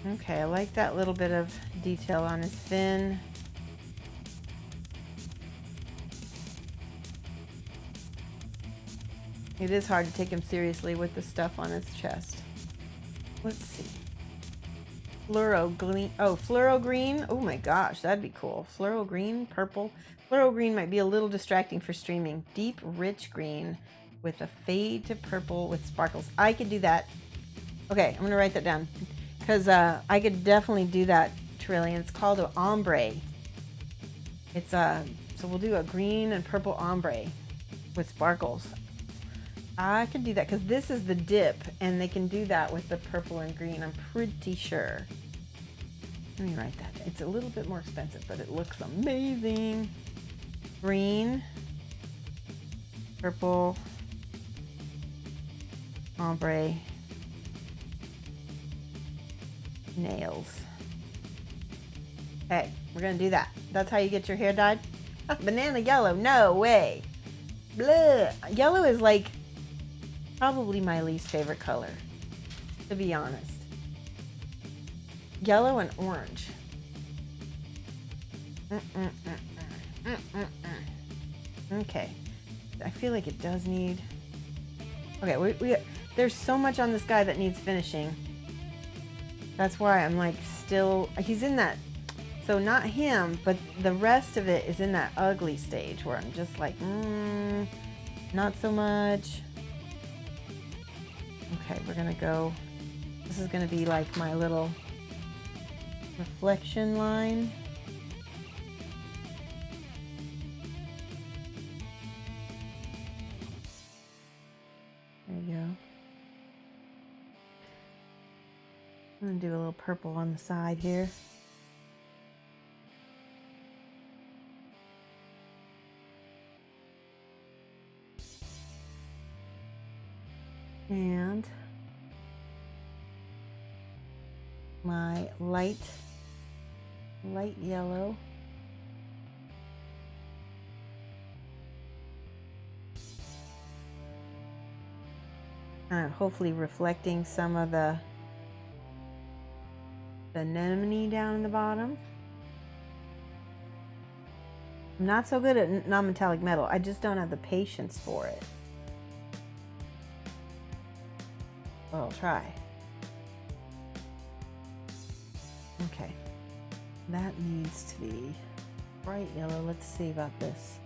Okay, I like that little bit of detail on his fin. It is hard to take him seriously with the stuff on his chest. Let's see. Fluoro green. Oh, fluoro green. Oh my gosh, that'd be cool. Fluoro green, purple. Fluoro green might be a little distracting for streaming. Deep, rich green with a fade to purple with sparkles. I could do that. Okay, I'm gonna write that down because I could definitely do that, Trillian. It's called an ombre. It's so we'll do a green and purple ombre with sparkles. I could do that because this is the dip and they can do that with the purple and green, I'm pretty sure. Let me write that. It's a little bit more expensive, but it looks amazing. Green, purple, ombre, nails. Okay, we're gonna do that. That's how you get your hair dyed? Banana yellow, no way. Blah. Yellow is like probably my least favorite color, to be honest. Yellow and orange. Okay, I feel like it does need. Okay, we there's so much on this guy that needs finishing. That's why I'm like still. He's in that. So not him, but the rest of it is in that ugly stage where I'm just like, not so much. Okay, we're gonna go. This is gonna be like my little reflection line. There you go. I'm gonna do a little purple on the side here. And my light yellow. Hopefully reflecting some of the anemone down in the bottom. I'm not so good at non-metallic metal. I just don't have the patience for it. But I'll try. Okay. That needs to be bright yellow. Let's see about this.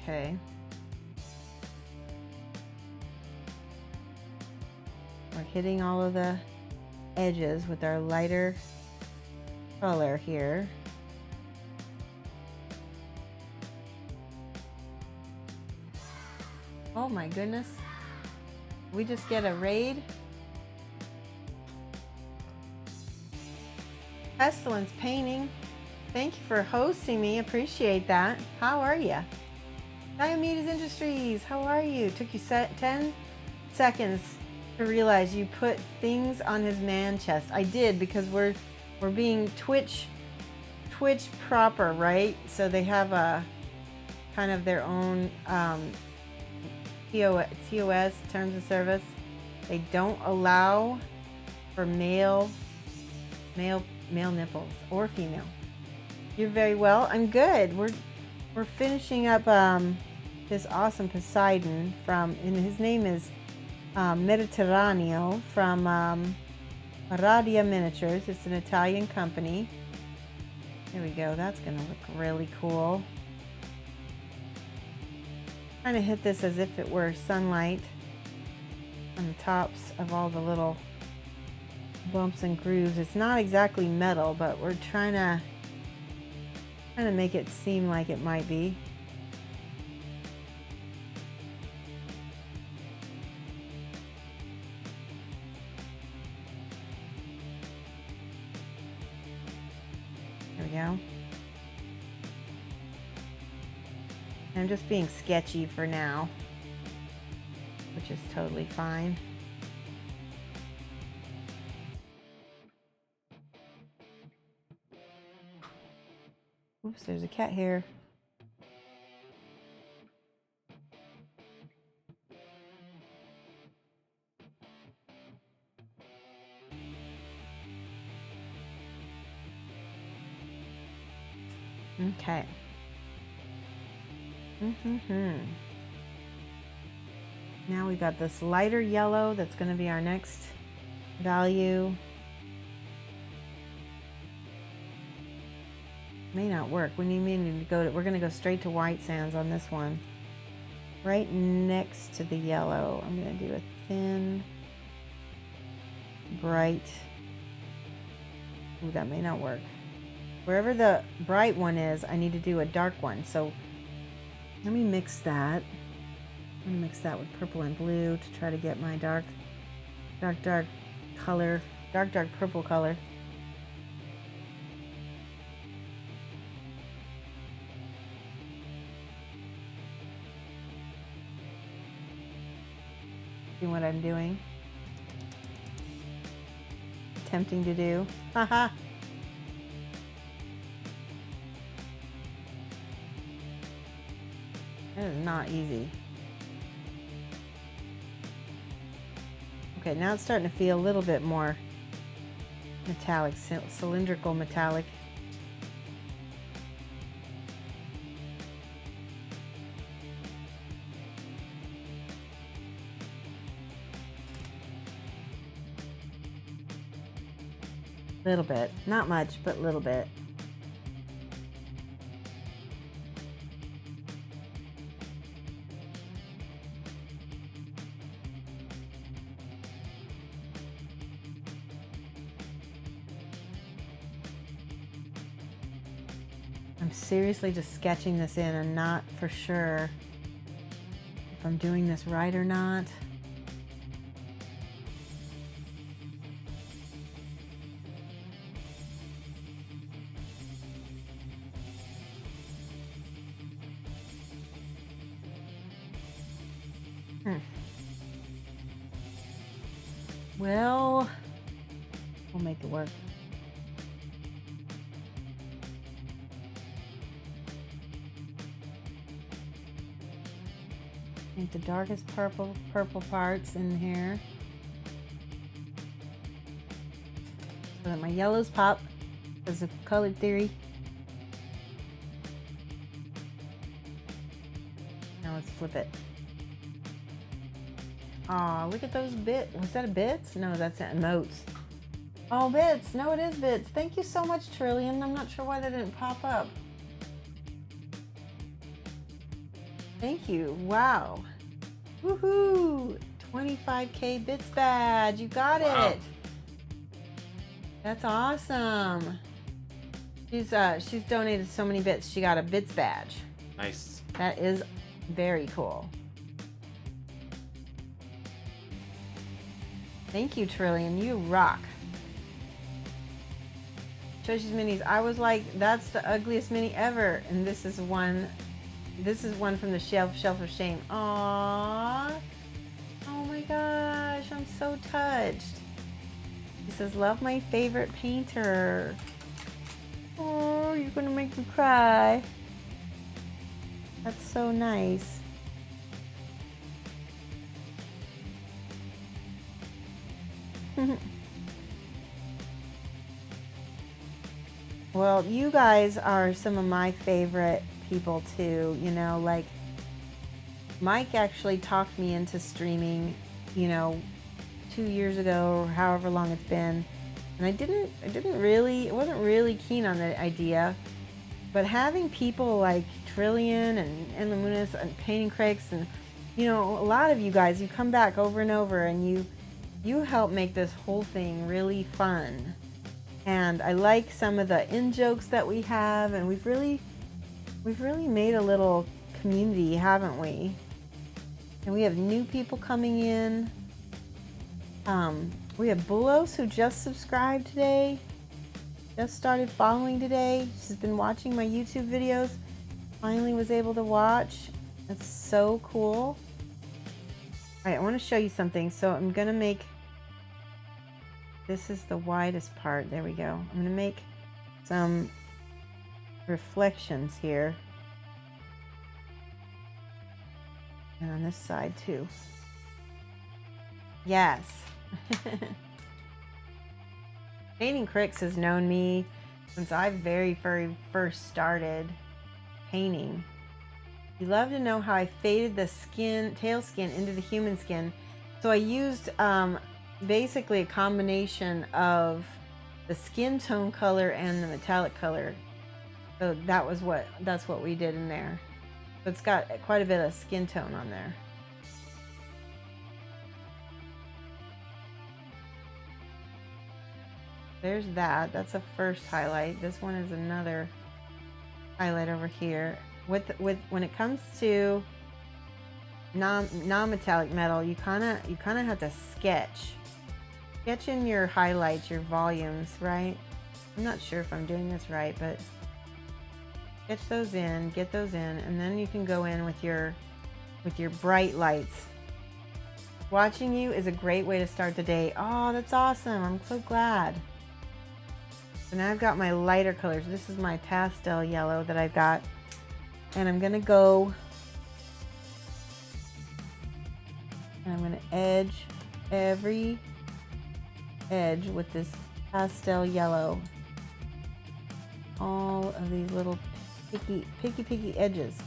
Okay. We're hitting all of the edges with our lighter color here. Oh my goodness. We just get a raid. Pestilence Painting. Thank you for hosting me. Appreciate that. How are you? Diomedes Industries, how are you? Took you 10 seconds to realize you put things on his man chest. I did, because we're being Twitch proper, right? So they have a kind of their own TOS, terms of service. They don't allow for male nipples or female. You're very well. I'm good. We're finishing up this awesome Poseidon from, and his name is Mediterraneo, from Aradia Miniatures. It's an Italian company. There we go. That's going to look really cool. Trying to hit this as if it were sunlight on the tops of all the little bumps and grooves. It's not exactly metal, but we're trying to make it seem like it might be. There we go. I'm just being sketchy for now, which is totally fine. Oops, there's a cat here. Okay. Now we got this lighter yellow that's going to be our next value. May not work. We need to go to, we're going to go straight to white sands on this one. Right next to the yellow. I'm going to do a thin, bright. Ooh, that may not work. Wherever the bright one is, I need to do a dark one. So let me mix that. I'm going to mix that with purple and blue to try to get my dark color, dark purple color. See what I'm doing? Attempting to do. Haha. That is not easy. Okay, now it's starting to feel a little bit more metallic, cylindrical metallic. Little bit, not much, but a little bit. I'm seriously just sketching this in and not for sure if I'm doing this right or not. Well, we'll make it work. I think the darkest purple parts in here so that my yellows pop because of color theory. Now let's flip it. Aw, look at those bits. Was that a bits? No, that's emotes. Oh, bits. No, it is bits. Thank you so much, Trillion. I'm not sure why that didn't pop up. Thank you. Wow. Woohoo! 25K bits badge. You got it. That's awesome. She's donated so many bits. She got a bits badge. Nice. That is very cool. Thank you, Trillion. You rock. Shoshie's minis. I was like, that's the ugliest mini ever. And this is one from the shelf of shame. Aww. Oh my gosh, I'm so touched. He says, love my favorite painter. Oh, you're gonna make me cry. That's so nice. Well, you guys are some of my favorite people too, you know, like Mike actually talked me into streaming, you know, 2 years ago or however long it's been. And I wasn't really keen on the idea, but having people like Trillion and Lamunas and Painting Cricks and, you know, a lot of you guys, you come back over and over and you help make this whole thing really fun. And I like some of the in-jokes that we have, and we've really made a little community, haven't we? And we have new people coming in. We have Bulos who just subscribed today, just started following today. She's been watching my YouTube videos, finally was able to watch. That's so cool. All right, I want to show you something. So I'm gonna make, this is the widest part. There we go. I'm gonna make some reflections here. And on this side too. Yes. Painting Cricks has known me since I very first started painting. You love to know how I faded the tail skin into the human skin. So I used basically a combination of the skin tone color and the metallic color. So that's what we did in there. So it's got quite a bit of skin tone on there. There's that. That's a first highlight. This one is another highlight over here. With when it comes to non-metallic metal, you kind of have to sketch in your highlights, your volumes, right? I'm not sure if I'm doing this right, but sketch those in, get those in, and then you can go in with your bright lights. Watching you is a great way to start the day. Oh, that's awesome. I'm so glad. So now I've got my lighter colors. This is my pastel yellow that I've got. And I'm going to go and I'm going to edge every edge with this pastel yellow. All of these little picky edges.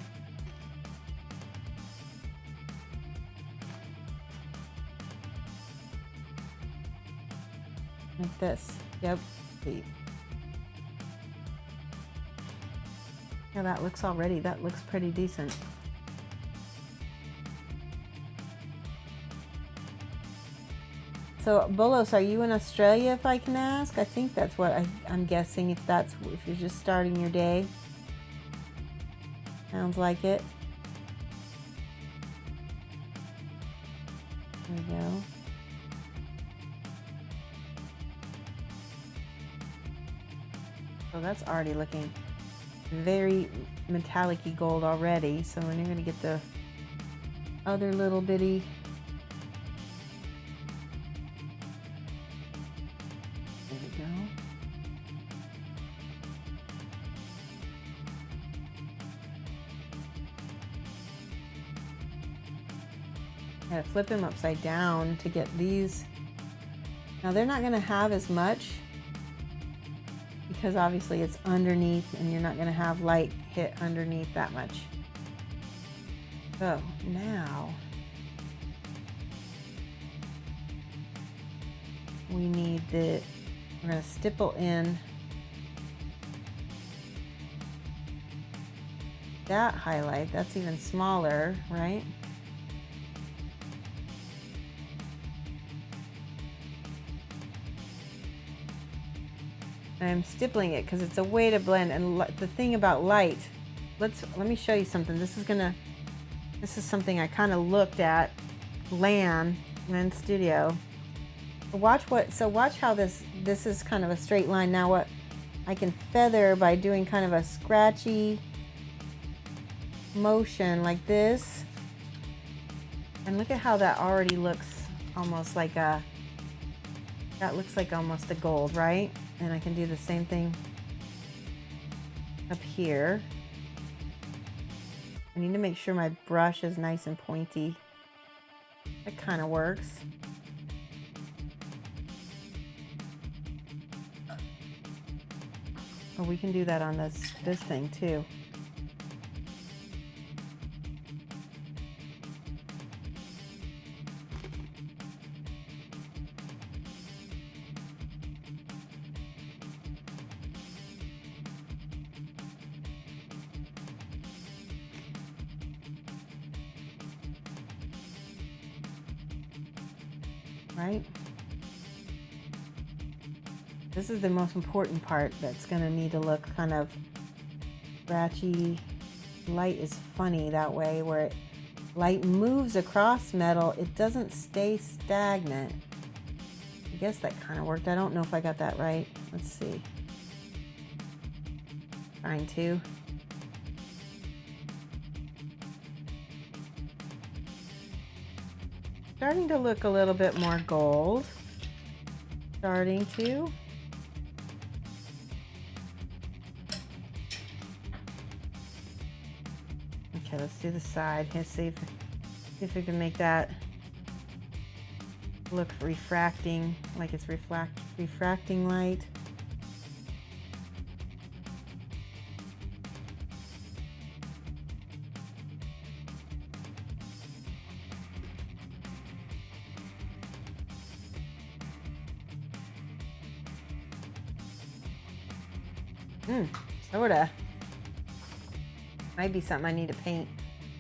Like this. Yep. See. Yeah, that looks already. That looks pretty decent. So, Bolos, are you in Australia, if I can ask? I think that's what I'm guessing, if you're just starting your day. Sounds like it. There we go. So that's already looking very metallic-y gold already. So we're going to get the other little bitty. There we go. I gotta flip him upside down to get these. Now they're not gonna have as much because obviously it's underneath and you're not gonna have light hit underneath that much. So now we need we're gonna stipple in that highlight. That's even smaller, right? I'm stippling it because it's a way to blend. And the thing about light, let me show you something. This is something I kind of looked at Lan Studio. Watch how this is kind of a straight line. Now what I can feather by doing kind of a scratchy motion like this. And look at how that already looks almost like that looks like almost a gold, right? And I can do the same thing up here. I need to make sure my brush is nice and pointy. That kind of works. Oh, we can do that on this thing too. Right? This is the most important part that's going to need to look kind of scratchy. Light is funny that way, where light moves across metal. It doesn't stay stagnant. I guess that kind of worked. I don't know if I got that right. Let's see. Trying to. Starting to look a little bit more gold. Starting to. Okay, let's do the side. Let's see if we can make that look refracting, like it's refracting light. Sorta. Might be something I need to paint.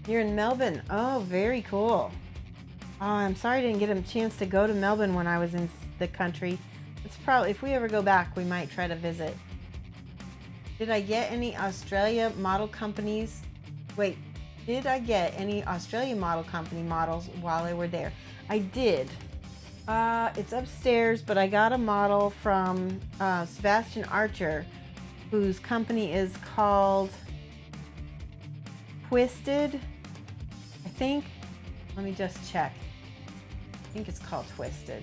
You're in Melbourne. Oh, very cool. Oh, I'm sorry I didn't get a chance to go to Melbourne when I was in the country. It's probably, if we ever go back, we might try to visit. Did I get any Australia model companies? Wait, did I get any Australia model company models while they were there? I did. It's upstairs, but I got a model from Sebastian Archer, whose company is called Twisted, I think. Let me just check. I think it's called Twisted.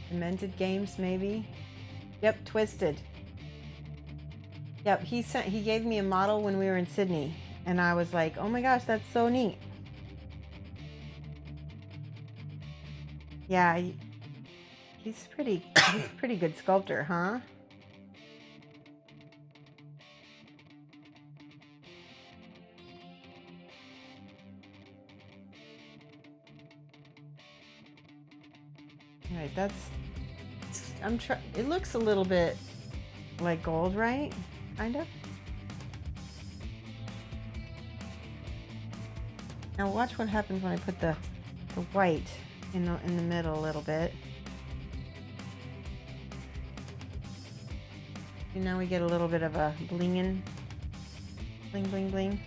Demented Games, maybe. Yep, Twisted. Yep, he gave me a model when we were in Sydney, and I was like, oh my gosh, that's so neat. Yeah, he's a pretty good sculptor, huh? All right, it looks a little bit like gold, right? Kind of. Now watch what happens when I put the white in the middle a little bit. And now we get a little bit of a bling bling bling.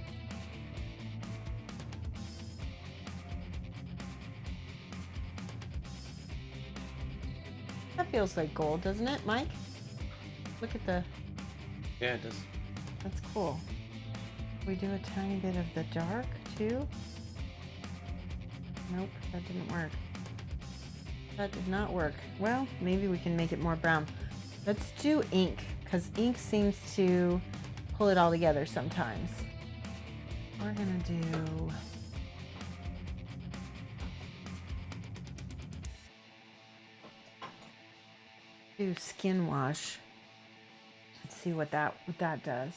feels like gold, doesn't it, Mike? Look at the... Yeah, it does. That's cool. We do a tiny bit of the dark, too? Nope, that didn't work. That did not work. Well, maybe we can make it more brown. Let's do ink, because ink seems to pull it all together sometimes. We're gonna do skin wash. Let's see what that does.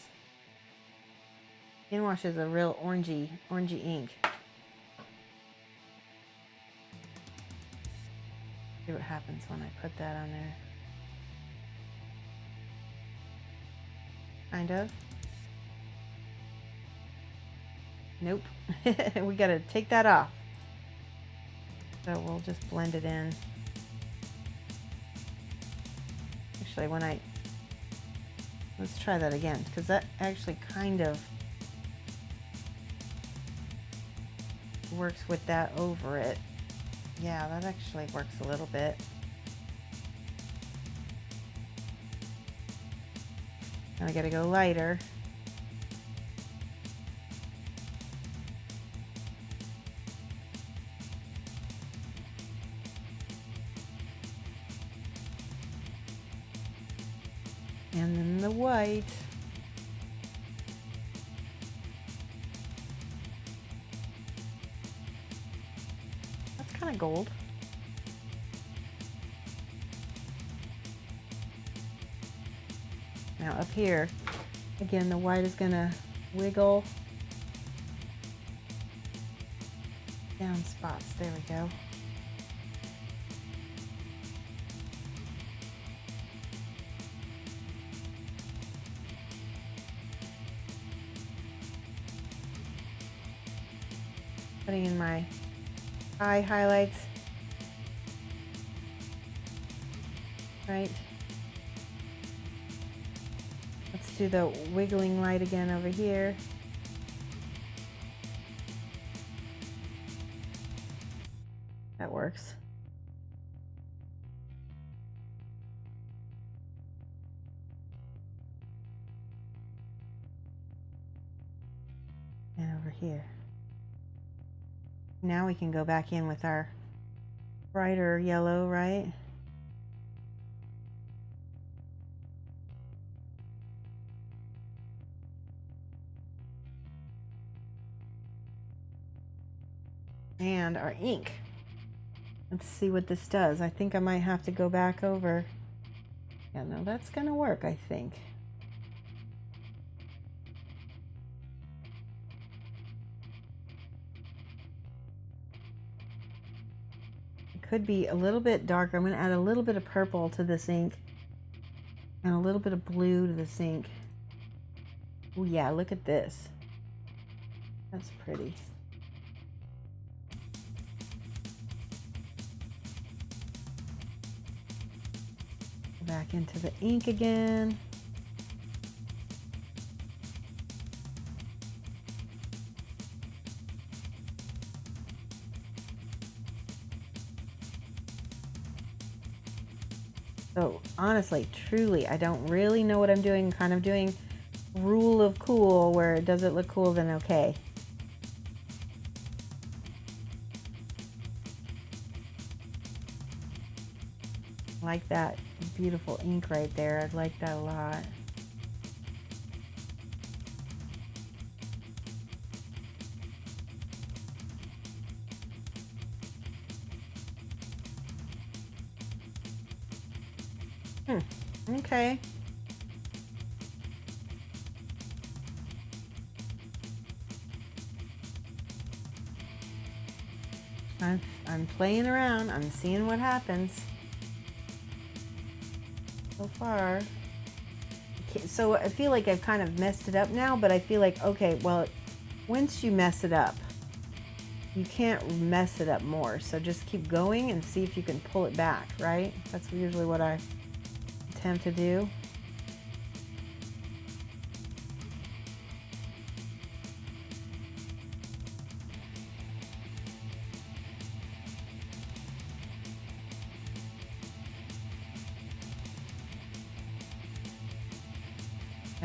Skin wash is a real orangey ink. See what happens when I put that on there. Kind of. Nope. We gotta take that off. So we'll just blend it in. Actually, let's try that again, because that actually kind of works with that over it. Yeah, that actually works a little bit. Now I gotta go lighter. And then the white. That's kind of gold. Now up here, again, the white is gonna wiggle down spots. There we go. Putting in my eye highlights. Right. Let's do the wiggling light again over here. That works. And over here. Now we can go back in with our brighter yellow, right? And our ink. Let's see what this does. I think I might have to go back over. Yeah, no, that's gonna work, I think. Could be a little bit darker. I'm going to add a little bit of purple to this ink and a little bit of blue to this ink. Oh yeah, look at this. That's pretty. Go back into the ink again. So honestly, truly, I don't really know what I'm doing. Kind of doing rule of cool, where does it look cool, then okay. I like that beautiful ink right there. I'd like that a lot. Okay. I'm playing around. I'm seeing what happens. So far. So I feel like I've kind of messed it up now, but I feel like, okay, well, once you mess it up, you can't mess it up more. So just keep going and see if you can pull it back, right? That's usually what I attempt to do.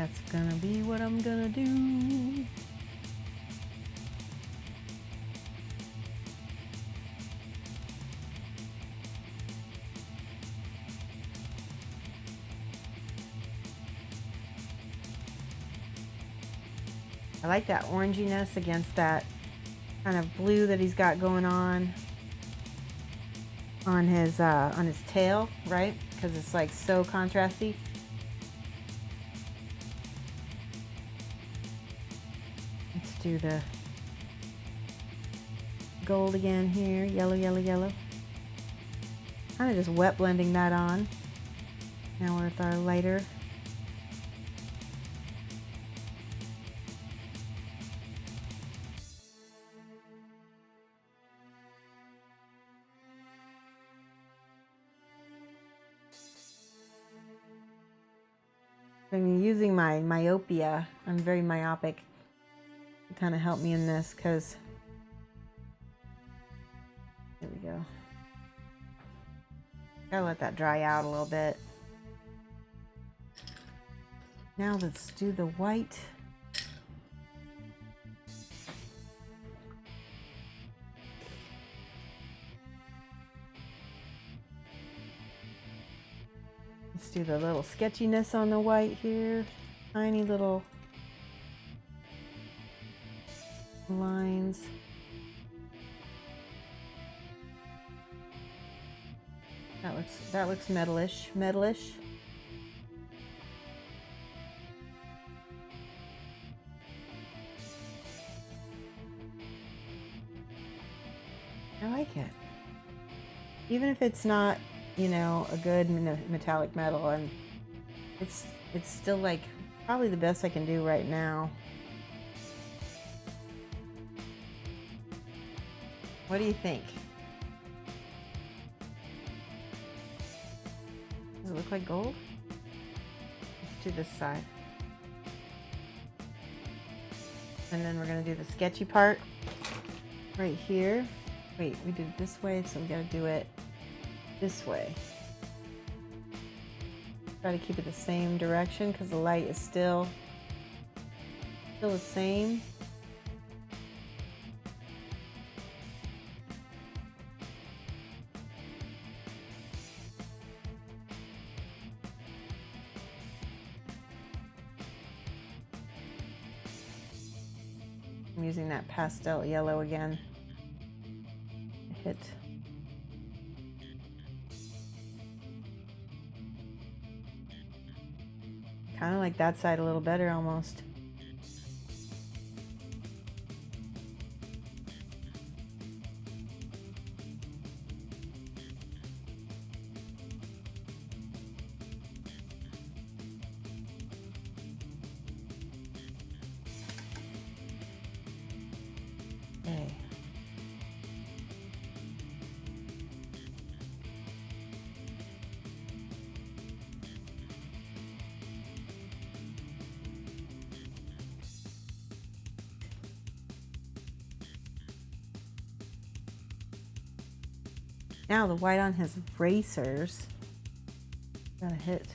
That's gonna be what I'm gonna do. I like that oranginess against that kind of blue that he's got going on his tail, right? Because it's like so contrasty. Let's do the gold again here, yellow, yellow, yellow. Kind of just wet blending that on. Now we're with our lighter. I'm using my myopia. I'm very myopic to kind of help me in this because, there we go. Gotta let that dry out a little bit. Now let's do the white. Let's do the little sketchiness on the white here. Tiny little lines. That looks metalish. I like it. Even if it's not, you know, a good metallic metal, and it's still like probably the best I can do right now. What do you think? Does it look like gold? Let's do this side. And then we're gonna do the sketchy part right here. Wait, we did it this way, so we gotta do it this way. Try to keep it the same direction because the light is still the same. I'm using that pastel yellow again. Hit. Kind of like that side a little better almost. Okay. Now the white on his racers. Gotta hit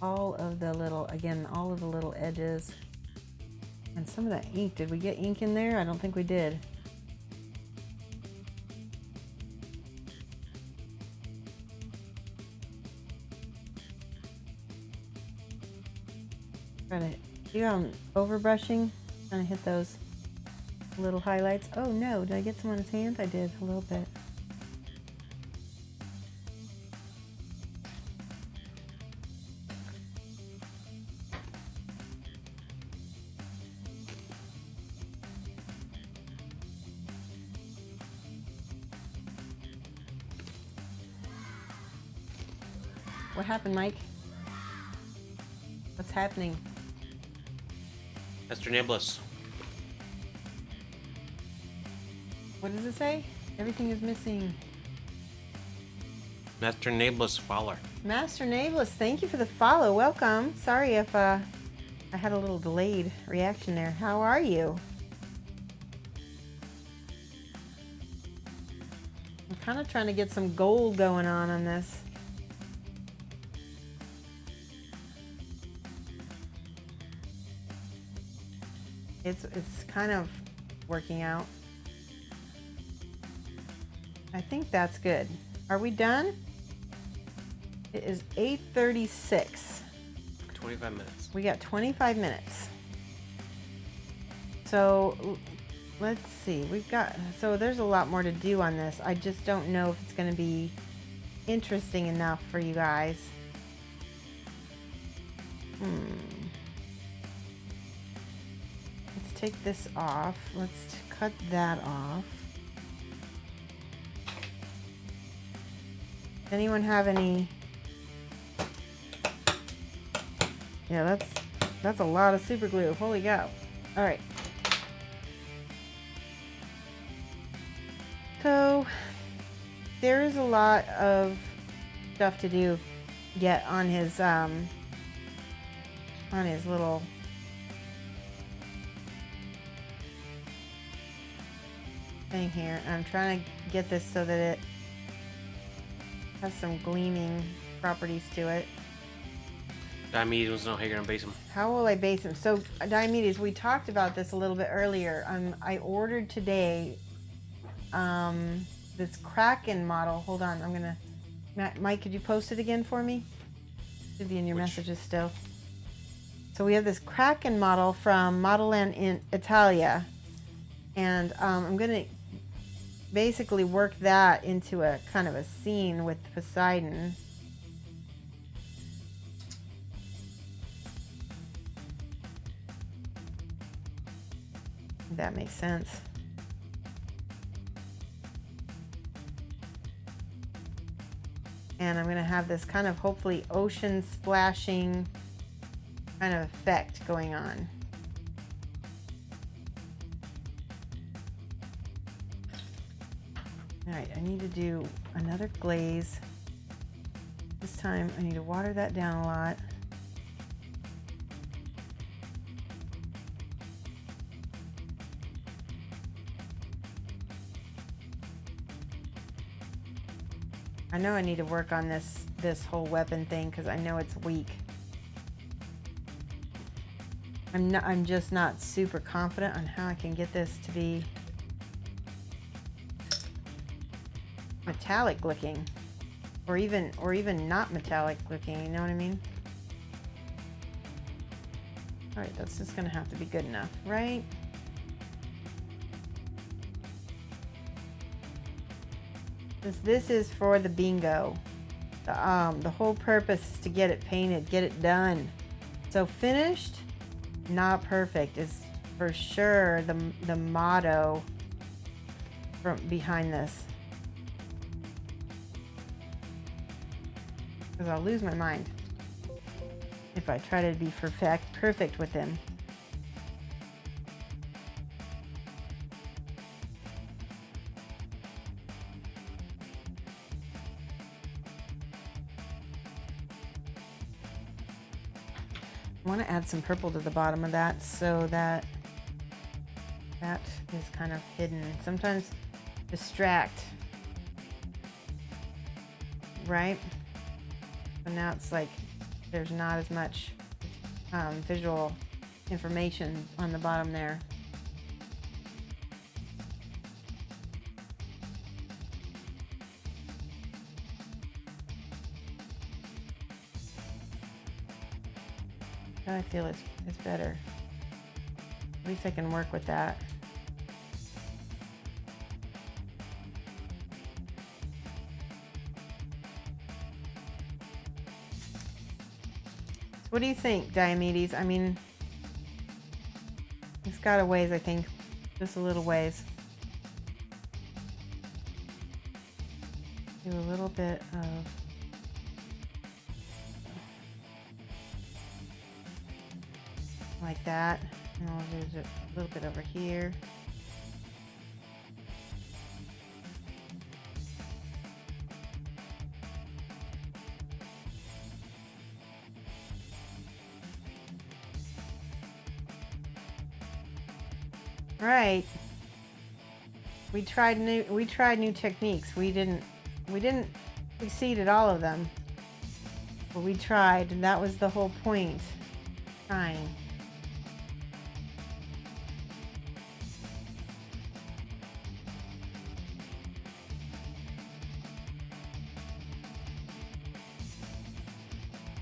all of the little, again, all of the little edges. And some of that ink, did we get ink in there? I don't think we did. Try to, see how I'm overbrushing? Trying to hit those little highlights. Oh no, did I get some on his hand? I did, a little bit. What happened, Mike? What's happening? Mr. Niblis. What does it say? Everything is missing. Master Niblis Fowler. Master Naveless, thank you for the follow. Welcome. Sorry if I had a little delayed reaction there. How are you? I'm kind of trying to get some gold going on this. it's kind of working out. I think that's good. Are we done? It is 8:36. 25 minutes. We got 25 minutes. So let's see. So there's a lot more to do on this. I just don't know if it's going to be interesting enough for you guys. Let's take this off. Let's cut that off. Anyone have any? Yeah, that's a lot of super glue. Holy cow. All right. So there is a lot of stuff to do yet on his little thing here. I'm trying to get this so that it has some gleaming properties to it. Diomedes wants to know how you're gonna base them. How will I base them? So Diomedes, we talked about this a little bit earlier. I ordered today this Kraken model. Hold on, I'm gonna. Mike, could you post it again for me? Should be in your messages still. So we have this Kraken model from Modelland in Italia, and I'm gonna basically work that into a kind of a scene with Poseidon. If that makes sense. And I'm going to have this kind of hopefully ocean splashing kind of effect going on. All right, I need to do another glaze. This time I need to water that down a lot. I know I need to work on this whole weapon thing because I know it's weak. I'm just not super confident on how I can get this to be metallic looking, or even not metallic looking. You know what I mean? All right, that's just gonna have to be good enough, right? This is for the bingo. The whole purpose is to get it painted, get it done. So finished, not perfect is for sure the motto from behind this. Because I'll lose my mind if I try to be perfect with him. I want to add some purple to the bottom of that so that is kind of hidden. Sometimes distract, right? But now it's like there's not as much visual information on the bottom there. I feel it's better. At least I can work with that. So what do you think, Diomedes? I mean, it's got a ways, I think. Just a little ways. Do a little bit of like that, and I'll do a little bit over here. Right. We tried new techniques. We didn't succeed at all of them, but we tried, and that was the whole point. Trying.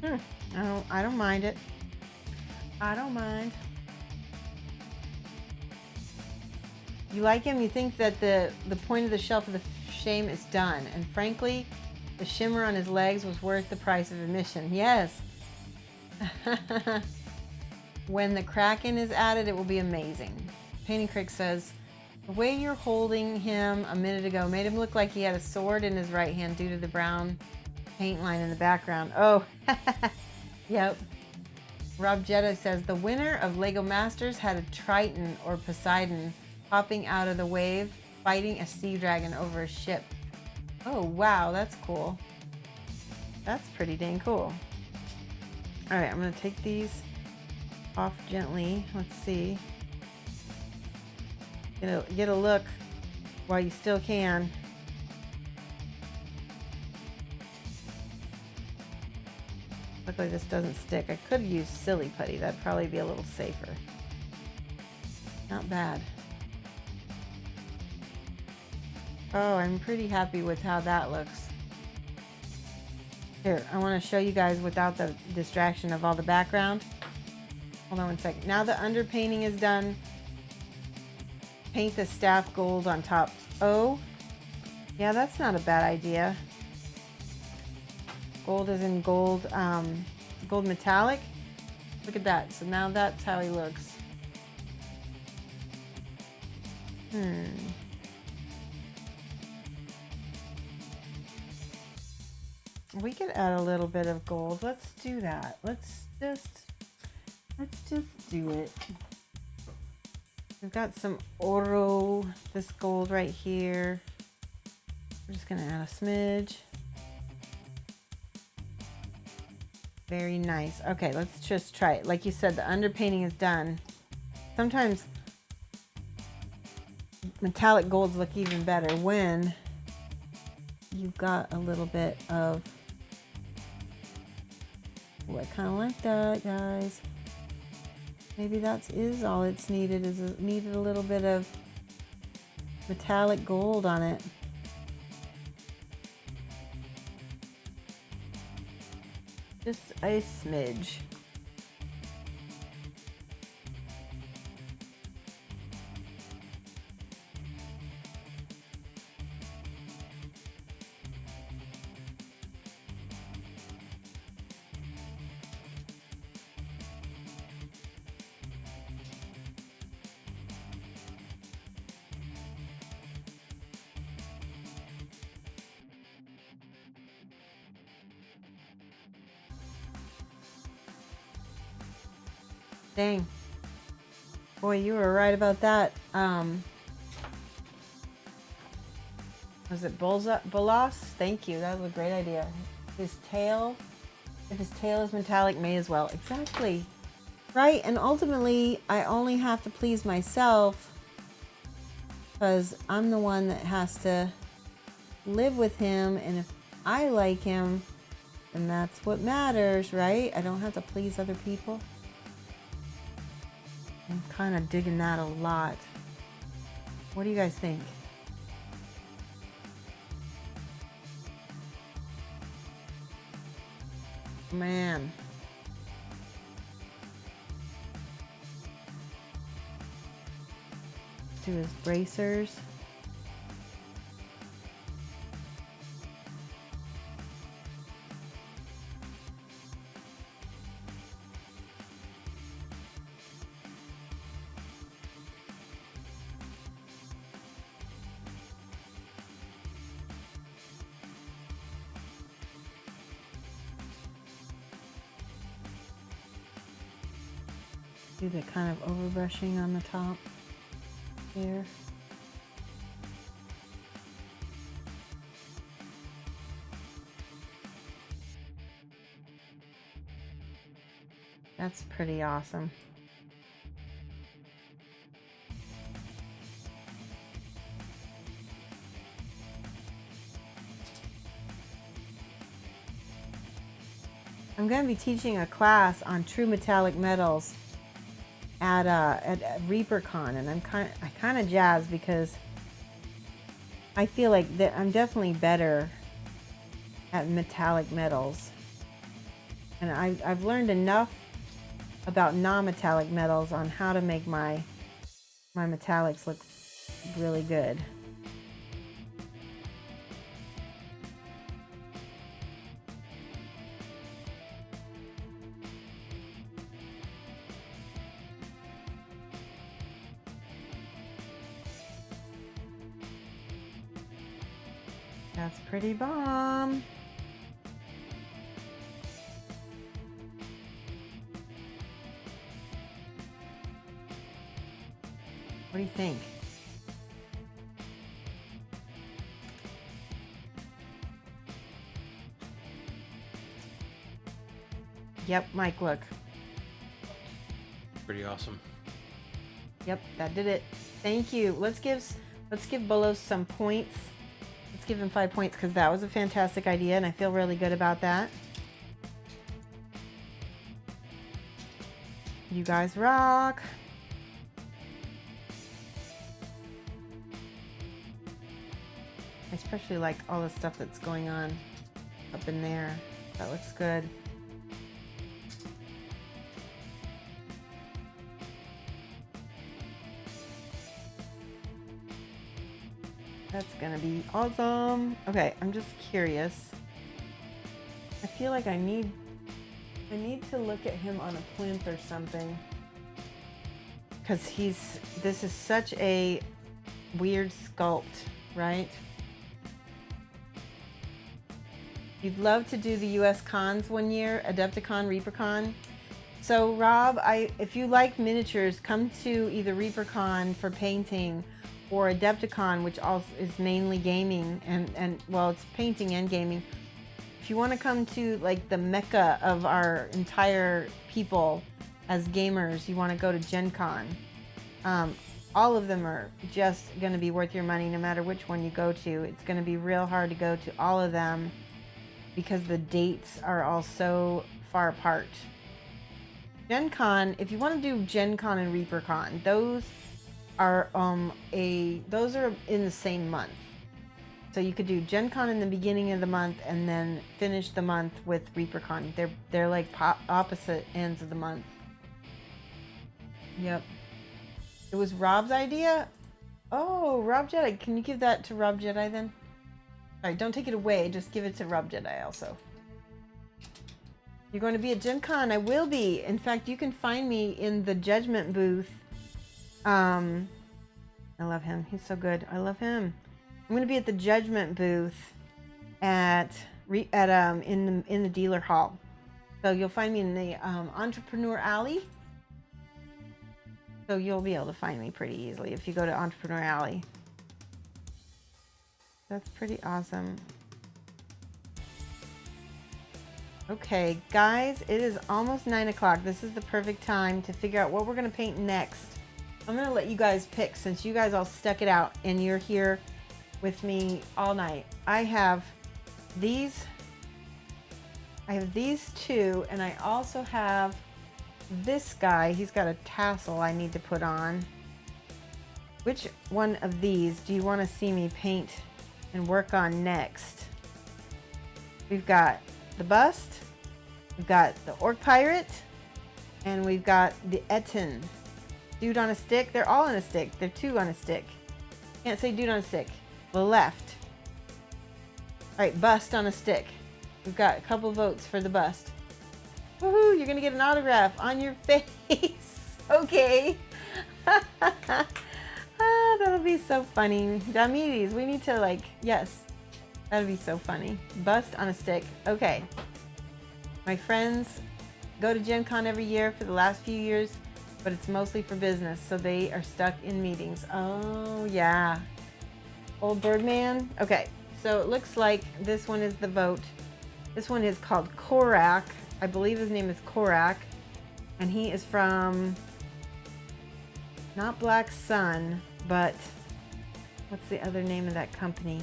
I don't mind it. I don't mind. You like him? You think that the point of the shelf of the shame is done. And frankly, the shimmer on his legs was worth the price of admission. Yes. When the Kraken is added, it will be amazing. Painting Crick says, the way you're holding him a minute ago made him look like he had a sword in his right hand due to the brown paint line in the background. Oh, yep. Rob Jetta says, the winner of Lego Masters had a Triton or Poseidon popping out of the wave, fighting a sea dragon over a ship. Oh, wow, that's cool. That's pretty dang cool. All right, I'm going to take these off gently. Let's see. Get a look while you still can. Luckily this doesn't stick. I could use Silly Putty. That'd probably be a little safer. Not bad. Oh, I'm pretty happy with how that looks. Here, I want to show you guys without the distraction of all the background. Hold on one second. Now the underpainting is done. Paint the staff gold on top. Oh, yeah, that's not a bad idea. Gold is in gold, gold metallic. Look at that. So now that's how he looks. We could add a little bit of gold. Let's do that. Let's just do it. We've got some oro, this gold right here. We're just gonna add a smidge. Very nice. Okay, let's just try it. Like you said, the underpainting is done. Sometimes metallic golds look even better when you've got a little bit of, oh, I kind of like that, guys. Maybe that is all it's needed, is it needed a little bit of metallic gold on it. Just a smidge. Dang. Boy, you were right about that. Was it Bolas? Thank you. That was a great idea. His tail, if his tail is metallic, may as well. Exactly. Right, and ultimately, I only have to please myself because I'm the one that has to live with him, and if I like him, then that's what matters, right? I don't have to please other people. I'm kind of digging that a lot. What do you guys think? Man. Do his bracers. Do the kind of overbrushing on the top here. That's pretty awesome. I'm going to be teaching a class on true metallic metals at ReaperCon, and I kind of jazzed because I feel like that I'm definitely better at metallic metals And I've learned enough about non-metallic metals on how to make my metallics look really good. That's pretty bomb. What do you think? Yep, Mike, look. Pretty awesome. Yep, that did it. Thank you. Let's give Bolos some points. Let's give him 5 points because that was a fantastic idea and I feel really good about that. You guys rock. I especially like all the stuff that's going on up in there. That looks good. That's gonna be awesome. Okay, I'm just curious. I feel like I need to look at him on a plinth or something. Because this is such a weird sculpt, right? You'd love to do the US cons one year, Adepticon, ReaperCon. So Rob, if you like miniatures, come to either ReaperCon for painting or Adepticon, which also is mainly gaming and well, it's painting and gaming. If you want to come to like the mecca of our entire people as gamers, you want to go to Gen Con. All of them are just going to be worth your money no matter which one you go to. It's going to be real hard to go to all of them because the dates are all so far apart. Gen Con, if you want to do Gen Con and ReaperCon, those are in the same month. So you could do Gen Con in the beginning of the month and then finish the month with ReaperCon. They're like opposite ends of the month. Yep. It was Rob's idea? Oh, Rob Jedi. Can you give that to Rob Jedi then? Alright, don't take it away. Just give it to Rob Jedi also. You're going to be at Gen Con. I will be. In fact, you can find me in the Judgment booth. I love him. He's so good. I love him. I'm going to be at the Judgment booth in the dealer hall. So you'll find me in the Entrepreneur Alley. So you'll be able to find me pretty easily if you go to Entrepreneur Alley. That's pretty awesome. Okay, guys, it is almost 9 o'clock. This is the perfect time to figure out what we're going to paint next. I'm going to let you guys pick since you guys all stuck it out and you're here with me all night. I have these two, and I also have this guy. He's got a tassel I need to put on. Which one of these do you want to see me paint and work on next? We've got the bust, we've got the orc pirate, and we've got the Etten. Dude on a stick. They're all on a stick. They're two on a stick. Can't say dude on a stick. The left. Alright, bust on a stick. We've got a couple votes for the bust. Woohoo! You're gonna get an autograph on your face. Okay. That'll be so funny. Damiris, we need to yes. That'll be so funny. Bust on a stick. Okay. My friends go to Gen Con every year for the last few years, but it's mostly for business, so they are stuck in meetings. Oh, yeah. Old Birdman. Okay, so it looks like this one is the vote. This one is called Korak. I believe his name is Korak, and he is from not Black Sun, but what's the other name of that company?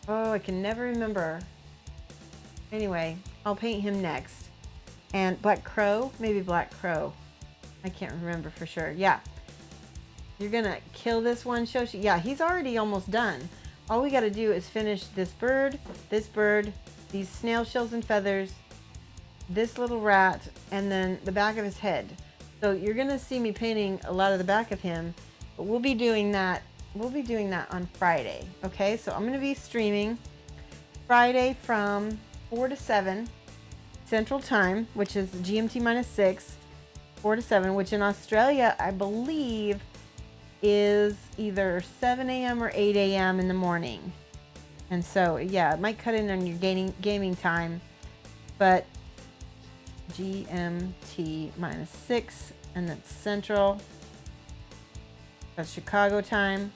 Oh, I can never remember. Anyway, I'll paint him next. And Black Crow, maybe Black Crow. I can't remember for sure. Yeah. You're gonna kill this one, Shoshie. Yeah, he's already almost done. All we gotta do is finish this bird, these snail shells and feathers, this little rat, and then the back of his head. So you're gonna see me painting a lot of the back of him, but we'll be doing that on Friday. Okay, so I'm gonna be streaming Friday from 4 to 7 Central Time, which is GMT -6, 4 to 7, which in Australia, I believe, is either 7 a.m. or 8 a.m. in the morning. And so, yeah, it might cut in on your gaming time, but GMT -6, and that's Central. That's Chicago time.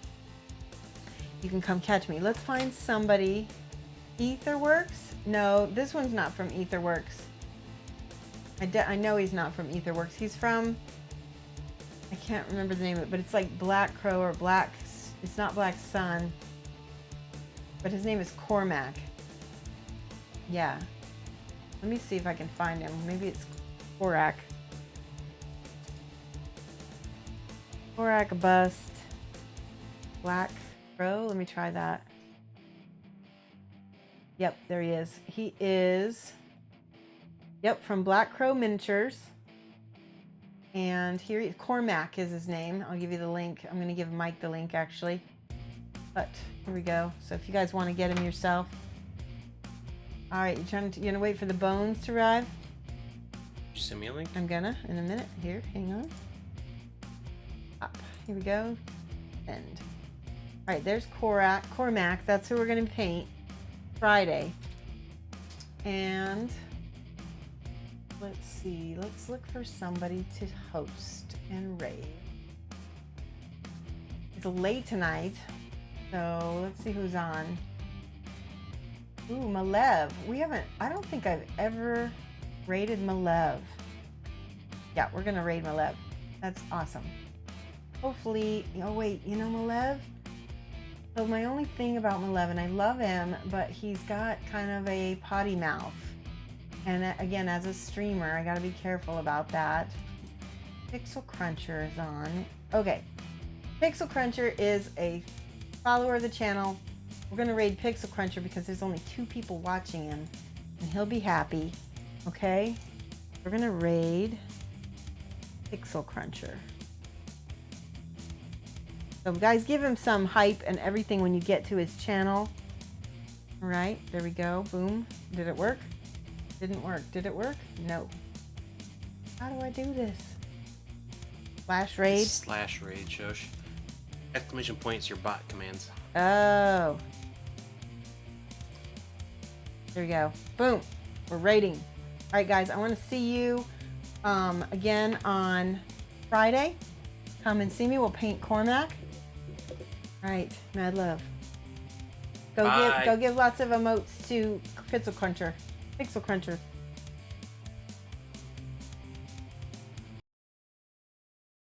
You can come catch me. Let's find somebody. Etherworks? No, this one's not from Etherworks. I know he's not from Etherworks. He's from, I can't remember the name of it, but it's like Black Crow or Black, it's not Black Sun, but his name is Cormac. Yeah. Let me see if I can find him. Maybe it's Korak. Korak Bust. Black Crow. Let me try that. Yep, there he is. He is, yep, from Black Crow Miniatures. And here, Cormac is his name. I'll give you the link. I'm going to give Mike the link, actually. But here we go. So if you guys want to get him yourself. All right, you're going to wait for the bones to arrive? You send me a link? I'm gonna, in a minute. Here, hang on. Up. Here we go. Send. All right, there's Cormac. That's who we're going to paint Friday. And let's see. Let's look for somebody to host and raid. It's late tonight, so let's see who's on. Ooh, Malev. I don't think I've ever raided Malev. Yeah, we're gonna raid Malev. That's awesome. Hopefully, oh wait, you know Malev? So my only thing about Malev, and I love him, but he's got kind of a potty mouth. And again, as a streamer, I gotta be careful about that. Pixel Cruncher is on. Okay, Pixel Cruncher is a follower of the channel. We're gonna raid Pixel Cruncher because there's only 2 people watching him, and he'll be happy. Okay, we're gonna raid Pixel Cruncher. So guys, give him some hype and everything when you get to his channel. All right, there we go. Boom. Did it work? Didn't work. Did it work? No. How do I do this? Slash raid? Slash raid, Shosh. Exclamation points your bot commands. Oh. There we go. Boom. We're raiding. All right, guys, I want to see you again on Friday. Come and see me. We'll paint Cormac. All right, mad love. Go give lots of emotes to Pixel Cruncher. Pixel Cruncher.